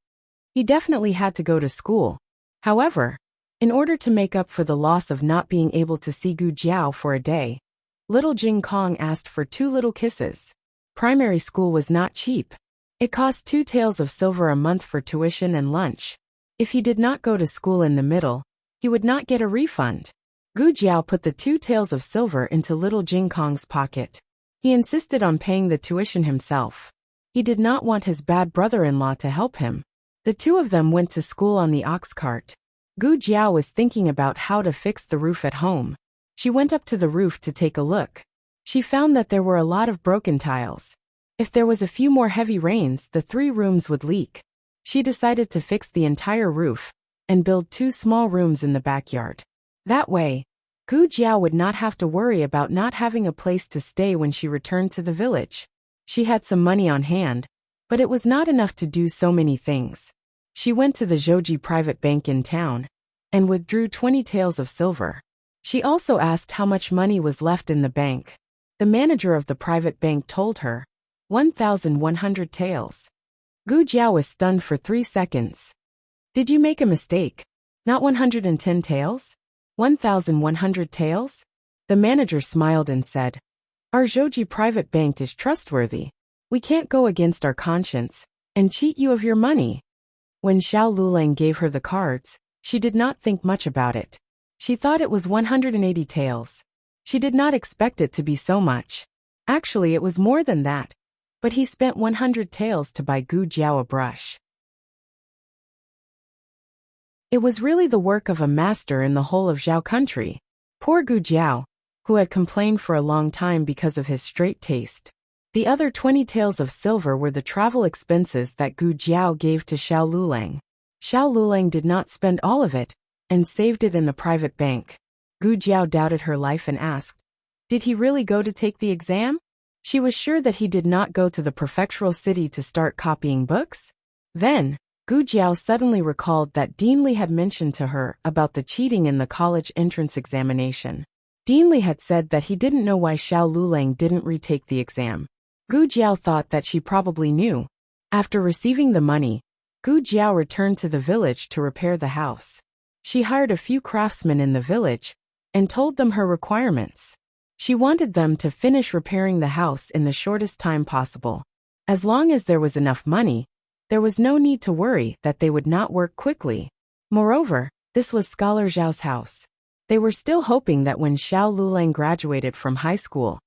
He definitely had to go to school. However, in order to make up for the loss of not being able to see Gu Jiao for a day, little Jing Kong asked for 2 little kisses. Primary school was not cheap. It cost 2 taels of silver a month for tuition and lunch. If he did not go to school in the middle, he would not get a refund. Gu Jiao put the 2 taels of silver into little Jing Kong's pocket. He insisted on paying the tuition himself. He did not want his bad brother-in-law to help him. The 2 of them went to school on the ox cart. Gu Jiao was thinking about how to fix the roof at home. She went up to the roof to take a look. She found that there were a lot of broken tiles. If there was a few more heavy rains, the 3 rooms would leak. She decided to fix the entire roof and build 2 small rooms in the backyard. That way, Gu Jiao would not have to worry about not having a place to stay when she returned to the village. She had some money on hand, but it was not enough to do so many things. She went to the Zhouji private bank in town and withdrew 20 taels of silver. She also asked how much money was left in the bank. The manager of the private bank told her, 1,100 taels. Gu Jiao was stunned for 3 seconds. Did you make a mistake? Not 110 taels? 1,100 taels? The manager smiled and said, Our Zhouji private bank is trustworthy. We can't go against our conscience and cheat you of your money. When Xiao Lulang gave her the cards, she did not think much about it. She thought it was 180 taels. She did not expect it to be so much. Actually, it was more than that. But he spent 100 taels to buy Gu Jiao a brush. It was really the work of a master in the whole of Zhao country. Poor Gu Jiao, who had complained for a long time because of his straight taste. The other 20 taels of silver were the travel expenses that Gu Jiao gave to Xiao Lulang. Xiao Lulang did not spend all of it, and saved it in the private bank. Gu Jiao doubted her life and asked, Did he really go to take the exam? She was sure that he did not go to the prefectural city to start copying books. Then, Gu Jiao suddenly recalled that Dean Li had mentioned to her about the cheating in the college entrance examination. Dean Li had said that he didn't know why Xiao Lulang didn't retake the exam. Gu Jiao thought that she probably knew. After receiving the money, Gu Jiao returned to the village to repair the house. She hired a few craftsmen in the village and told them her requirements. She wanted them to finish repairing the house in the shortest time possible. As long as there was enough money, there was no need to worry that they would not work quickly. Moreover, this was Scholar Zhao's house. They were still hoping that when Xiao Lulang graduated from high school,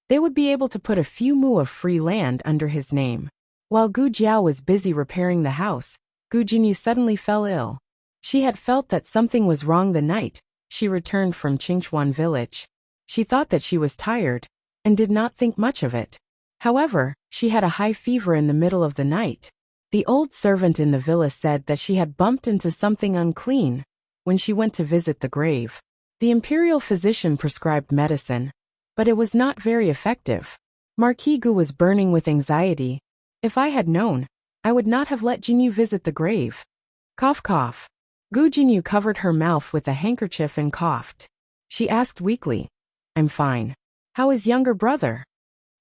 they would be able to put a few mu of free land under his name. While Gu Jiao was busy repairing the house, Gu Jinyu suddenly fell ill. She had felt that something was wrong the night she returned from Qingchuan village. She thought that she was tired and did not think much of it. However, she had a high fever in the middle of the night. The old servant in the villa said that she had bumped into something unclean when she went to visit the grave. The imperial physician prescribed medicine, but it was not very effective. Marquis Gu was burning with anxiety. If I had known, I would not have let Jinyu visit the grave. Cough cough. Gu Jinyu covered her mouth with a handkerchief and coughed. She asked weakly, I'm fine. How is younger brother?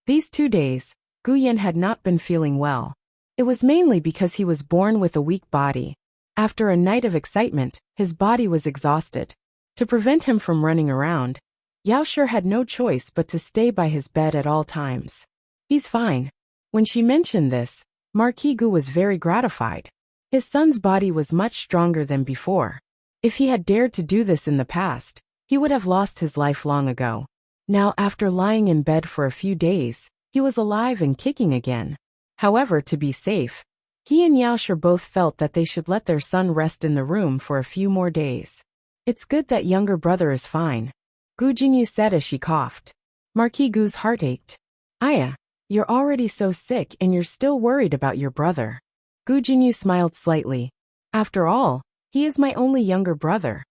These 2 days, Gu Yan had not been feeling well. It was mainly because he was born with a weak body. After a night of excitement, his body was exhausted. To prevent him from running around, Yao Shi had no choice but to stay by his bed at all times. He's fine. When she mentioned this, Marquis Gu was very gratified. His son's body was much stronger than before. If he had dared to do this in the past, he would have lost his life long ago. Now, after lying in bed for a few days, he was alive and kicking again. However, to be safe, he and Yao Shi both felt that they should let their son rest in the room for a few more days. It's good that younger brother is fine, Gu Jinyu said as she coughed. Marquis Gu's heart ached. Aya, you're already so sick and you're still worried about your brother. Gu Jinyu smiled slightly. After all, he is my only younger brother.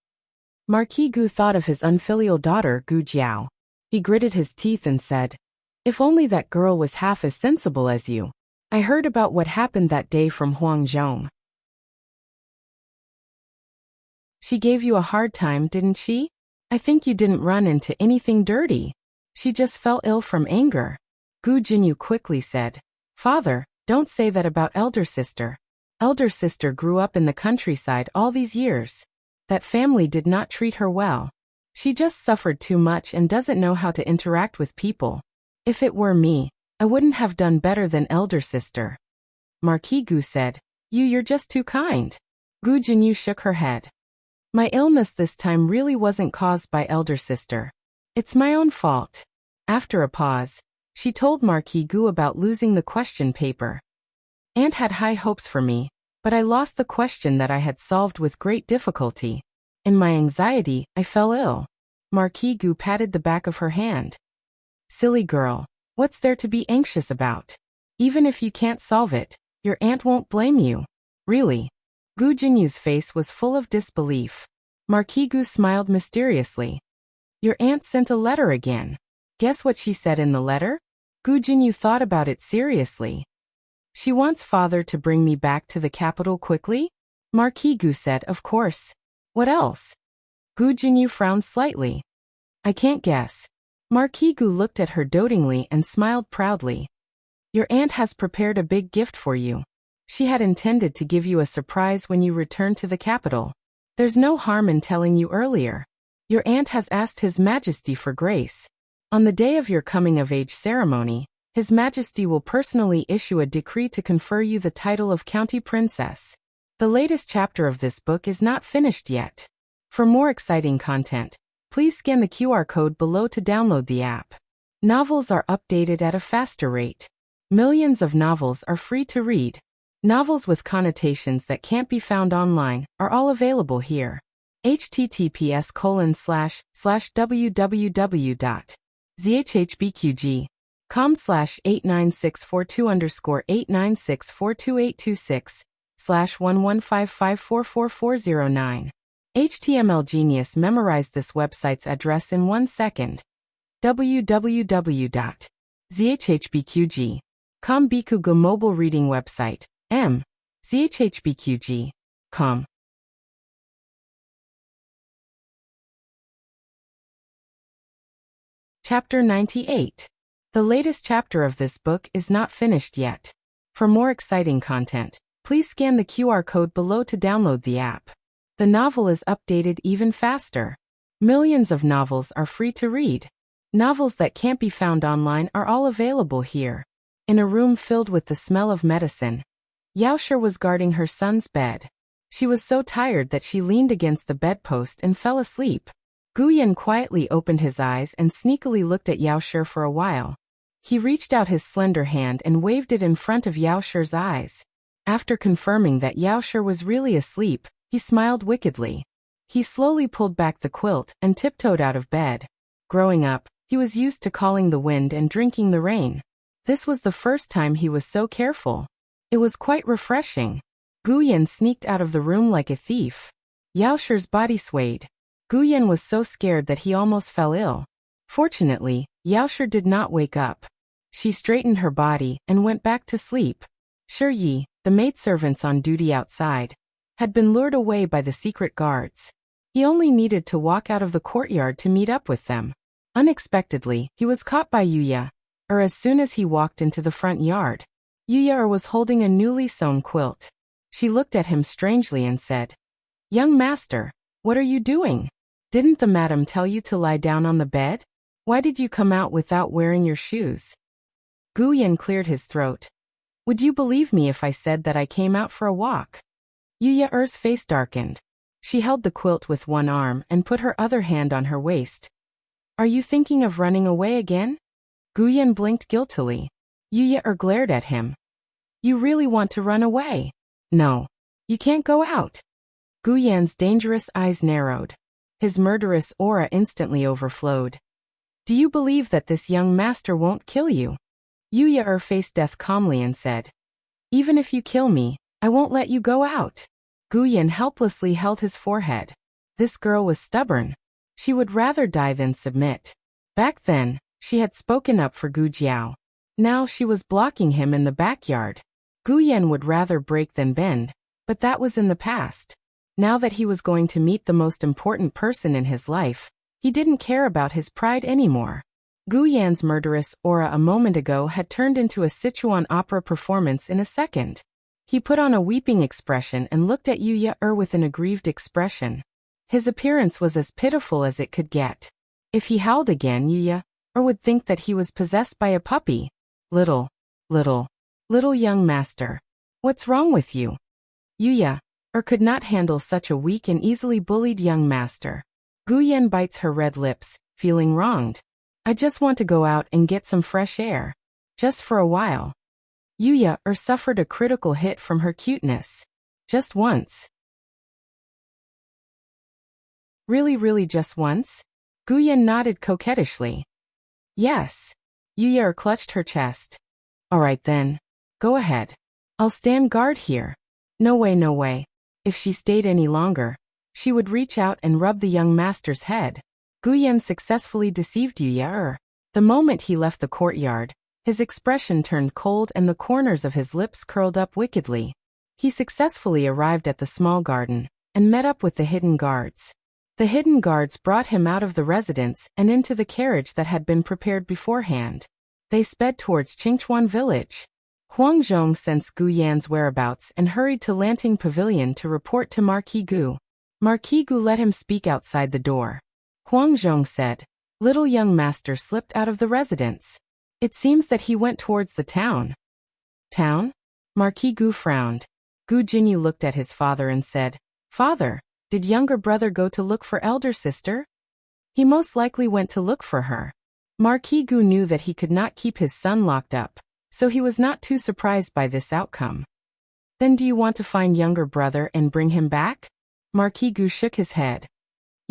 Marquis Gu thought of his unfilial daughter Gu Jiao. He gritted his teeth and said, if only that girl was half as sensible as you. I heard about what happened that day from Huang Zhong. She gave you a hard time, didn't she? I think you didn't run into anything dirty. She just fell ill from anger. Gu Jinyu quickly said, Father, don't say that about elder sister. Elder sister grew up in the countryside all these years. That family did not treat her well. She just suffered too much and doesn't know how to interact with people. If it were me, I wouldn't have done better than elder sister. Marquis Gu said, You're just too kind. Gu Jinyu shook her head. My illness this time really wasn't caused by elder sister. It's my own fault. After a pause, she told Marquis Gu about losing the question paper. Aunt had high hopes for me, but I lost the question that I had solved with great difficulty. In my anxiety, I fell ill. Marquis Gu patted the back of her hand. Silly girl, what's there to be anxious about? Even if you can't solve it, your aunt won't blame you. Really? Gu Jinyu's face was full of disbelief. Marquis Gu smiled mysteriously. Your aunt sent a letter again. Guess what she said in the letter? Gu Jinyu thought about it seriously. She wants father to bring me back to the capital quickly? Marquis Gu said, of course. What else? Gu Jinyu frowned slightly. I can't guess. Marquis Gu looked at her dotingly and smiled proudly. Your aunt has prepared a big gift for you. She had intended to give you a surprise when you return to the capital. There's no harm in telling you earlier. Your aunt has asked His Majesty for grace. On the day of your coming-of-age ceremony, His Majesty will personally issue a decree to confer you the title of County Princess. The latest chapter of this book is not finished yet. For more exciting content, please scan the QR code below to download the app. Novels are updated at a faster rate. Millions of novels are free to read. Novels with connotations that can't be found online are all available here. https://www.zhhbqg.com/89642_896/115544409. HTML Genius memorized this website's address in 1 second. www.zhhbqg.com Bikugo mobile reading website. zhhbqg.com. Chapter 98. The latest chapter of this book is not finished yet. For more exciting content, Please scan the QR code below to download the app. The novel is updated even faster. Millions of novels are free to read. Novels that can't be found online are all available here. In a room filled with the smell of medicine, Yaoshi was guarding her son's bed. She was so tired that she leaned against the bedpost and fell asleep. Guyan quietly opened his eyes and sneakily looked at Yaoshi for a while. He reached out his slender hand and waved it in front of Yaoshi's eyes. After confirming that Yaoshi was really asleep, he smiled wickedly. He slowly pulled back the quilt and tiptoed out of bed. Growing up, he was used to calling the wind and drinking the rain. This was the first time he was so careful. It was quite refreshing. Guyan sneaked out of the room like a thief. Yaoshi's body swayed. Guyan was so scared that he almost fell ill. Fortunately, Yaoshi did not wake up. She straightened her body and went back to sleep. Shi, the maidservants on duty outside, had been lured away by the secret guards. He only needed to walk out of the courtyard to meet up with them. Unexpectedly, he was caught by Yuya, as soon as he walked into the front yard. Yuya was holding a newly sewn quilt. She looked at him strangely and said, "Young master, what are you doing? Didn't the madam tell you to lie down on the bed? Why did you come out without wearing your shoes?" Guyan cleared his throat. "Would you believe me if I said that I came out for a walk?" Yuya's face darkened. She held the quilt with one arm and put her other hand on her waist. "Are you thinking of running away again?" Guyan blinked guiltily. Yuya glared at him. "You really want to run away?" "No. You can't go out." Guyan's dangerous eyes narrowed. His murderous aura instantly overflowed. "Do you believe that this young master won't kill you?" Yuya faced death calmly and said, "Even if you kill me, I won't let you go out." Guyan helplessly held his forehead. This girl was stubborn. She would rather die than submit. Back then, she had spoken up for Gu Jiao. Now she was blocking him in the backyard. Guyan would rather break than bend, but that was in the past. Now that he was going to meet the most important person in his life, he didn't care about his pride anymore. Guyan's murderous aura a moment ago had turned into a Sichuan opera performance in a second. He put on a weeping expression and looked at Yuya with an aggrieved expression. His appearance was as pitiful as it could get. If he howled again, Yuya would think that he was possessed by a puppy. Little young master. What's wrong with you?" Yuya could not handle such a weak and easily bullied young master. Guyan bites her red lips, feeling wronged. "I just want to go out and get some fresh air. Just for a while." Yuya suffered a critical hit from her cuteness. Just once. Really just once? Guyan nodded coquettishly. "Yes." Yuya clutched her chest. "All right then. Go ahead. I'll stand guard here." No way. If she stayed any longer, she would reach out and rub the young master's head. Guyan successfully deceived Yuya. The moment he left the courtyard, his expression turned cold and the corners of his lips curled up wickedly. He successfully arrived at the small garden and met up with the hidden guards. The hidden guards brought him out of the residence and into the carriage that had been prepared beforehand. They sped towards Qingchuan village. Huang Zhong sensed Guyan's whereabouts and hurried to Lanting Pavilion to report to Marquis Gu. Marquis Gu let him speak outside the door. Huang Zhong said, "Little young master slipped out of the residence. It seems that he went towards the town." "Town?" Marquis Gu frowned. Gu Jinyu looked at his father and said, "Father, did younger brother go to look for elder sister?" "He most likely went to look for her." Marquis Gu knew that he could not keep his son locked up, so he was not too surprised by this outcome. "Then do you want to find younger brother and bring him back?" Marquis Gu shook his head.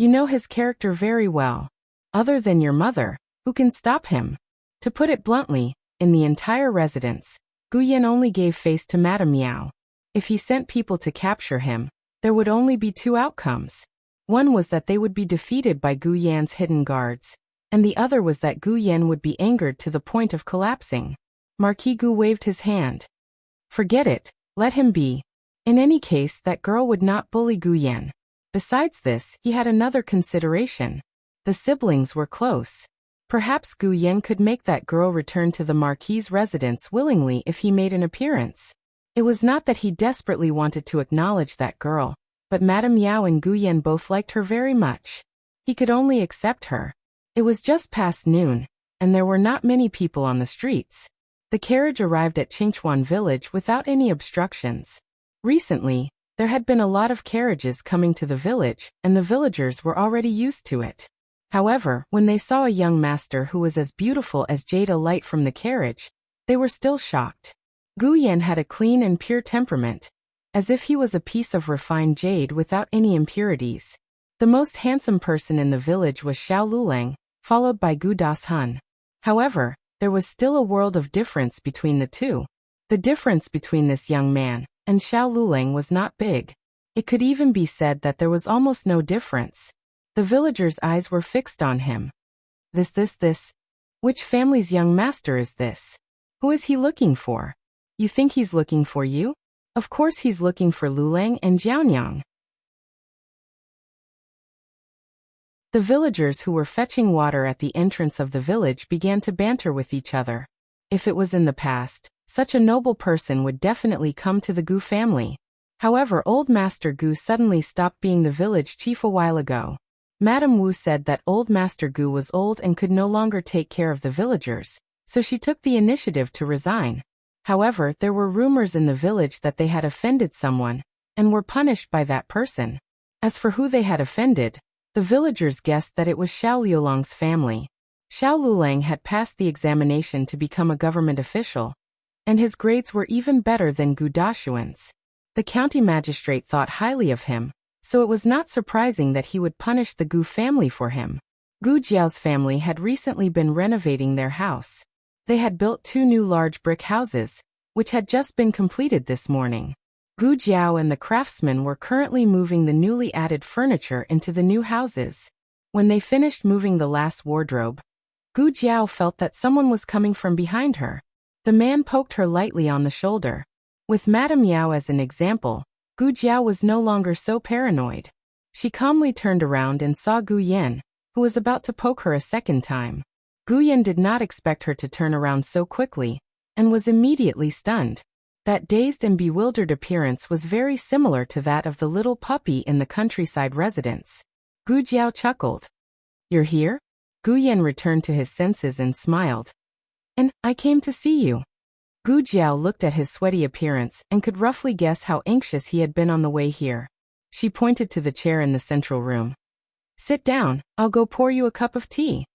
"You know his character very well. Other than your mother, who can stop him?" To put it bluntly, in the entire residence, Guyan only gave face to Madame Miao. If he sent people to capture him, there would only be two outcomes. One was that they would be defeated by Guyan's hidden guards, and the other was that Guyan would be angered to the point of collapsing. Marquis Gu waved his hand. "Forget it, let him be. In any case, that girl would not bully Guyan." Besides this, he had another consideration. The siblings were close. Perhaps Guyan could make that girl return to the Marquis's residence willingly if he made an appearance. It was not that he desperately wanted to acknowledge that girl, but Madame Yao and Gu Yan both liked her very much. He could only accept her. It was just past noon, and there were not many people on the streets. The carriage arrived at Qingchuan village without any obstructions. Recently, there had been a lot of carriages coming to the village, and the villagers were already used to it. However, when they saw a young master who was as beautiful as jade alight from the carriage, they were still shocked. Gu Yan had a clean and pure temperament, as if he was a piece of refined jade without any impurities. The most handsome person in the village was Xiao Lulang, followed by Gu Das-hun. However, there was still a world of difference between the two. The difference between this young man and Xiao Lulang was not big. It could even be said that there was almost no difference. The villagers' eyes were fixed on him. This. Which family's young master is this? Who is he looking for? You think he's looking for you? Of course he's looking for Lulang and Jiaonyang. The villagers who were fetching water at the entrance of the village began to banter with each other. If it was in the past, such a noble person would definitely come to the Gu family. However, old Master Gu suddenly stopped being the village chief a while ago. Madame Wu said that old Master Gu was old and could no longer take care of the villagers, so she took the initiative to resign. However, there were rumors in the village that they had offended someone, and were punished by that person. As for who they had offended, the villagers guessed that it was Xiao Liulang's family. Xiao Lulang had passed the examination to become a government official, and his grades were even better than Gu Dashuan's. The county magistrate thought highly of him, so it was not surprising that he would punish the Gu family for him. Gu Jiao's family had recently been renovating their house. They had built 2 new large brick houses, which had just been completed this morning. Gu Jiao and the craftsmen were currently moving the newly added furniture into the new houses. When they finished moving the last wardrobe, Gu Jiao felt that someone was coming from behind her. The man poked her lightly on the shoulder. With Madame Yao as an example, Gu Jiao was no longer so paranoid. She calmly turned around and saw Gu Yan, who was about to poke her a second time. Gu Yan did not expect her to turn around so quickly, and was immediately stunned. That dazed and bewildered appearance was very similar to that of the little puppy in the countryside residence. Gu Jiao chuckled. "You're here?" Gu Yan returned to his senses and smiled. "And I came to see you." Gu Jiao looked at his sweaty appearance and could roughly guess how anxious he had been on the way here. She pointed to the chair in the central room. "Sit down, I'll go pour you a cup of tea."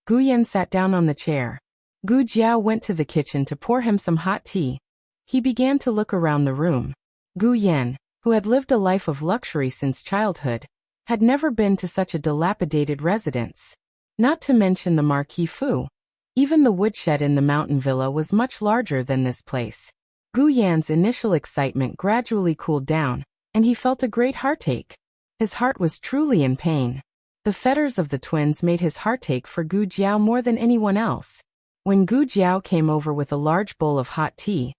Gu Yan sat down on the chair. Gu Jiao went to the kitchen to pour him some hot tea. He began to look around the room. Gu Yan, who had lived a life of luxury since childhood, had never been to such a dilapidated residence. Not to mention the Marquis Fu. Even the woodshed in the mountain villa was much larger than this place. Gu Yan's initial excitement gradually cooled down, and he felt a great heartache. His heart was truly in pain. The fetters of the twins made his heartache for Gu Jiao more than anyone else. When Gu Jiao came over with a large bowl of hot tea,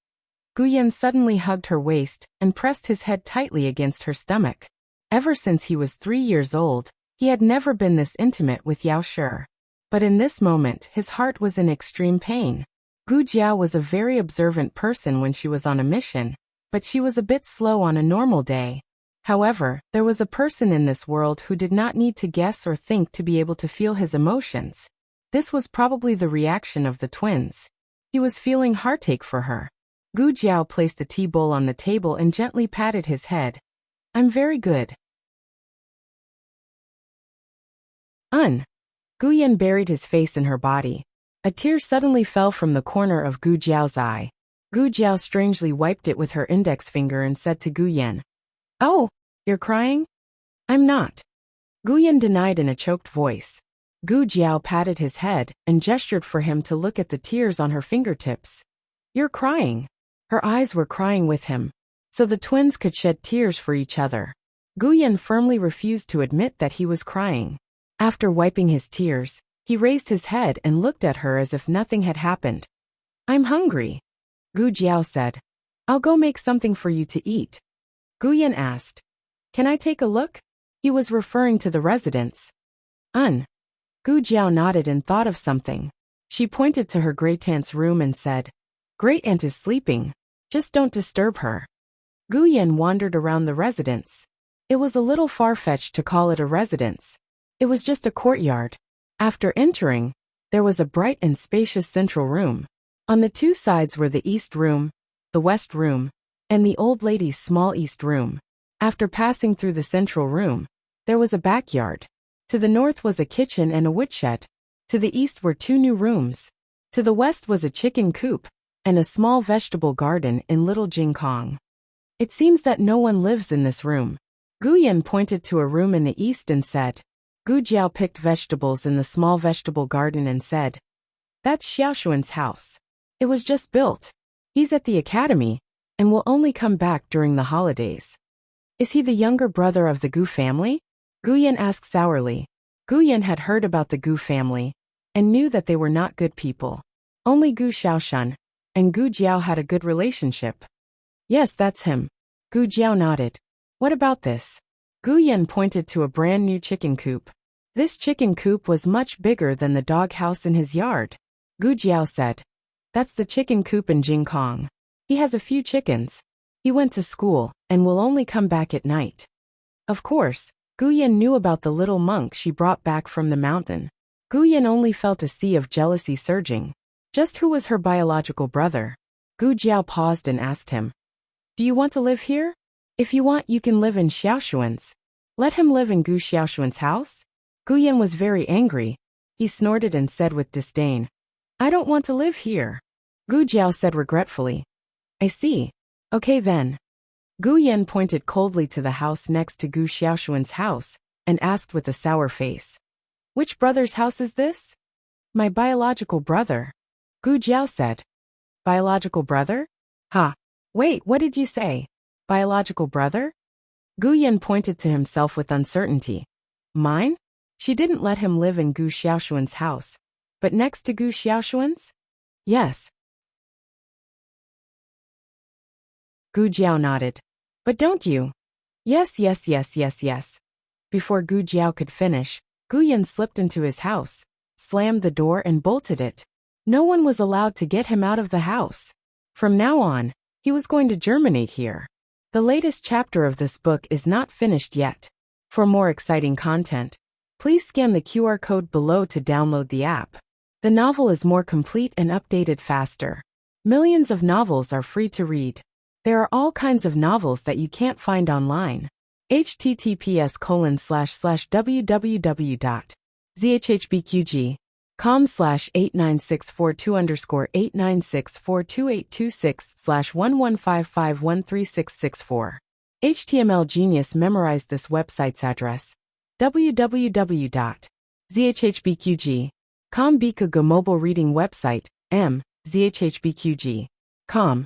Gu Yan suddenly hugged her waist and pressed his head tightly against her stomach. Ever since he was 3 years old, he had never been this intimate with Yao Shi. But in this moment, his heart was in extreme pain. Gu Jiao was a very observant person when she was on a mission, but she was a bit slow on a normal day. However, there was a person in this world who did not need to guess or think to be able to feel his emotions. This was probably the reaction of the twins. He was feeling heartache for her. Gu Jiao placed the tea bowl on the table and gently patted his head. "I'm very good." Gu Yan buried his face in her body. A tear suddenly fell from the corner of Gu Jiao's eye. Gu Jiao strangely wiped it with her index finger and said to Gu Yan, "Oh, you're crying?" "I'm not." Gu Yan denied in a choked voice. Gu Jiao patted his head and gestured for him to look at the tears on her fingertips. "You're crying." Her eyes were crying with him, so the twins could shed tears for each other. Gu Yan firmly refused to admit that he was crying. After wiping his tears, he raised his head and looked at her as if nothing had happened. "I'm hungry," Gu Jiao said. "I'll go make something for you to eat." Gu Yan asked, "Can I take a look?" He was referring to the residence. Gu Jiao nodded and thought of something. She pointed to her great-aunt's room and said, "Great-aunt is sleeping. Just don't disturb her. Guyen wandered around the residence. It was a little far-fetched to call it a residence. It was just a courtyard. After entering, there was a bright and spacious central room. On the two sides were the east room, the west room, and the old lady's small east room. After passing through the central room, there was a backyard. To the north was a kitchen and a woodshed. To the east were two new rooms. To the west was a chicken coop and a small vegetable garden in Little Jingkong. It seems that no one lives in this room. Guyen pointed to a room in the east and said. Gu Jiao picked vegetables in the small vegetable garden and said, "That's Xiaoshuan's house. It was just built. He's at the academy and will only come back during the holidays." "Is he the younger brother of the Gu family?" Guyen asked sourly. Guyen had heard about the Gu family and knew that they were not good people. Only Gu Xiaoshan and Gu Jiao had a good relationship. "Yes, that's him." Gu Jiao nodded. "What about this?" Guyen pointed to a brand new chicken coop. This chicken coop was much bigger than the dog house in his yard. Gu Jiao said, "That's the chicken coop in Jingkong. He has a few chickens. He went to school and will only come back at night." Of course, Guyen knew about the little monk she brought back from the mountain. Guyen only felt a sea of jealousy surging. Just who was her biological brother? Gu Jiao paused and asked him, "Do you want to live here? If you want, you can live in Xiaoshuan's. Let him live in Gu Xiaoshuan's house?" Guyen was very angry. He snorted and said with disdain, "I don't want to live here." Gu Jiao said regretfully, "I see. Okay then." Guyen pointed coldly to the house next to Gu Xiaoshuan's house and asked with a sour face, "Which brother's house is this?" "My biological brother." Gu Jiao said. "Biological brother? Ha. Wait, what did you say? Biological brother?" Guyen pointed to himself with uncertainty. "Mine?" She didn't let him live in Gu Xiaoshuan's house, but next to Gu Xiaoshuan's? "Yes." Gu Jiao nodded. "But don't you?" "Yes, yes, yes, yes, yes." Before Gu Jiao could finish, Guyen slipped into his house, slammed the door and bolted it. No one was allowed to get him out of the house. From now on, he was going to germinate here. The latest chapter of this book is not finished yet. For more exciting content, please scan the QR code below to download the app. The novel is more complete and updated faster. Millions of novels are free to read. There are all kinds of novels that you can't find online. https://www.zhhbqg.com/89642_8964286/1155136664. HTML Genius memorized this website's address. www.zhhbqg.com Bikuga mobile reading website, zhhbqg.com.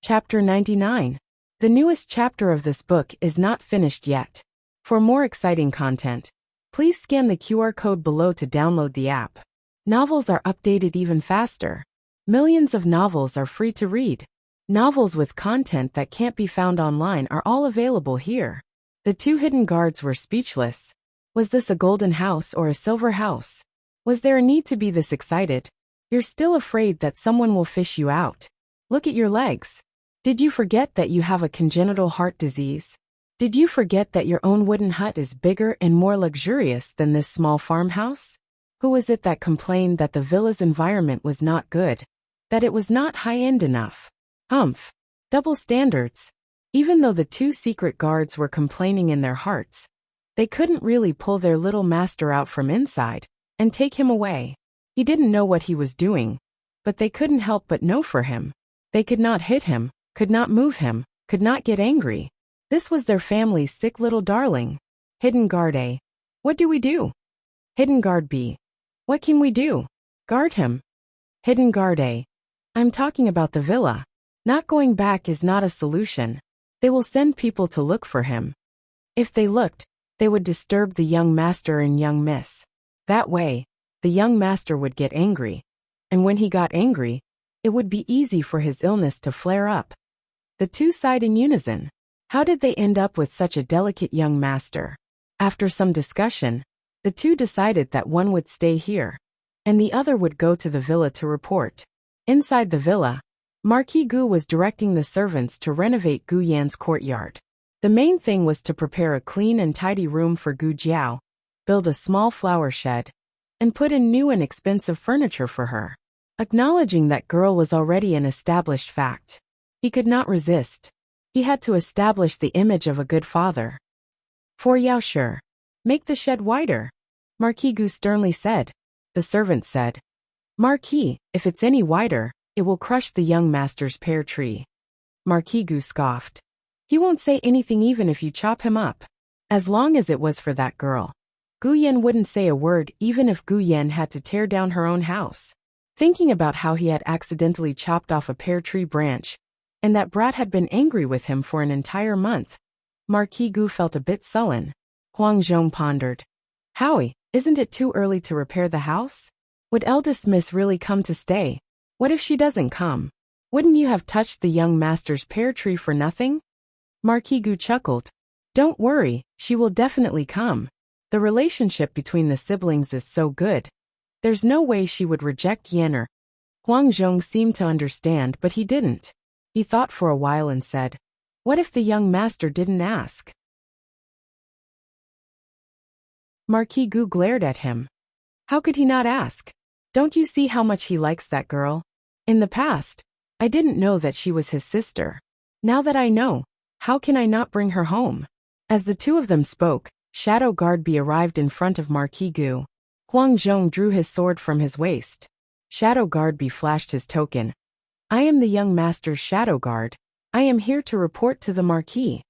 Chapter 99. The newest chapter of this book is not finished yet. For more exciting content, please scan the QR code below to download the app. Novels are updated even faster. Millions of novels are free to read. Novels with content that can't be found online are all available here. The two hidden guards were speechless. Was this a golden house or a silver house? Was there a need to be this excited? You're still afraid that someone will fish you out. Look at your legs. Did you forget that you have a congenital heart disease? Did you forget that your own wooden hut is bigger and more luxurious than this small farmhouse? Who was it that complained that the villa's environment was not good? That it was not high-end enough? Humph. Double standards. Even though the two secret guards were complaining in their hearts, they couldn't really pull their little master out from inside and take him away. He didn't know what he was doing, but they couldn't help but know for him. They could not hit him, could not move him, could not get angry. This was their family's sick little darling. Hidden guard A. What do we do? Hidden guard B. What can we do? Guard him. Hidden guard A. I'm talking about the villa. Not going back is not a solution. They will send people to look for him. If they looked, they would disturb the young master and young miss. That way, the young master would get angry. And when he got angry, it would be easy for his illness to flare up. The two sighed in unison. How did they end up with such a delicate young master? After some discussion, The two decided that one would stay here, and the other would go to the villa to report. Inside the villa, Marquis Gu was directing the servants to renovate Gu Yan's courtyard. The main thing was to prepare a clean and tidy room for Gu Jiao, build a small flower shed, and put in new and expensive furniture for her. Acknowledging that girl was already an established fact, he could not resist. He had to establish the image of a good father. For Yao Shi, make the shed wider, Marquis Gu sternly said. The servant said, Marquis, if it's any wider, it will crush the young master's pear tree. Marquis Gu scoffed. He won't say anything even if you chop him up. As long as it was for that girl. Gu Yan wouldn't say a word even if Gu Yan had to tear down her own house. Thinking about how he had accidentally chopped off a pear tree branch, and that brat had been angry with him for an entire month, Marquis Gu felt a bit sullen. Huang Zhong pondered. Howie, isn't it too early to repair the house? Would eldest miss really come to stay? What if she doesn't come? Wouldn't you have touched the young master's pear tree for nothing? Marquis Gu chuckled. Don't worry, she will definitely come. The relationship between the siblings is so good. There's no way she would reject Yanner. Huang Zhong seemed to understand, but he didn't. He thought for a while and said, what if the young master didn't ask? Marquis Gu glared at him. How could he not ask? Don't you see how much he likes that girl? In the past, I didn't know that she was his sister. Now that I know, how can I not bring her home? As the two of them spoke, Shadow Guardby arrived in front of Marquis Gu. Huang Zhong drew his sword from his waist. Shadow Guardby flashed his token. I am the young master's shadow guard. I am here to report to the Marquis.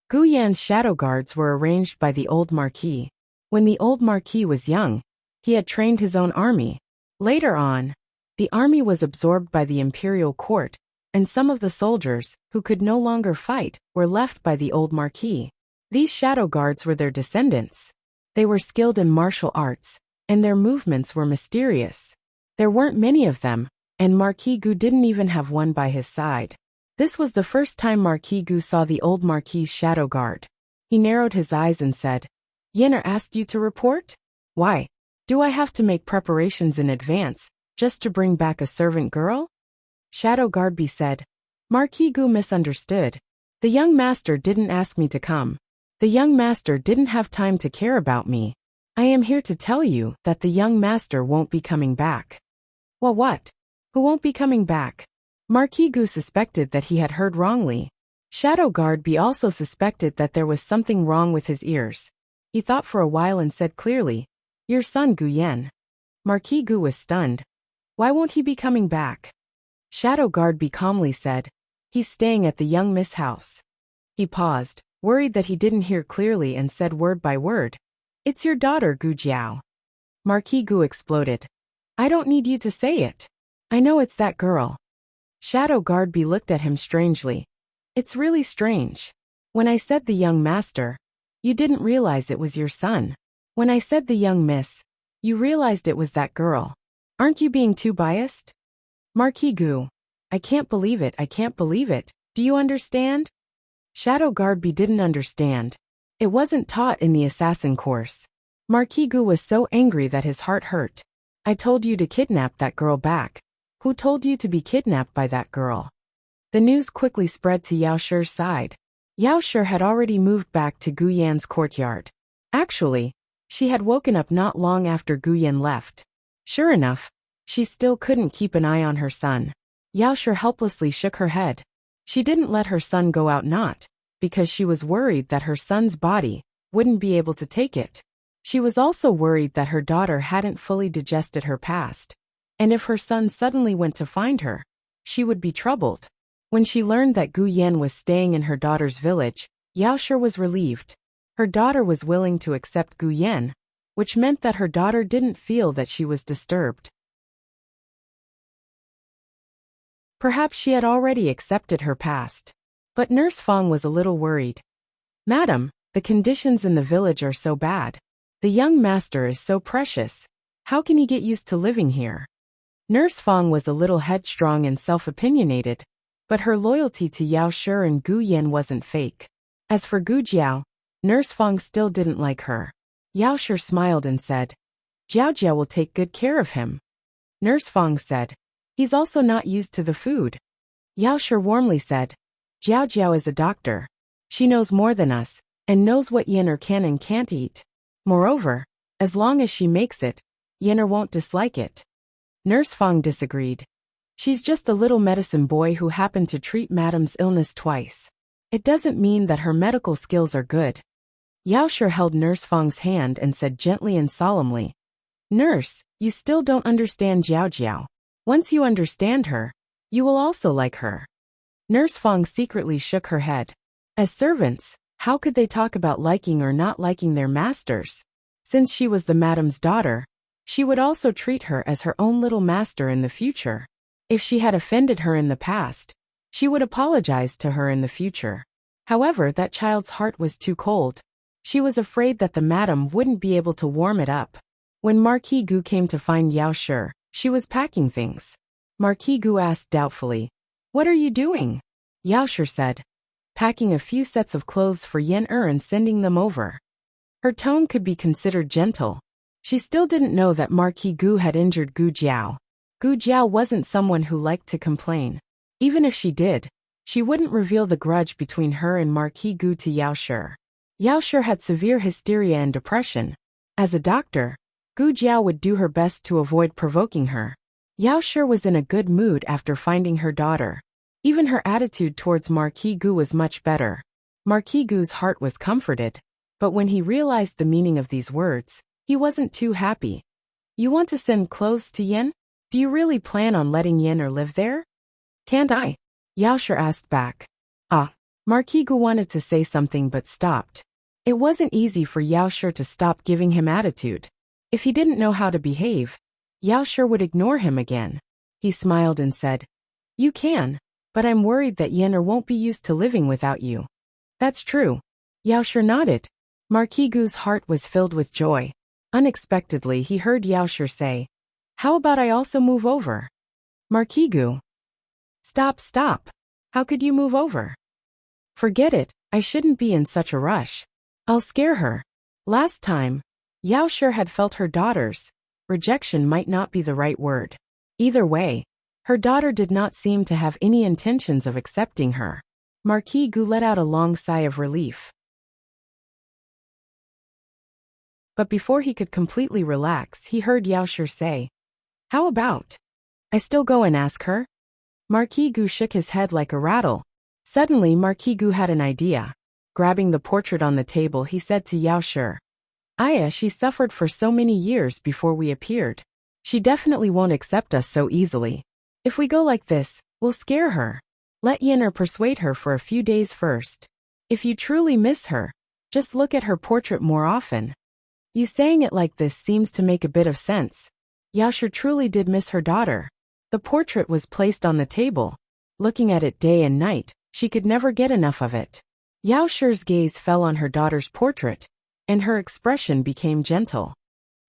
Gu Yan's shadow guards were arranged by the old Marquis. When the old Marquis was young, he had trained his own army. Later on, the army was absorbed by the imperial court, and some of the soldiers, who could no longer fight, were left by the old Marquis. These shadow guards were their descendants. They were skilled in martial arts, and their movements were mysterious. There weren't many of them, and Marquis Gu didn't even have one by his side. This was the first time Marquis Gu saw the old Marquis's shadow guard. He narrowed his eyes and said, Yenner asked you to report? Why? Do I have to make preparations in advance, just to bring back a servant girl? Shadow Guardby said. Marquis Gu misunderstood. The young master didn't ask me to come. The young master didn't have time to care about me. I am here to tell you that the young master won't be coming back. Well, what? Who won't be coming back? Marquis Gu suspected that he had heard wrongly. Shadow Guardby also suspected that there was something wrong with his ears. He thought for a while and said clearly, Your son Gu Yan. Marquis Gu was stunned. Why won't he be coming back? Shadow Guardby calmly said, He's staying at the young Miss house. He paused, worried that he didn't hear clearly, and said word by word, It's your daughter Gu Jiao. Marquis Gu exploded. I don't need you to say it. I know it's that girl. Shadow Guardby looked at him strangely. It's really strange. When I said the young master, you didn't realize it was your son. When I said the young miss, you realized it was that girl. Aren't you being too biased? Marquis Gu. I can't believe it, I can't believe it. Do you understand? Shadow Guardby didn't understand. It wasn't taught in the assassin course. Marquis Gu was so angry that his heart hurt. I told you to kidnap that girl back. Who told you to be kidnapped by that girl? The news quickly spread to Yao Shi's side. Yao Shi had already moved back to Gu Yan's courtyard. Actually, she had woken up not long after Gu Yan left. Sure enough, she still couldn't keep an eye on her son. Yao Shi helplessly shook her head. She didn't let her son go out because she was worried that her son's body wouldn't be able to take it. She was also worried that her daughter hadn't fully digested her past, and if her son suddenly went to find her, she would be troubled. When she learned that Gu Yan was staying in her daughter's village, Yao Shi was relieved. Her daughter was willing to accept Gu Yan, which meant that her daughter didn't feel that she was disturbed. Perhaps she had already accepted her past. But Nurse Fang was a little worried. Madam, the conditions in the village are so bad. The young master is so precious. How can he get used to living here? Nurse Fang was a little headstrong and self-opinionated, but her loyalty to Yao Shi and Gu Yan wasn't fake. As for Gu Jiao, Nurse Fang still didn't like her. Yao Shi smiled and said, Jiao Jiao will take good care of him. Nurse Fang said, he's also not used to the food. Yao Shi warmly said, Jiao Jiao is a doctor. She knows more than us, and knows what Yen'er can and can't eat. Moreover, as long as she makes it, Yen'er won't dislike it. Nurse Fang disagreed. She's just a little medicine boy who happened to treat Madam's illness twice. It doesn't mean that her medical skills are good. Yao Shi held Nurse Fang's hand and said gently and solemnly, Nurse, you still don't understand Jiao Jiao. Once you understand her, you will also like her. Nurse Fang secretly shook her head. As servants, how could they talk about liking or not liking their masters? Since she was the madam's daughter, she would also treat her as her own little master in the future. If she had offended her in the past, she would apologize to her in the future. However, that child's heart was too cold. She was afraid that the madam wouldn't be able to warm it up. When Marquis Gu came to find Yao Shi, she was packing things. Marquis Gu asked doubtfully, What are you doing? Yao Shi said, Packing a few sets of clothes for Yen'er and sending them over. Her tone could be considered gentle. She still didn't know that Marquis Gu had injured Gu Jiao. Gu Jiao wasn't someone who liked to complain. Even if she did, she wouldn't reveal the grudge between her and Marquis Gu to Yao Shi. Yao Shi had severe hysteria and depression. As a doctor, Gu Jiao would do her best to avoid provoking her. Yao Shi was in a good mood after finding her daughter. Even her attitude towards Marquis Gu was much better. Marquis Gu's heart was comforted, but when he realized the meaning of these words, he wasn't too happy. You want to send clothes to Yen? Do you really plan on letting Yen'er live there? Can't I? Yao Shi asked back. Marquis Gu wanted to say something but stopped. It wasn't easy for Yao Shi to stop giving him attitude. If he didn't know how to behave, Yao Shi would ignore him again. He smiled and said, You can, but I'm worried that Yen'er won't be used to living without you. That's true. Yao Shi nodded. Marquis Gu's heart was filled with joy. Unexpectedly, he heard Yao Shi say, How about I also move over? Marquis Gu. Stop. How could you move over? Forget it, I shouldn't be in such a rush. I'll scare her. Last time, Yao Shi had felt her daughter's rejection might not be the right word. Either way, her daughter did not seem to have any intentions of accepting her. Marquis Gu let out a long sigh of relief. But before he could completely relax, he heard Yao Shi say, How about I still go and ask her? Marquis Gu shook his head like a rattle. Suddenly, Marquis Gu had an idea. Grabbing the portrait on the table, he said to Yao Shi, Aya, she suffered for so many years before we appeared. She definitely won't accept us so easily. If we go like this, we'll scare her. Let Yen'er persuade her for a few days first. If you truly miss her, just look at her portrait more often. You saying it like this seems to make a bit of sense. Yao Shi truly did miss her daughter. The portrait was placed on the table. Looking at it day and night, she could never get enough of it. Yao Shi's gaze fell on her daughter's portrait, and her expression became gentle.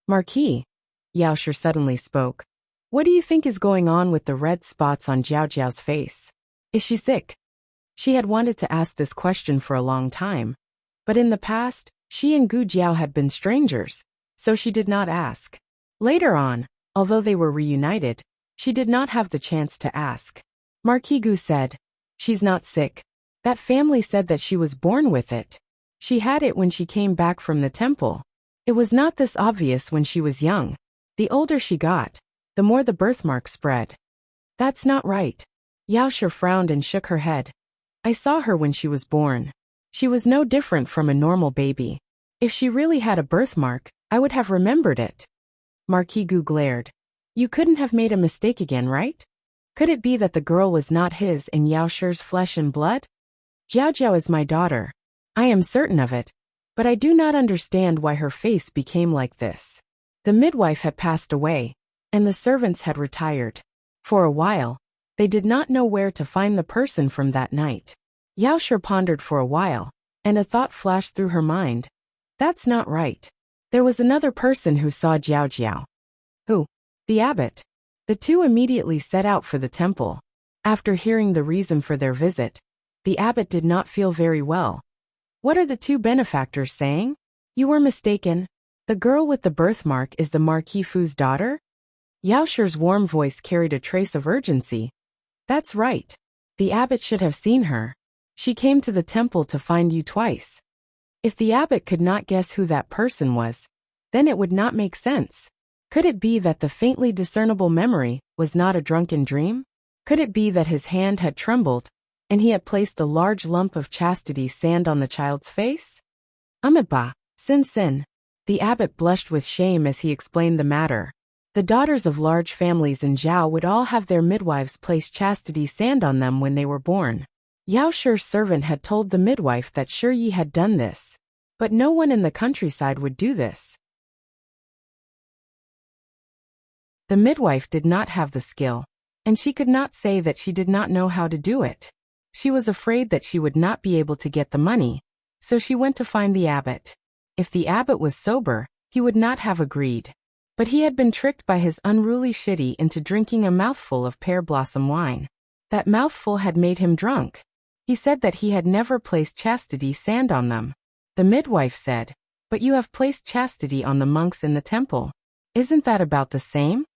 Marquis, Yao Shi suddenly spoke. What do you think is going on with the red spots on Jiao Jiao's face? Is she sick? She had wanted to ask this question for a long time, but in the past, she and Gu Jiao had been strangers, so she did not ask. Later on, although they were reunited, she did not have the chance to ask. Marquis Gu said, She's not sick. That family said that she was born with it. She had it when she came back from the temple. It was not this obvious when she was young. The older she got, the more the birthmark spread. That's not right. Yao Shi frowned and shook her head. I saw her when she was born. She was no different from a normal baby. If she really had a birthmark, I would have remembered it. Marquis Gu glared. You couldn't have made a mistake again, right? Could it be that the girl was not his and Yao Shi's flesh and blood? Jiao Jiao is my daughter. I am certain of it, but I do not understand why her face became like this. The midwife had passed away, and the servants had retired. For a while, they did not know where to find the person from that night. Yao Shi pondered for a while, and a thought flashed through her mind. That's not right. There was another person who saw Jiao Jiao. Who? The abbot. The two immediately set out for the temple. After hearing the reason for their visit, the abbot did not feel very well. What are the two benefactors saying? You were mistaken. The girl with the birthmark is the Marquis Fu's daughter? Yao Shi's warm voice carried a trace of urgency. That's right. The abbot should have seen her. She came to the temple to find you twice. If the abbot could not guess who that person was, then it would not make sense. Could it be that the faintly discernible memory was not a drunken dream? Could it be that his hand had trembled, and he had placed a large lump of chastity sand on the child's face? Amiba, Sin. The abbot blushed with shame as he explained the matter. The daughters of large families in Zhao would all have their midwives place chastity sand on them when they were born. Yao Shi's servant had told the midwife that Shi Yi had done this. But no one in the countryside would do this. The midwife did not have the skill, and she could not say that she did not know how to do it. She was afraid that she would not be able to get the money, so she went to find the abbot. If the abbot was sober, he would not have agreed. But he had been tricked by his unruly shitty into drinking a mouthful of pear blossom wine. That mouthful had made him drunk. He said that he had never placed chastity sand on them. The midwife said, "But you have placed chastity on the monks in the temple. Isn't that about the same?"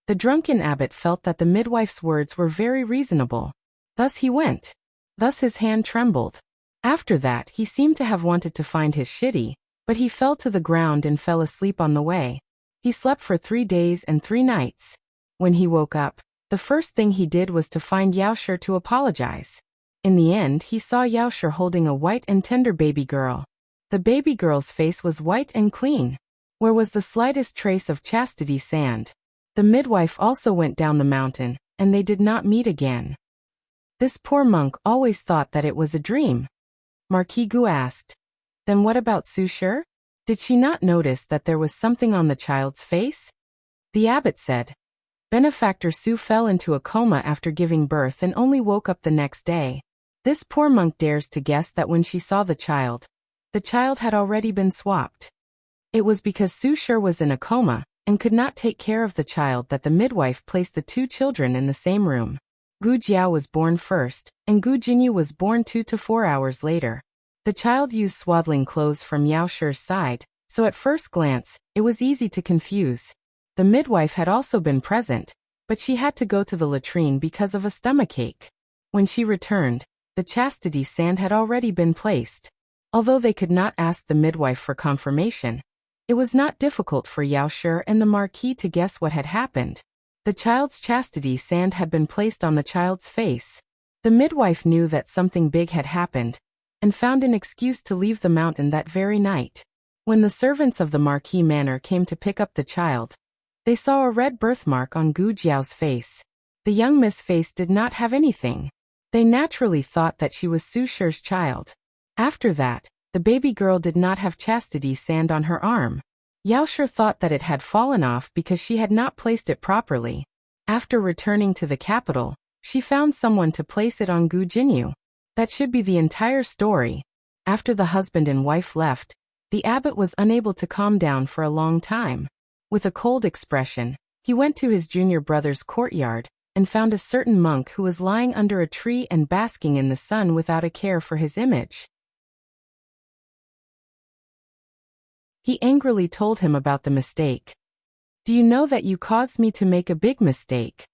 The drunken abbot felt that the midwife's words were very reasonable. Thus he went. Thus his hand trembled. After that he seemed to have wanted to find his shitty, but he fell to the ground and fell asleep on the way. He slept for 3 days and 3 nights. When he woke up, the first thing he did was to find Yao Shi to apologize. In the end, he saw Yao Shi holding a white and tender baby girl. The baby girl's face was white and clean. Where was the slightest trace of chastity sand? The midwife also went down the mountain, and they did not meet again. This poor monk always thought that it was a dream. Marquis Gu asked, "Then what about Su Shi? Did she not notice that there was something on the child's face?" The abbot said, "Benefactor Su fell into a coma after giving birth and only woke up the next day. This poor monk dares to guess that when she saw the child had already been swapped. It was because Su Shi was in a coma and could not take care of the child that the midwife placed the 2 children in the same room. Gu Jiao was born first, and Gu Jinyu was born 2 to 4 hours later. The child used swaddling clothes from Yao Shi's side, so at first glance, it was easy to confuse. The midwife had also been present, but she had to go to the latrine because of a stomachache. When she returned, the chastity sand had already been placed. Although they could not ask the midwife for confirmation, it was not difficult for Yao Shi and the Marquis to guess what had happened. The child's chastity sand had been placed on the child's face. The midwife knew that something big had happened, and found an excuse to leave the mountain that very night. When the servants of the Marquis Manor came to pick up the child, they saw a red birthmark on Gu Jiao's face. The young Miss Face did not have anything. They naturally thought that she was Su Shi's child. After that, the baby girl did not have chastity sand on her arm. Yao Shi thought that it had fallen off because she had not placed it properly. After returning to the capital, she found someone to place it on Gu Jinyu. That should be the entire story. After the husband and wife left, the abbot was unable to calm down for a long time. With a cold expression, he went to his junior brother's courtyard and found a certain monk who was lying under a tree and basking in the sun without a care for his image. He angrily told him about the mistake. "Do you know that you caused me to make a big mistake?"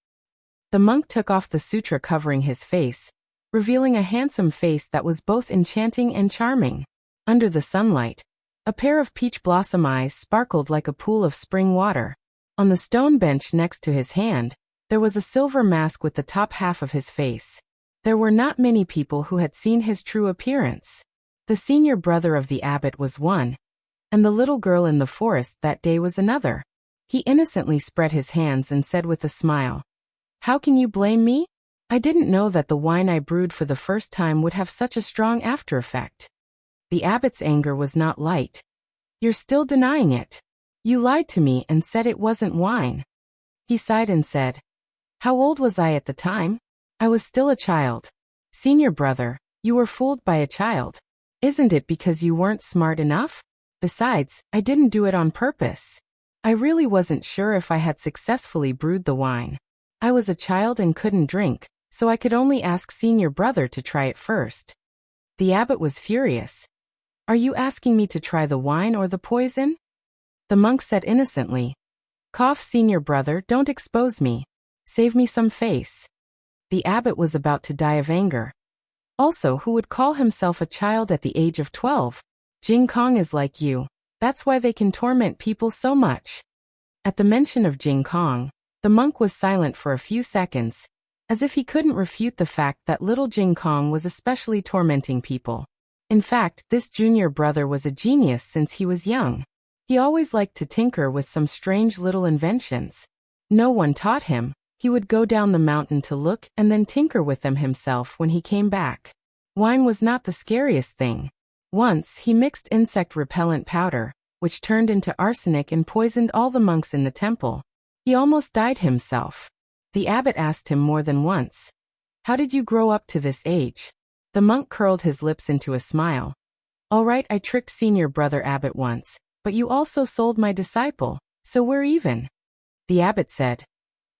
The monk took off the sutra covering his face, revealing a handsome face that was both enchanting and charming. Under the sunlight, a pair of peach blossom eyes sparkled like a pool of spring water. On the stone bench next to his hand, there was a silver mask with the top half of his face. There were not many people who had seen his true appearance. The senior brother of the abbot was one, and the little girl in the forest that day was another. He innocently spread his hands and said with a smile, "How can you blame me? I didn't know that the wine I brewed for the first time would have such a strong after effect." The abbot's anger was not light. "You're still denying it. You lied to me and said it wasn't wine." He sighed and said, "How old was I at the time? I was still a child." "Senior brother, you were fooled by a child. Isn't it because you weren't smart enough? Besides, I didn't do it on purpose. I really wasn't sure if I had successfully brewed the wine. I was a child and couldn't drink, so I could only ask senior brother to try it first." The abbot was furious. "Are you asking me to try the wine or the poison?" The monk said innocently. Cough, senior brother, don't expose me. Save me some face. The abbot was about to die of anger. Also, who would call himself a child at the age of 12? Jing Kong is like you. That's why they can torment people so much. At the mention of Jing Kong, the monk was silent for a few seconds, as if he couldn't refute the fact that little Jing Kong was especially tormenting people. In fact, this junior brother was a genius since he was young. He always liked to tinker with some strange little inventions. No one taught him. He would go down the mountain to look and then tinker with them himself when he came back. Wine was not the scariest thing. Once, he mixed insect repellent powder, which turned into arsenic and poisoned all the monks in the temple. He almost died himself. The abbot asked him more than once, "How did you grow up to this age?" The monk curled his lips into a smile. "All right, I tricked senior brother abbot once, but you also sold my disciple, so we're even." The abbot said,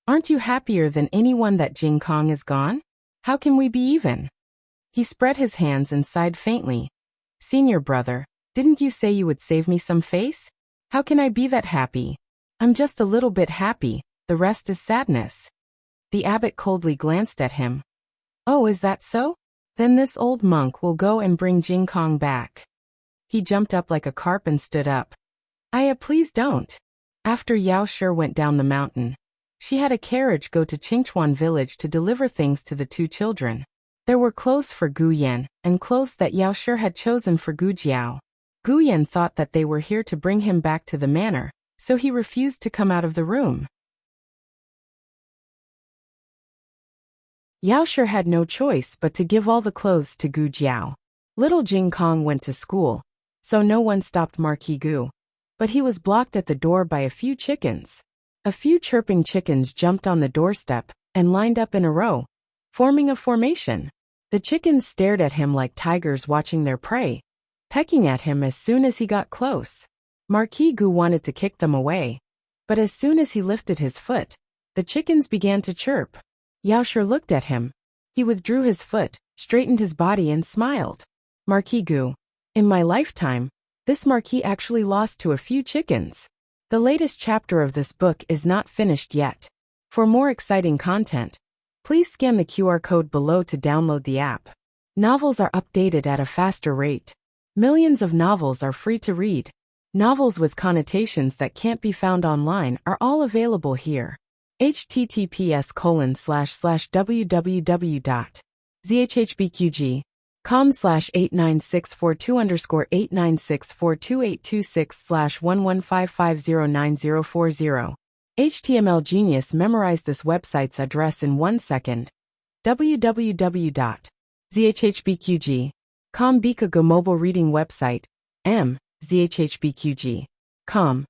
"Aren't you happier than anyone that Jing Kong is gone? How can we be even?" He spread his hands and sighed faintly. "Senior brother, didn't you say you would save me some face? How can I be that happy? I'm just a little bit happy, the rest is sadness." The abbot coldly glanced at him. "Oh, is that so? Then this old monk will go and bring Jing Kong back." He jumped up like a carp and stood up. "Aya, please don't." After Yao Shi went down the mountain, she had a carriage go to Qingchuan village to deliver things to the two children. There were clothes for Gu Yan, and clothes that Yao Shi had chosen for Gu Jiao. Gu Yan thought that they were here to bring him back to the manor, so he refused to come out of the room. Yao Shi had no choice but to give all the clothes to Gu Jiao. Little Jing Kong went to school, so no one stopped Marquis Gu. But he was blocked at the door by a few chickens. A few chirping chickens jumped on the doorstep and lined up in a row, forming a formation. The chickens stared at him like tigers watching their prey, pecking at him as soon as he got close. Marquis Gu wanted to kick them away, but as soon as he lifted his foot, the chickens began to chirp. Yao Shi looked at him. He withdrew his foot, straightened his body and smiled. "Marquis Gu, in my lifetime, this marquis actually lost to a few chickens." The latest chapter of this book is not finished yet. For more exciting content, please scan the QR code below to download the app. Novels are updated at a faster rate. Millions of novels are free to read. Novels with connotations that can't be found online are all available here. https://www.zhhbqg.com/89642_8964286/115509040. HTML Genius memorized this website's address in 1 second. www.zhhbqg.com Bika Go mobile reading website. zhhbqg.com.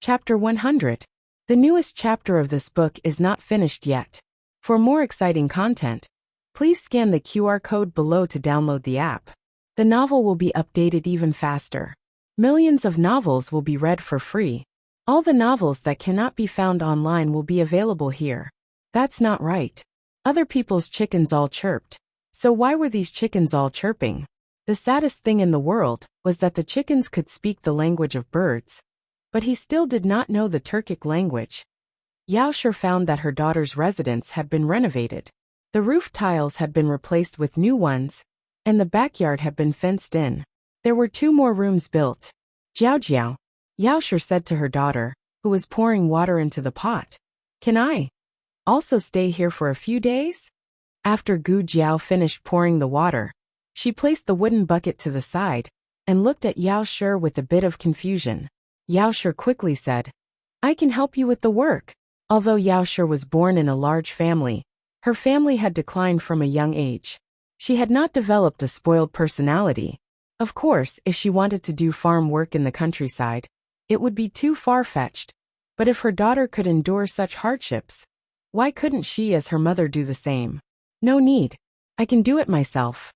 Chapter 100. The newest chapter of this book is not finished yet. For more exciting content, please scan the QR code below to download the app. The novel will be updated even faster. Millions of novels will be read for free. All the novels that cannot be found online will be available here. That's not right. Other people's chickens all chirped. So why were these chickens all chirping? The saddest thing in the world was that the chickens could speak the language of birds. But he still did not know the Turkic language. Yao Shi found that her daughter's residence had been renovated. The roof tiles had been replaced with new ones, and the backyard had been fenced in. There were 2 more rooms built. "Jiao Jiao," Yao Shi said to her daughter, who was pouring water into the pot. "Can I also stay here for a few days?" After Gu Jiao finished pouring the water, she placed the wooden bucket to the side and looked at Yao Shi with a bit of confusion. Yao Shi quickly said, "I can help you with the work." Although Yao Shi was born in a large family, her family had declined from a young age. She had not developed a spoiled personality. Of course, if she wanted to do farm work in the countryside, it would be too far-fetched. But if her daughter could endure such hardships, why couldn't she as her mother do the same? "No need. I can do it myself."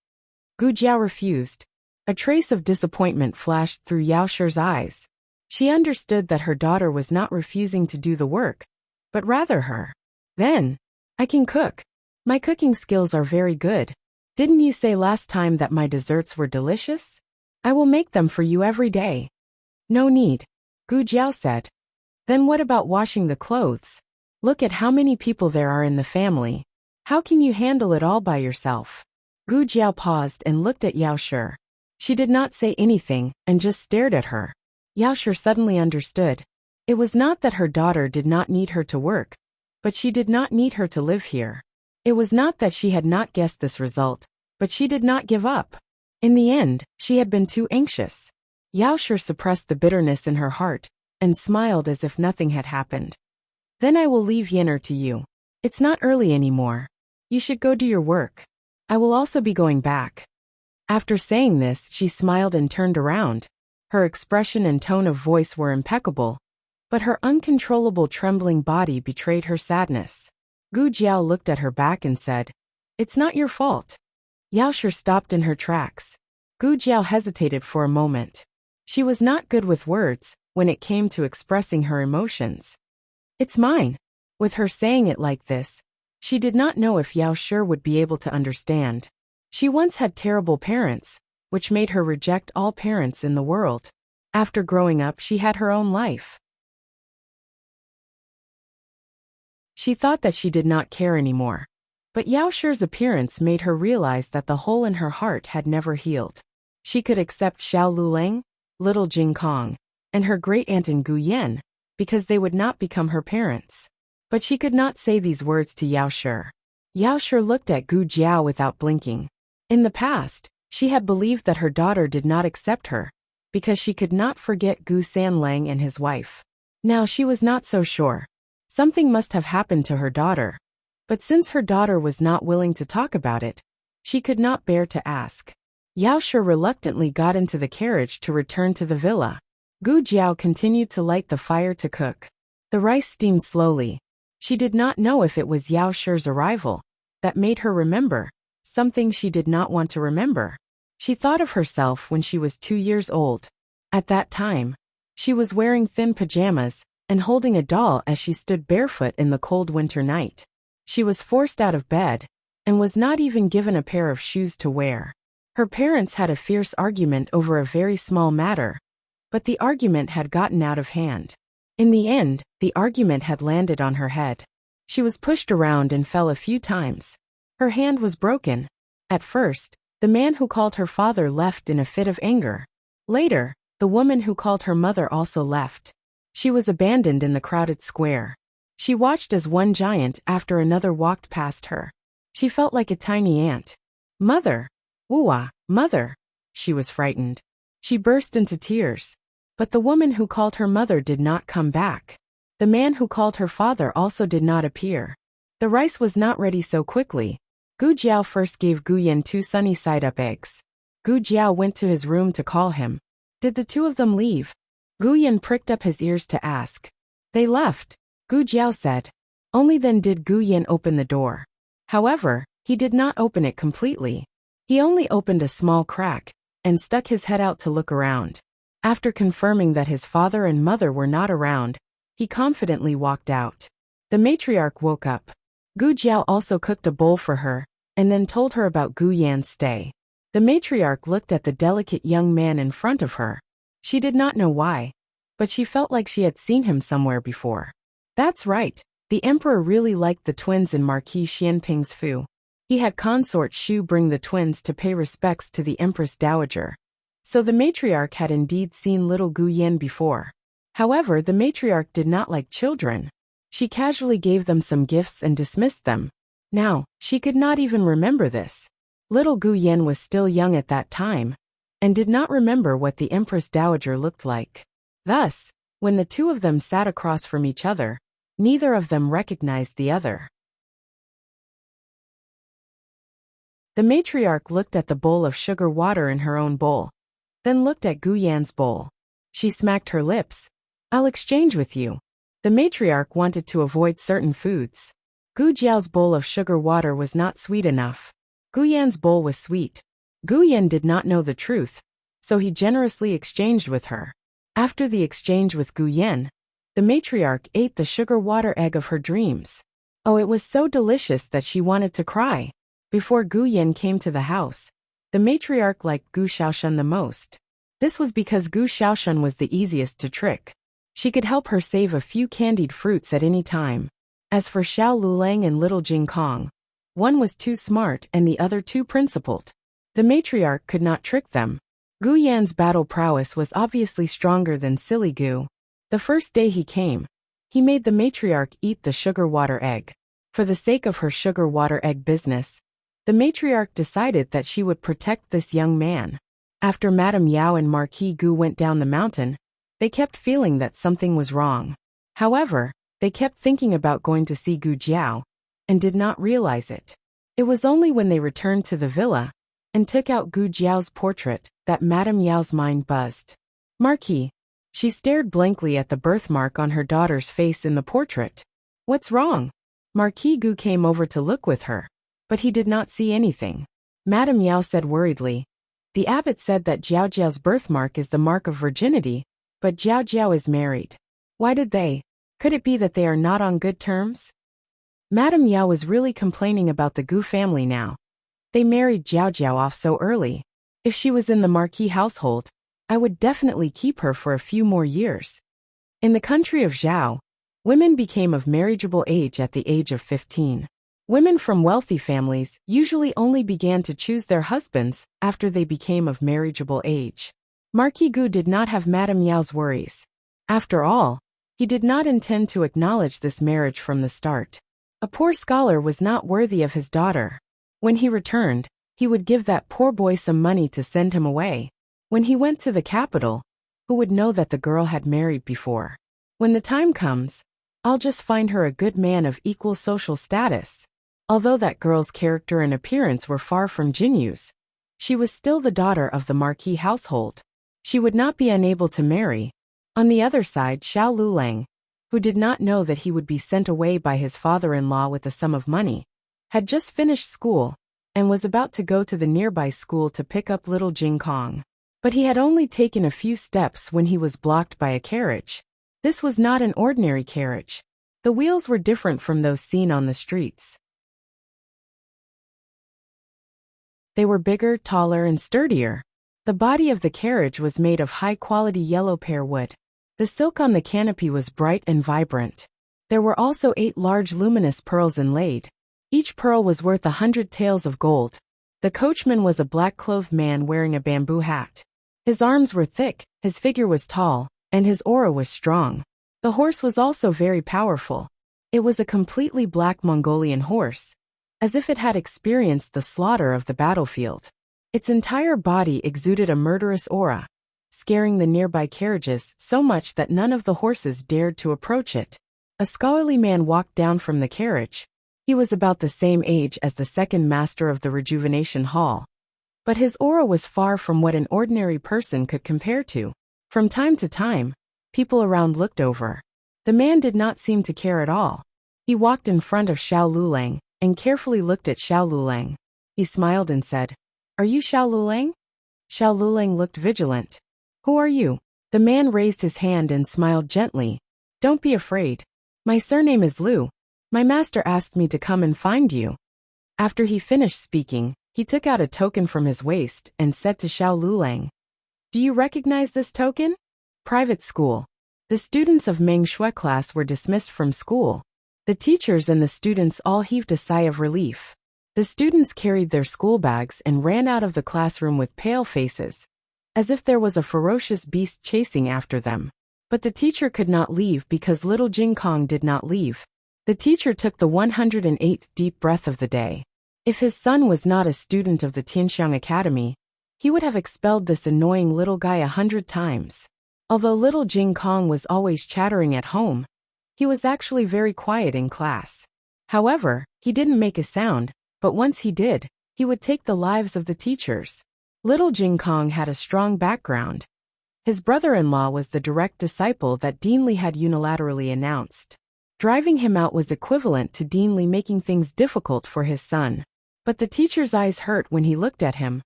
Gu Jiao refused. A trace of disappointment flashed through Yao Shi's eyes. She understood that her daughter was not refusing to do the work, but rather her. "Then, I can cook. My cooking skills are very good." Didn't you say last time that my desserts were delicious? I will make them for you every day. No need, Gu Jiao said. Then what about washing the clothes? Look at how many people there are in the family. How can you handle it all by yourself? Gu Jiao paused and looked at Yao Shi. She did not say anything and just stared at her. Yao Shi suddenly understood. It was not that her daughter did not need her to work, but she did not need her to live here. It was not that she had not guessed this result, but she did not give up. In the end, she had been too anxious. Yao Shi suppressed the bitterness in her heart and smiled as if nothing had happened. Then I will leave Yin'er to you. It's not early anymore. You should go do your work. I will also be going back. After saying this, she smiled and turned around. Her expression and tone of voice were impeccable, but her uncontrollable trembling body betrayed her sadness. Gu Jiao looked at her back and said, "It's not your fault." Yao Shi stopped in her tracks. Gu Jiao hesitated for a moment. She was not good with words when it came to expressing her emotions. "It's mine." With her saying it like this, she did not know if Yao Shi would be able to understand. She once had terrible parents, which made her reject all parents in the world. After growing up, she had her own life. She thought that she did not care anymore. But Yao Shi's appearance made her realize that the hole in her heart had never healed. She could accept Xiao Luleng, little Jing Kong, and her great-aunt in Guyan, because they would not become her parents. But she could not say these words to Yao Shi. Yao Shi looked at Gu Jiao without blinking. In the past, she had believed that her daughter did not accept her, because she could not forget Gu Sanlang and his wife. Now she was not so sure. Something must have happened to her daughter. But since her daughter was not willing to talk about it, she could not bear to ask. Yao Shi reluctantly got into the carriage to return to the villa. Gu Jiao continued to light the fire to cook. The rice steamed slowly. She did not know if it was Yao Shi's arrival that made her remember something she did not want to remember. She thought of herself when she was 2 years old. At that time, she was wearing thin pajamas and holding a doll as she stood barefoot in the cold winter night. She was forced out of bed and was not even given a pair of shoes to wear. Her parents had a fierce argument over a very small matter, but the argument had gotten out of hand. In the end, the argument had landed on her head. She was pushed around and fell a few times. Her hand was broken. At first, the man who called her father left in a fit of anger. Later, the woman who called her mother also left. She was abandoned in the crowded square. She watched as one giant after another walked past her. She felt like a tiny ant. "Mother! Wuwa, mother!" She was frightened. She burst into tears. But the woman who called her mother did not come back. The man who called her father also did not appear. The rice was not ready so quickly. Gu Jiao first gave Gu Yan 2 sunny side-up eggs. Gu Jiao went to his room to call him. Did the two of them leave? Gu Yan pricked up his ears to ask. They left, Gu Jiao said. Only then did Gu Yan open the door. However, he did not open it completely. He only opened a small crack and stuck his head out to look around. After confirming that his father and mother were not around, he confidently walked out. The matriarch woke up. Gu Jiao also cooked a bowl for her, and then told her about Gu Yan's stay. The matriarch looked at the delicate young man in front of her. She did not know why, but she felt like she had seen him somewhere before. That's right, the emperor really liked the twins in Marquis Xianping's fu. He had consort Xu bring the twins to pay respects to the Empress Dowager. So the matriarch had indeed seen little Gu Yan before. However, the matriarch did not like children. She casually gave them some gifts and dismissed them. Now, she could not even remember this. Little Gu Yan was still young at that time, and did not remember what the Empress Dowager looked like. Thus, when the two of them sat across from each other, neither of them recognized the other. The matriarch looked at the bowl of sugar water in her own bowl, then looked at Gu Yan's bowl. She smacked her lips. I'll exchange with you. The matriarch wanted to avoid certain foods. Gu Jiao's bowl of sugar water was not sweet enough. Gu Yan's bowl was sweet. Gu Yan did not know the truth, so he generously exchanged with her. After the exchange with Gu Yan, the matriarch ate the sugar water egg of her dreams. Oh, it was so delicious that she wanted to cry. Before Gu Yan came to the house, the matriarch liked Gu Xiaoshan the most. This was because Gu Xiaoshan was the easiest to trick. She could help her save a few candied fruits at any time. As for Xiao Lulang and little Jing Kong, one was too smart and the other too principled. The matriarch could not trick them. Gu Yan's battle prowess was obviously stronger than silly Gu. The first day he came, he made the matriarch eat the sugar water egg. For the sake of her sugar water egg business, the matriarch decided that she would protect this young man. After Madame Yao and Marquis Gu went down the mountain, they kept feeling that something was wrong. However, they kept thinking about going to see Gu Jiao, and did not realize it. It was only when they returned to the villa, and took out Gu Jiao's portrait, that Madame Yao's mind buzzed. Marquis. She stared blankly at the birthmark on her daughter's face in the portrait. What's wrong? Marquis Gu came over to look with her, but he did not see anything. Madame Yao said worriedly, the abbot said that Jiao Jiao's birthmark is the mark of virginity, but Jiao Jiao is married. Why did they? Could it be that they are not on good terms? Madame Yao was really complaining about the Gu family now. They married Jiao Jiao off so early. If she was in the Marquis household, I would definitely keep her for a few more years. In the country of Zhao, women became of marriageable age at the age of 15. Women from wealthy families usually only began to choose their husbands after they became of marriageable age. Marquis Gu did not have Madame Yao's worries. After all, he did not intend to acknowledge this marriage from the start. A poor scholar was not worthy of his daughter. When he returned, he would give that poor boy some money to send him away. When he went to the capital, who would know that the girl had married before? When the time comes, I'll just find her a good man of equal social status. Although that girl's character and appearance were far from Jinyu's, she was still the daughter of the Marquis household. She would not be unable to marry. On the other side, Xiao Lulang, who did not know that he would be sent away by his father-in-law with a sum of money, had just finished school, and was about to go to the nearby school to pick up little Jing Kong. But he had only taken a few steps when he was blocked by a carriage. This was not an ordinary carriage. The wheels were different from those seen on the streets. They were bigger, taller, and sturdier. The body of the carriage was made of high-quality yellow pear wood. The silk on the canopy was bright and vibrant. There were also 8 large luminous pearls inlaid. Each pearl was worth 100 taels of gold. The coachman was a black-clothed man wearing a bamboo hat. His arms were thick, his figure was tall, and his aura was strong. The horse was also very powerful. It was a completely black Mongolian horse, as if it had experienced the slaughter of the battlefield. Its entire body exuded a murderous aura, scaring the nearby carriages so much that none of the horses dared to approach it. A scholarly man walked down from the carriage. He was about the same age as the second master of the Rejuvenation Hall. But his aura was far from what an ordinary person could compare to. From time to time, people around looked over. The man did not seem to care at all. He walked in front of Xiao Lulang, and carefully looked at Xiao Lulang. He smiled and said, "Are you Xiao Lulang?" Xiao Lulang looked vigilant. "Who are you?" The man raised his hand and smiled gently. "Don't be afraid. My surname is Lu. My master asked me to come and find you." After he finished speaking, he took out a token from his waist and said to Xiao Lulang, "Do you recognize this token? Private school." The students of Meng Shui class were dismissed from school. The teachers and the students all heaved a sigh of relief. The students carried their school bags and ran out of the classroom with pale faces, as if there was a ferocious beast chasing after them. But the teacher could not leave because little Jing Kong did not leave. The teacher took the 108th deep breath of the day. If his son was not a student of the Tianxiang Academy, he would have expelled this annoying little guy 100 times. Although little Jing Kong was always chattering at home, he was actually very quiet in class. However, he didn't make a sound, but once he did, he would take the lives of the teachers. Little Jing Kong had a strong background. His brother-in-law was the direct disciple that Dean Li had unilaterally announced. Driving him out was equivalent to Dean Li making things difficult for his son. But the teacher's eyes hurt when he looked at him.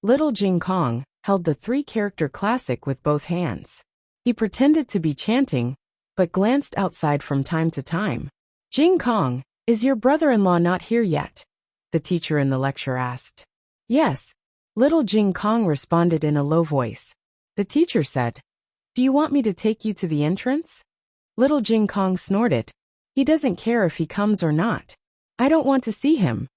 Little Jing Kong held the 3-character classic with both hands. He pretended to be chanting, but glanced outside from time to time. "Jing Kong, is your brother-in-law not here yet?" the teacher in the lecture asked. Yes, little Jing Kong responded in a low voice. The teacher said, do you want me to take you to the entrance? Little Jing Kong snorted. He doesn't care if he comes or not. I don't want to see him.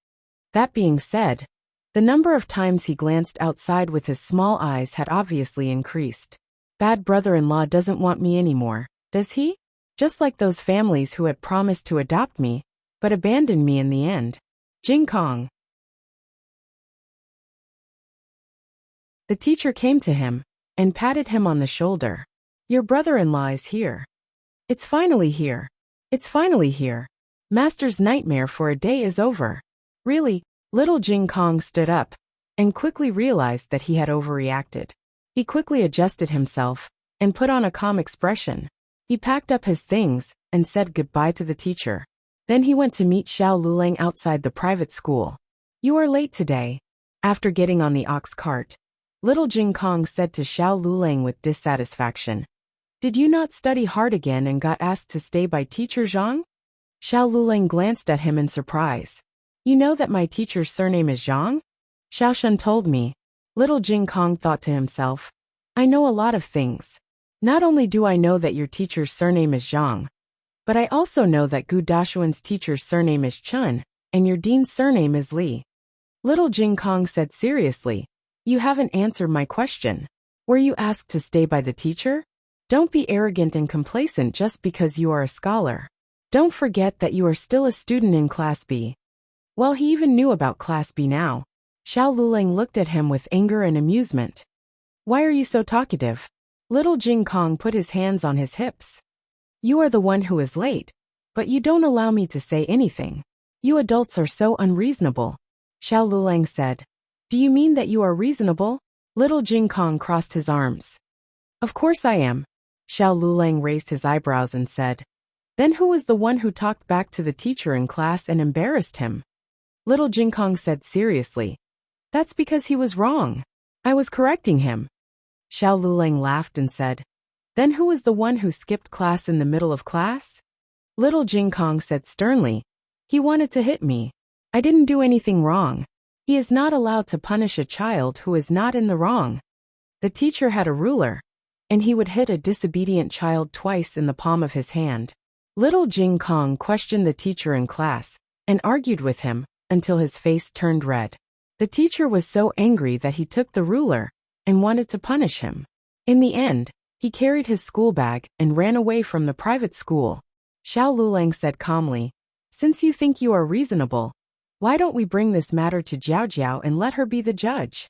That being said, the number of times he glanced outside with his small eyes had obviously increased. Bad brother-in-law doesn't want me anymore, does he? Just like those families who had promised to adopt me, but abandoned me in the end. Jing Kong. The teacher came to him and patted him on the shoulder. Your brother-in-law is here. It's finally here. It's finally here. Master's nightmare for a day is over. Really? Little Jing Kong stood up and quickly realized that he had overreacted. He quickly adjusted himself and put on a calm expression. He packed up his things and said goodbye to the teacher. Then he went to meet Xiao Lulang outside the private school. You are late today. After getting on the ox cart, little Jing Kong said to Xiao Lulang with dissatisfaction, did you not study hard again and got asked to stay by teacher Zhang? Xiao Lulang glanced at him in surprise. You know that my teacher's surname is Zhang? Xiao Shun told me. Little Jing Kong thought to himself, I know a lot of things. Not only do I know that your teacher's surname is Zhang, but I also know that Gu Dashuan's teacher's surname is Chun, and your dean's surname is Li. Little Jing Kong said seriously, you haven't answered my question. Were you asked to stay by the teacher? Don't be arrogant and complacent just because you are a scholar. Don't forget that you are still a student in Class B. Well, he even knew about Class B now. Xiao Lulang looked at him with anger and amusement. Why are you so talkative? Little Jing Kong put his hands on his hips. You are the one who is late, but you don't allow me to say anything. You adults are so unreasonable. Xiao Lulang said. Do you mean that you are reasonable? Little Jing Kong crossed his arms. Of course I am. Xiao Lulang raised his eyebrows and said. Then who was the one who talked back to the teacher in class and embarrassed him? Little Jing Kong said seriously. That's because he was wrong. I was correcting him. Xiao Lulang laughed and said. Then who was the one who skipped class in the middle of class? Little Jing Kong said sternly. He wanted to hit me. I didn't do anything wrong. He is not allowed to punish a child who is not in the wrong. The teacher had a ruler, and he would hit a disobedient child twice in the palm of his hand. Little Jing Kong questioned the teacher in class and argued with him until his face turned red. The teacher was so angry that he took the ruler and wanted to punish him. In the end, he carried his school bag and ran away from the private school. Xiao Lulang said calmly, since you think you are reasonable, why don't we bring this matter to Jiao Jiao and let her be the judge?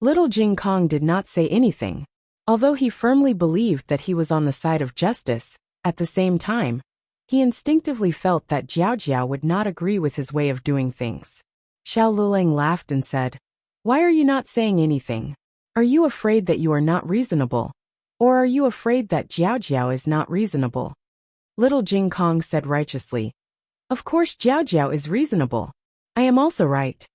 Little Jing Kong did not say anything. Although he firmly believed that he was on the side of justice, at the same time, he instinctively felt that Jiao Jiao would not agree with his way of doing things. Xiao Lulang laughed and said, why are you not saying anything? Are you afraid that you are not reasonable? Or are you afraid that Jiao Jiao is not reasonable? Little Jing Kong said righteously, of course Jiao Jiao is reasonable. I am also right.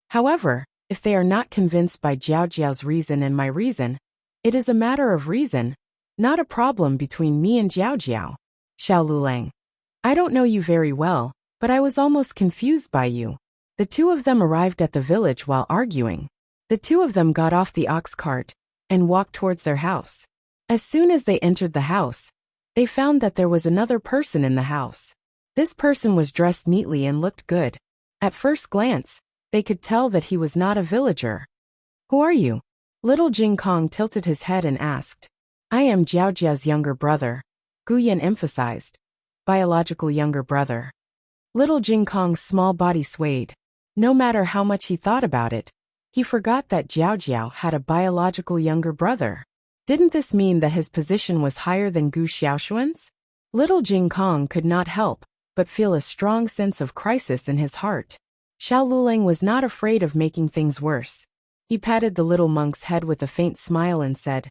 However, if they are not convinced by Jiao Jiao's reason and my reason, it is a matter of reason, not a problem between me and Jiao Jiao. Xiao Lulang. I don't know you very well, but I was almost confused by you. The two of them arrived at the village while arguing. The two of them got off the ox cart and walked towards their house. As soon as they entered the house, they found that there was another person in the house. This person was dressed neatly and looked good. At first glance, they could tell that he was not a villager. Who are you? Little Jing Kong tilted his head and asked. I am Jiao Jiao's younger brother. Gu Yan emphasized. Biological younger brother. Little Jing Kong's small body swayed. No matter how much he thought about it, he forgot that Jiao Jiao had a biological younger brother. Didn't this mean that his position was higher than Gu Xiaoshuan's? Little Jing Kong could not help but feel a strong sense of crisis in his heart. Xiao Lulang was not afraid of making things worse. He patted the little monk's head with a faint smile and said,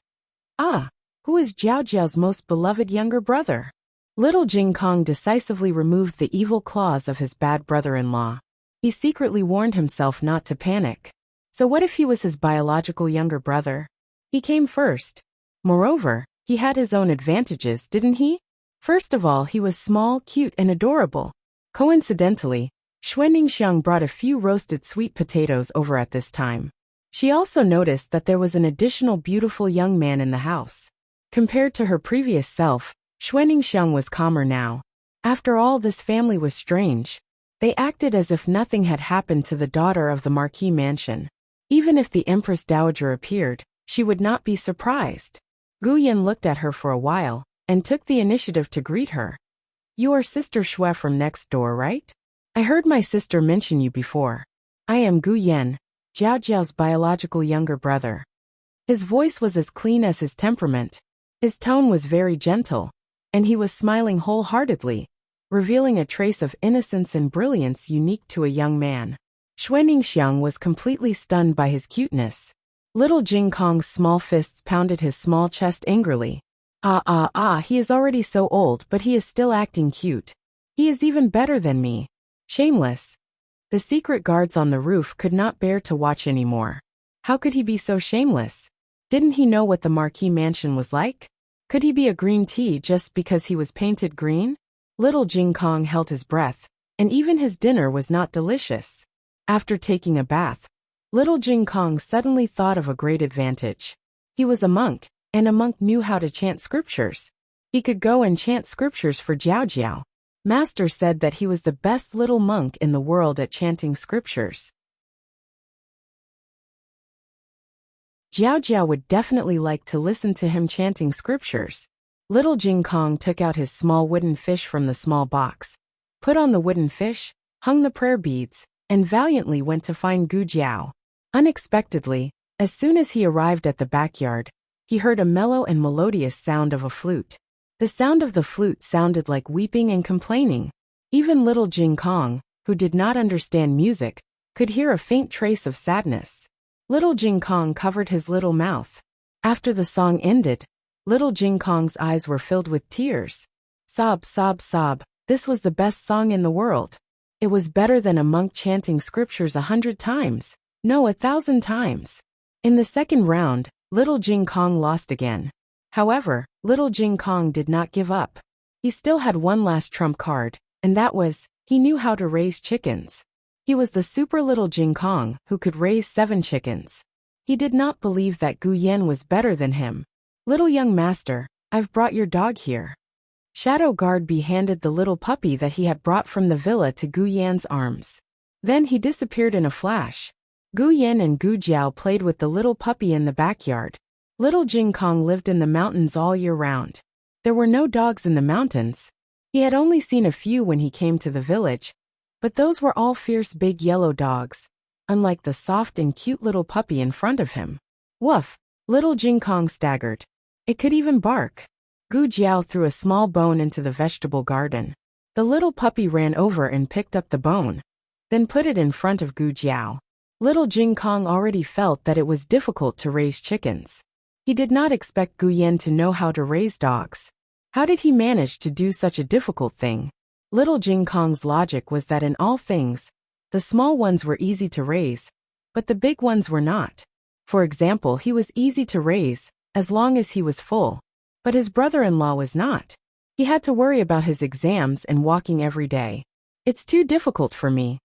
Ah, who is Jiao Jiao's most beloved younger brother? Little Jing Kong decisively removed the evil claws of his bad brother-in-law. He secretly warned himself not to panic. So what if he was his biological younger brother? He came first. Moreover, he had his own advantages, didn't he? First of all, he was small, cute, and adorable. Coincidentally, Xuanningsiang brought a few roasted sweet potatoes over at this time. She also noticed that there was an additional beautiful young man in the house. Compared to her previous self, Xuanningsiang was calmer now. After all, this family was strange. They acted as if nothing had happened to the daughter of the Marquis mansion. Even if the Empress Dowager appeared, she would not be surprised. Gu Yan looked at her for a while, and took the initiative to greet her. You are Sister Xue from next door, right? I heard my sister mention you before. I am Gu Yan, Jiao Jiao's biological younger brother. His voice was as clean as his temperament. His tone was very gentle, and he was smiling wholeheartedly, revealing a trace of innocence and brilliance unique to a young man. Xuanningsiang was completely stunned by his cuteness. Little Jing Kong's small fists pounded his small chest angrily. He is already so old, but he is still acting cute. He is even better than me. Shameless. The secret guards on the roof could not bear to watch anymore. How could he be so shameless? Didn't he know what the Marquis mansion was like? Could he be a green tea just because he was painted green? Little Jing Kong held his breath, and even his dinner was not delicious. After taking a bath, little Jing Kong suddenly thought of a great advantage. He was a monk, and a monk knew how to chant scriptures. He could go and chant scriptures for Jiao Jiao. Master said that he was the best little monk in the world at chanting scriptures. Jiao Jiao would definitely like to listen to him chanting scriptures. Little Jing Kong took out his small wooden fish from the small box, put on the wooden fish, hung the prayer beads, and valiantly went to find Gu Jiao. Unexpectedly, as soon as he arrived at the backyard, he heard a mellow and melodious sound of a flute. The sound of the flute sounded like weeping and complaining. Even little Jing Kong, who did not understand music, could hear a faint trace of sadness. Little Jing Kong covered his little mouth. After the song ended, little Jing Kong's eyes were filled with tears. Sob, sob, sob, this was the best song in the world. It was better than a monk chanting scriptures 100 times. No, 1,000 times. In the second round, little Jing Kong lost again. However, little Jing Kong did not give up. He still had one last trump card, and that was, he knew how to raise chickens. He was the super little Jing Kong who could raise 7 chickens. He did not believe that Gu Yan was better than him. Little young master, I've brought your dog here. Shadow Guardby handed the little puppy that he had brought from the villa to Gu Yan's arms. Then he disappeared in a flash. Gu Yan and Gu Jiao played with the little puppy in the backyard. Little Jing Kong lived in the mountains all year round. There were no dogs in the mountains. He had only seen a few when he came to the village, but those were all fierce big yellow dogs, unlike the soft and cute little puppy in front of him. Woof! Little Jing Kong staggered. It could even bark. Gu Jiao threw a small bone into the vegetable garden. The little puppy ran over and picked up the bone, then put it in front of Gu Jiao. Little Jing Kong already felt that it was difficult to raise chickens. He did not expect Gu Yan to know how to raise dogs. How did he manage to do such a difficult thing? Little Jing Kong's logic was that in all things, the small ones were easy to raise, but the big ones were not. For example, he was easy to raise, as long as he was full, but his brother-in-law was not. He had to worry about his exams and walking every day. It's too difficult for me.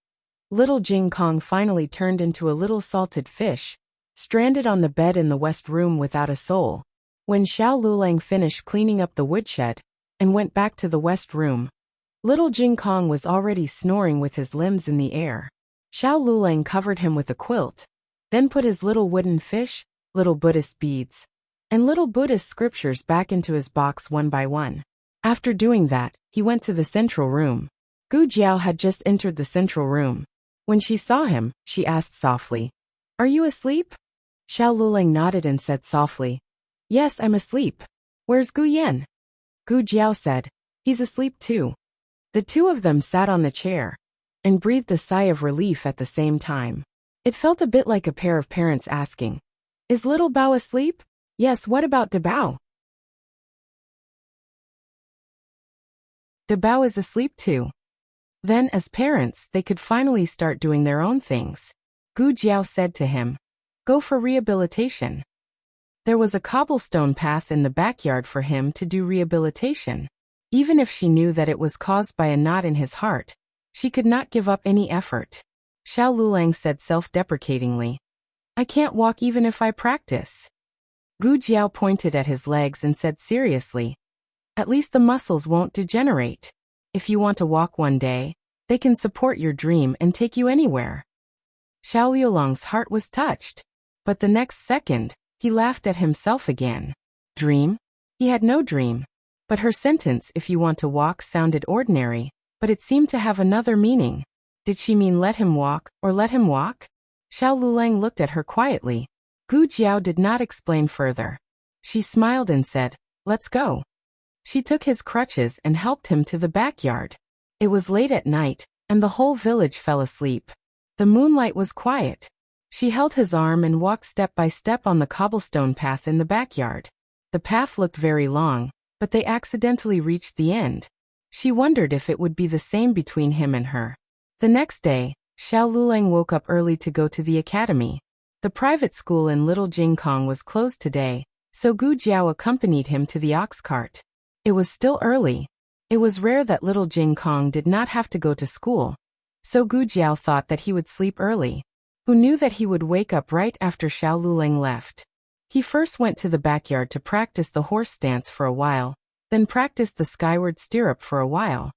Little Jing Kong finally turned into a little salted fish, stranded on the bed in the west room without a soul. When Xiao Lulang finished cleaning up the woodshed and went back to the west room, little Jing Kong was already snoring with his limbs in the air. Xiao Lulang covered him with a quilt, then put his little wooden fish, little Buddhist beads, and little Buddhist scriptures back into his box one by one. After doing that, he went to the central room. Gu Jiao had just entered the central room. When she saw him, she asked softly, "Are you asleep?" Xiao Lulang nodded and said softly, "Yes, I'm asleep. Where's Gu Yan?" Gu Jiao said, "He's asleep too." The two of them sat on the chair and breathed a sigh of relief at the same time. It felt a bit like a pair of parents asking, "Is little Bao asleep?" "Yes, what about De Bao?" De Bao is asleep too. Then, as parents, they could finally start doing their own things. Gu Jiao said to him, "Go for rehabilitation." There was a cobblestone path in the backyard for him to do rehabilitation. Even if she knew that it was caused by a knot in his heart, She could not give up any effort. Xiao Lulang said self-deprecatingly. I can't walk even if I practice. Gu Jiao pointed at his legs and said seriously. At least the muscles won't degenerate. If you want to walk one day, they can support your dream and take you anywhere. Xiao Liulang's heart was touched. But the next second, he laughed at himself again. Dream? He had no dream. But her sentence, if you want to walk, sounded ordinary, but it seemed to have another meaning. Did she mean let him walk, or let him walk? Xiao Lulang looked at her quietly. Gu Jiao did not explain further. She smiled and said, let's go. She took his crutches and helped him to the backyard. It was late at night, and the whole village fell asleep. The moonlight was quiet. She held his arm and walked step by step on the cobblestone path in the backyard. The path looked very long, but they accidentally reached the end. She wondered if it would be the same between him and her. The next day, Xiao Lulang woke up early to go to the academy. The private school in Little Jingkong was closed today, so Gu Jiao accompanied him to the ox cart. It was still early. It was rare that Little Jingkong did not have to go to school, so Gu Jiao thought that he would sleep early. Who knew that he would wake up right after Xiao Lulang left? He first went to the backyard to practice the horse stance for a while, then practiced the skyward stirrup for a while.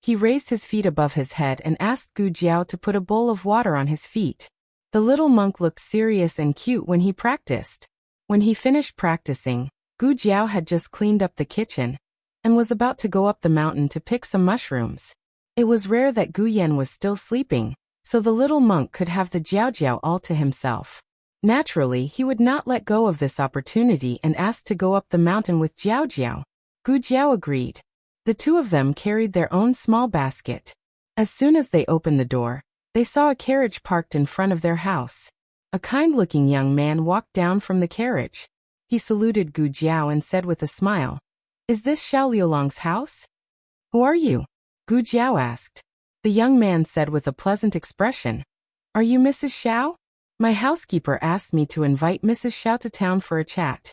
He raised his feet above his head and asked Gu Jiao to put a bowl of water on his feet. The little monk looked serious and cute when he practiced. When he finished practicing, Gu Jiao had just cleaned up the kitchen and was about to go up the mountain to pick some mushrooms. It was rare that Gu Yan was still sleeping, so the little monk could have the Jiao all to himself. Naturally, he would not let go of this opportunity and asked to go up the mountain with Jiao. Gu Jiao agreed. The two of them carried their own small basket. As soon as they opened the door, they saw a carriage parked in front of their house. A kind-looking young man walked down from the carriage. He saluted Gu Jiao and said with a smile, Is this Xiao Liulang's house? Who are you? Gu Jiao asked. The young man said with a pleasant expression, Are you Mrs. Xiao? My housekeeper asked me to invite Mrs. Xiao to town for a chat.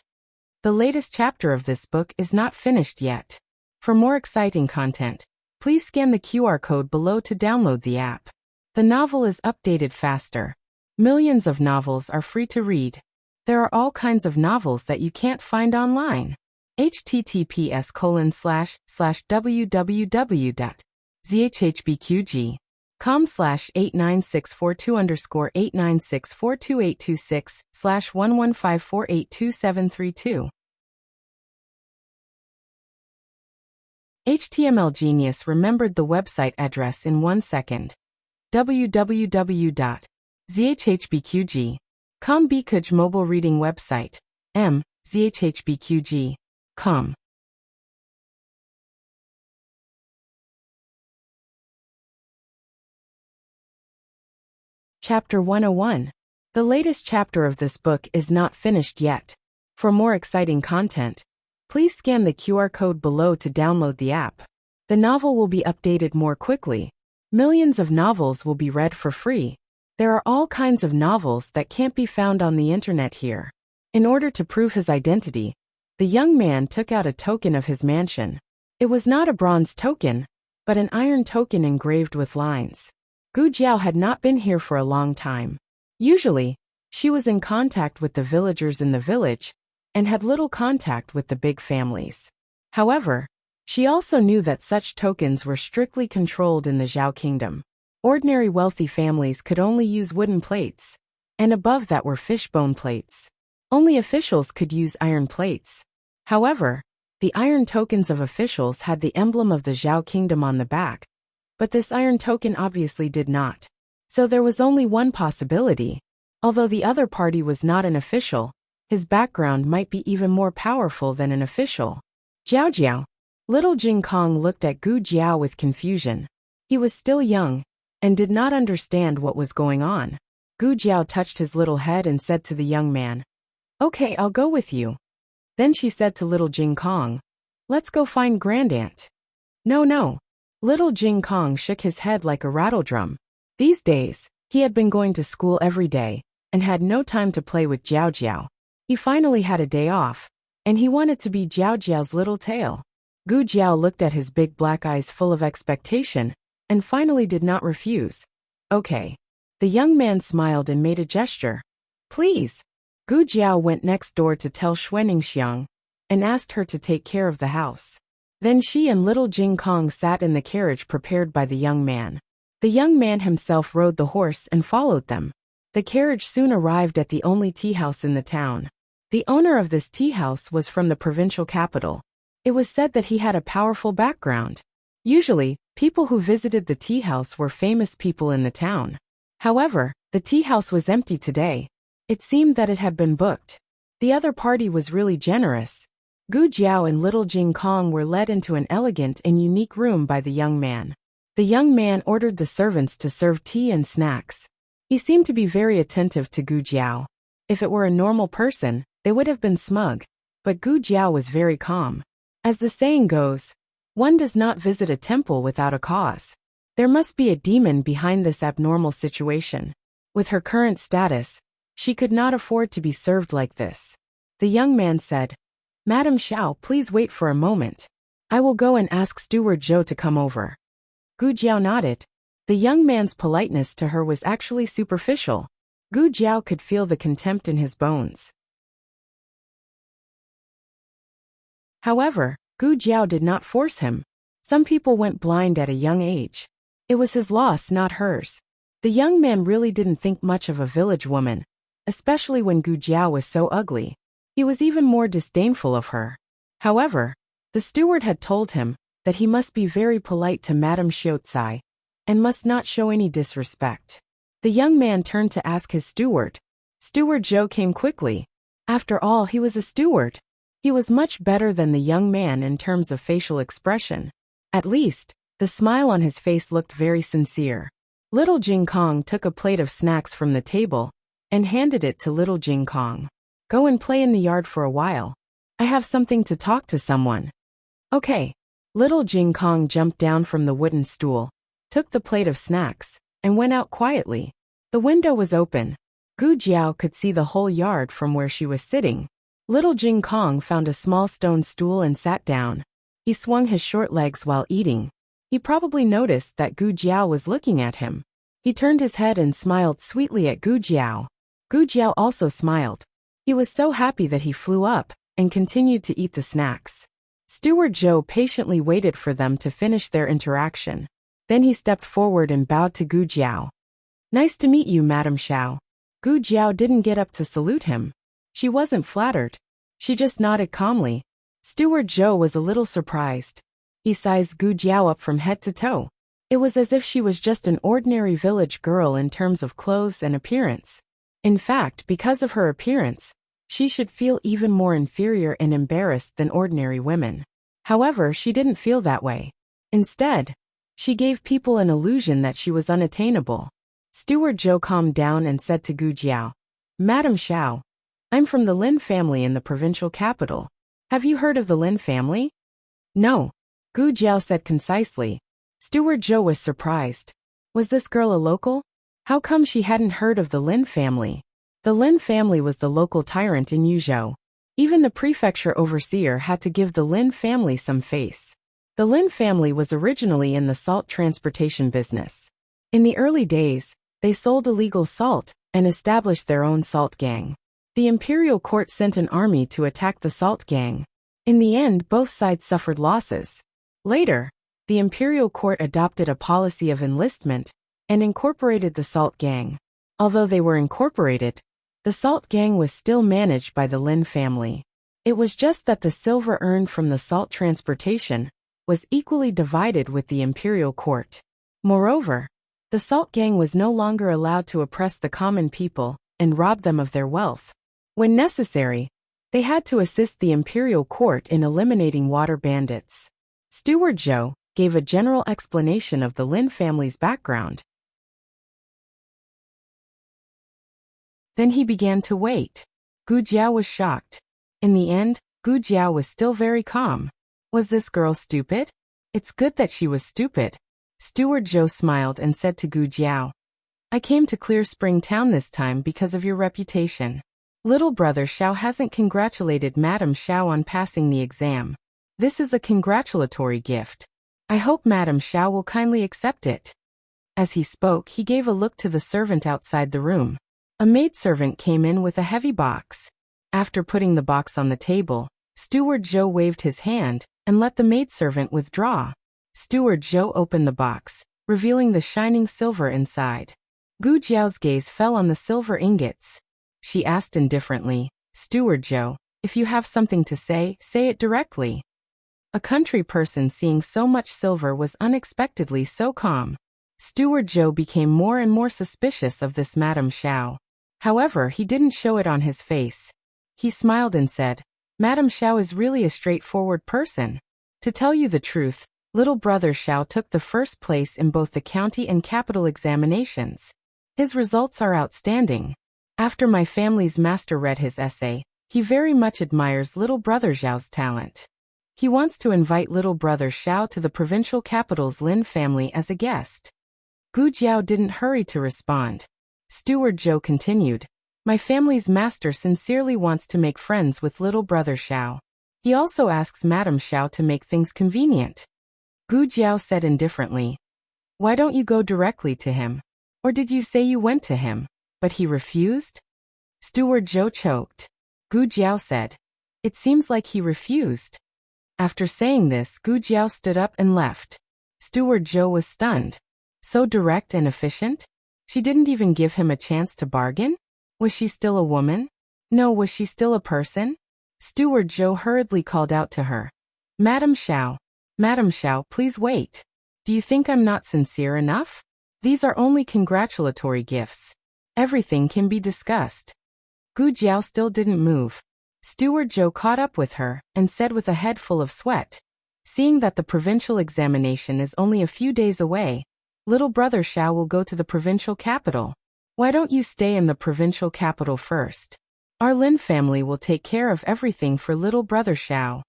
The latest chapter of this book is not finished yet. For more exciting content, please scan the QR code below to download the app. The novel is updated faster. Millions of novels are free to read. There are all kinds of novels that you can't find online. https://www.zhhbqg.com/89642_8964226/115482732. HTML Genius remembered the website address in 1 second. www.zhhbqg.com Bikuj mobile reading website. zhhbqg.com. Chapter 101. The latest chapter of this book is not finished yet. For more exciting content, please scan the QR code below to download the app. The novel will be updated more quickly. Millions of novels will be read for free. There are all kinds of novels that can't be found on the internet here. In order to prove his identity, the young man took out a token of his mansion. It was not a bronze token, but an iron token engraved with lines. Gu Jiao had not been here for a long time. Usually, she was in contact with the villagers in the village and had little contact with the big families. However, she also knew that such tokens were strictly controlled in the Zhao kingdom. Ordinary wealthy families could only use wooden plates, and above that were fishbone plates. Only officials could use iron plates. However, the iron tokens of officials had the emblem of the Zhao kingdom on the back, but this iron token obviously did not. So there was only one possibility. Although the other party was not an official, his background might be even more powerful than an official. Jiao. Little Jingkong looked at Gu Jiao with confusion. He was still young and did not understand what was going on. Gu Jiao touched his little head and said to the young man, Okay, I'll go with you. Then she said to Little Jingkong, Let's go find Grandaunt. No. Little Jingkong shook his head like a rattledrum. These days, he had been going to school every day and had no time to play with Jiao. He finally had a day off, and he wanted to be Jiao's little tail. Gu Jiao looked at his big black eyes full of expectation and finally did not refuse. Okay. The young man smiled and made a gesture. Please. Gu Jiao went next door to tell Xuaningxiang and asked her to take care of the house. Then she and little Jing Kong sat in the carriage prepared by the young man. The young man himself rode the horse and followed them. The carriage soon arrived at the only tea house in the town. The owner of this tea house was from the provincial capital. It was said that he had a powerful background. Usually, people who visited the tea house were famous people in the town. However, the tea house was empty today. It seemed that it had been booked. The other party was really generous. Gu Jiao and little Jing Kong were led into an elegant and unique room by the young man. The young man ordered the servants to serve tea and snacks. He seemed to be very attentive to Gu Jiao. If it were a normal person, they would have been smug. But Gu Jiao was very calm. As the saying goes, one does not visit a temple without a cause. There must be a demon behind this abnormal situation. With her current status, she could not afford to be served like this. The young man said, Madam Xiao, please wait for a moment. I will go and ask Steward Zhou to come over. Gu Jiao nodded. The young man's politeness to her was actually superficial. Gu Jiao could feel the contempt in his bones. However, Gu Jiao did not force him. Some people went blind at a young age. It was his loss, not hers. The young man really didn't think much of a village woman, especially when Gu Jiao was so ugly. He was even more disdainful of her. However, the steward had told him that he must be very polite to Madame Xiaocai and must not show any disrespect. The young man turned to ask his steward. Steward Zhou came quickly. After all, he was a steward. He was much better than the young man in terms of facial expression. At least, the smile on his face looked very sincere. Little Jing Kong took a plate of snacks from the table and handed it to little Jing Kong. Go and play in the yard for a while. I have something to talk to someone. Okay. Little Jing Kong jumped down from the wooden stool, took the plate of snacks, and went out quietly. The window was open. Gu Jiao could see the whole yard from where she was sitting. Little Jing Kong found a small stone stool and sat down. He swung his short legs while eating. He probably noticed that Gu Jiao was looking at him. He turned his head and smiled sweetly at Gu Jiao. Gu Jiao also smiled. He was so happy that he flew up and continued to eat the snacks. Steward Zhou patiently waited for them to finish their interaction. Then he stepped forward and bowed to Gu Jiao. Nice to meet you, Madam Xiao. Gu Jiao didn't get up to salute him. She wasn't flattered. She just nodded calmly. Steward Zhou was a little surprised. He sized Gu Jiao up from head to toe. It was as if she was just an ordinary village girl in terms of clothes and appearance. In fact, because of her appearance, she should feel even more inferior and embarrassed than ordinary women. However, she didn't feel that way. Instead, she gave people an illusion that she was unattainable. Steward Zhou calmed down and said to Gu Jiao, Madam Xiao, I'm from the Lin family in the provincial capital. Have you heard of the Lin family? No, Gu Jiao said concisely. Steward Zhou was surprised. Was this girl a local? How come she hadn't heard of the Lin family? The Lin family was the local tyrant in Yuzhou. Even the prefecture overseer had to give the Lin family some face. The Lin family was originally in the salt transportation business. In the early days, they sold illegal salt and established their own salt gang. The imperial court sent an army to attack the salt gang. In the end, both sides suffered losses. Later, the imperial court adopted a policy of enlistment and incorporated the salt gang. Although they were incorporated, the salt gang was still managed by the Lin family. It was just that the silver earned from the salt transportation was equally divided with the imperial court. Moreover, the salt gang was no longer allowed to oppress the common people and rob them of their wealth. When necessary, they had to assist the imperial court in eliminating water bandits. Steward Zhou gave a general explanation of the Lin family's background. Then he began to wait. Gu Jiao was shocked. In the end, Gu Jiao was still very calm. Was this girl stupid? It's good that she was stupid. Steward Zhou smiled and said to Gu Jiao, I came to Clear Spring Town this time because of your reputation. Little brother Xiao hasn't congratulated Madam Xiao on passing the exam. This is a congratulatory gift. I hope Madame Xiao will kindly accept it." As he spoke, he gave a look to the servant outside the room. A maidservant came in with a heavy box. After putting the box on the table, Steward Zhou waved his hand and let the maidservant withdraw. Steward Zhou opened the box, revealing the shining silver inside. Gu Jiao's gaze fell on the silver ingots. She asked indifferently, "Steward Zhou, if you have something to say it directly." A country person seeing so much silver was unexpectedly so calm. Steward Zhou became more and more suspicious of this Madame Xiao. However, he didn't show it on his face. He smiled and said, "Madame Xiao is really a straightforward person. To tell you the truth, little brother Xiao took the first place in both the county and capital examinations. His results are outstanding. After my family's master read his essay, he very much admires little brother Xiao's talent. He wants to invite little brother Xiao to the provincial capital's Lin family as a guest." Gu Jiao didn't hurry to respond. Steward Zhou continued, "My family's master sincerely wants to make friends with little brother Xiao. He also asks Madame Xiao to make things convenient." Gu Jiao said indifferently, "Why don't you go directly to him? Or did you say you went to him, but he refused?" Steward Zhou choked. Gu Jiao said, "It seems like he refused." After saying this, Gu Jiao stood up and left. Steward Zhou was stunned. So direct and efficient? She didn't even give him a chance to bargain? Was she still a woman? No, was she still a person? Steward Zhou hurriedly called out to her, Madame Xiao, please wait. Do you think I'm not sincere enough? These are only congratulatory gifts. Everything can be discussed." Gu Jiao still didn't move. Steward Zhou caught up with her and said with a head full of sweat, "Seeing that the provincial examination is only a few days away, little brother Xiao will go to the provincial capital. Why don't you stay in the provincial capital first? Our Lin family will take care of everything for little brother Xiao."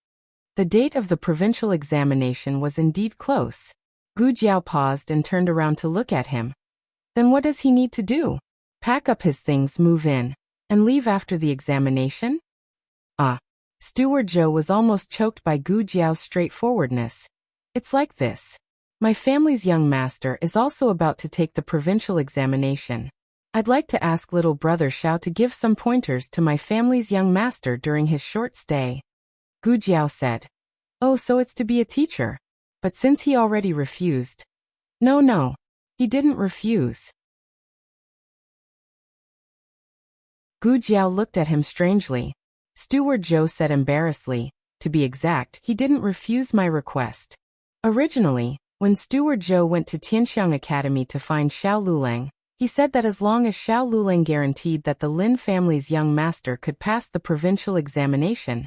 The date of the provincial examination was indeed close. Gu Jiao paused and turned around to look at him. Then what does he need to do? Pack up his things, move in, and leave after the examination? Steward Zhou was almost choked by Gu Jiao's straightforwardness. "It's like this. My family's young master is also about to take the provincial examination. I'd like to ask little brother Xiao to give some pointers to my family's young master during his short stay." Gu Jiao said, "Oh, so it's to be a teacher. But since he already refused." No, he didn't refuse." Gu Jiao looked at him strangely. Steward Zhou said embarrassedly, "To be exact, he didn't refuse my request. Originally, when Steward Zhou went to Tianxiang Academy to find Xiao Lulang, he said that as long as Xiao Lulang guaranteed that the Lin family's young master could pass the provincial examination,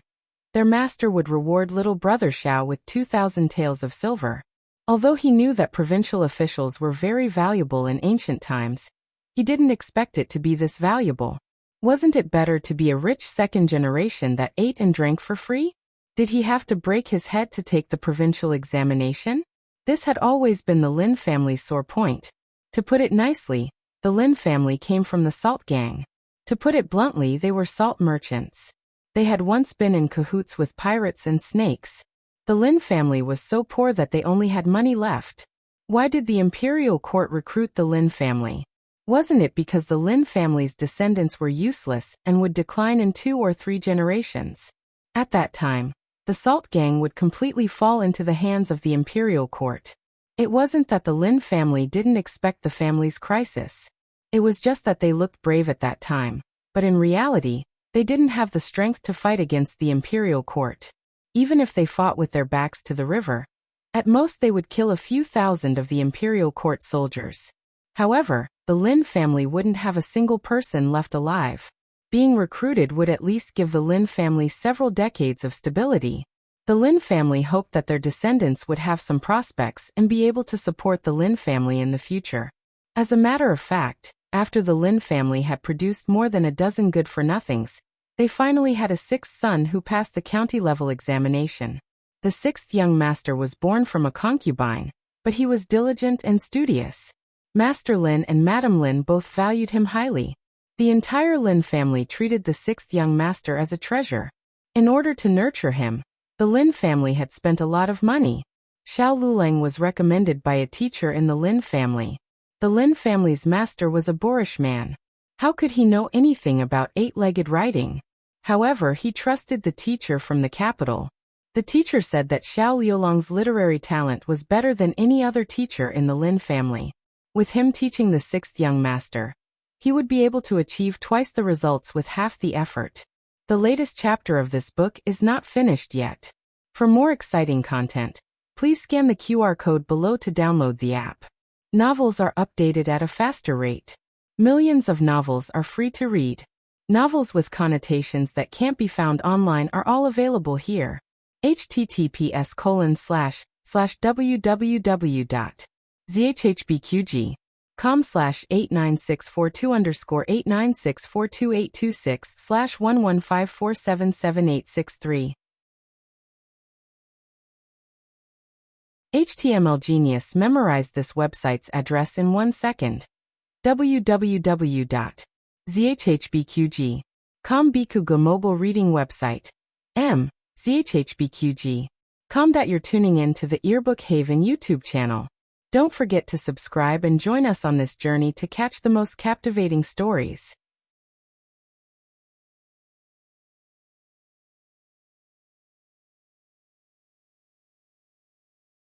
their master would reward little brother Xiao with 2,000 taels of silver. Although he knew that provincial officials were very valuable in ancient times, he didn't expect it to be this valuable. Wasn't it better to be a rich second generation that ate and drank for free? Did he have to break his head to take the provincial examination? This had always been the Lin family's sore point. To put it nicely, the Lin family came from the salt gang. To put it bluntly, they were salt merchants. They had once been in cahoots with pirates and snakes. The Lin family was so poor that they only had money left. Why did the imperial court recruit the Lin family? Wasn't it because the Lin family's descendants were useless and would decline in 2 or 3 generations? At that time, the salt gang would completely fall into the hands of the imperial court. It wasn't that the Lin family didn't expect the family's crisis. It was just that they looked brave at that time, but in reality, they didn't have the strength to fight against the imperial court. Even if they fought with their backs to the river, at most they would kill a few thousand of the imperial court soldiers. However, the Lin family wouldn't have a single person left alive. Being recruited would at least give the Lin family several decades of stability. The Lin family hoped that their descendants would have some prospects and be able to support the Lin family in the future. As a matter of fact, after the Lin family had produced more than a dozen good-for-nothings, they finally had a 6th son who passed the county-level examination. The 6th young master was born from a concubine, but he was diligent and studious. Master Lin and Madame Lin both valued him highly. The entire Lin family treated the 6th young master as a treasure. In order to nurture him, the Lin family had spent a lot of money. Xiao Lulang was recommended by a teacher in the Lin family. The Lin family's master was a boorish man. How could he know anything about eight-legged riding? However, he trusted the teacher from the capital. The teacher said that Xiao Liulang's literary talent was better than any other teacher in the Lin family. With him teaching the sixth young master, he would be able to achieve twice the results with half the effort. The latest chapter of this book is not finished yet. For more exciting content, please scan the QR code below to download the app. Novels are updated at a faster rate. Millions of novels are free to read. Novels with connotations that can't be found online are all available here. https://www.zhhbqg.com/89642_896422826/115477863. HTML Genius memorized this website's address in 1 second. www.zhhbqg.com Bikuga mobile reading website. zhhbqg.com. You're tuning in to the Earbook Haven YouTube channel. Don't forget to subscribe and join us on this journey to catch the most captivating stories.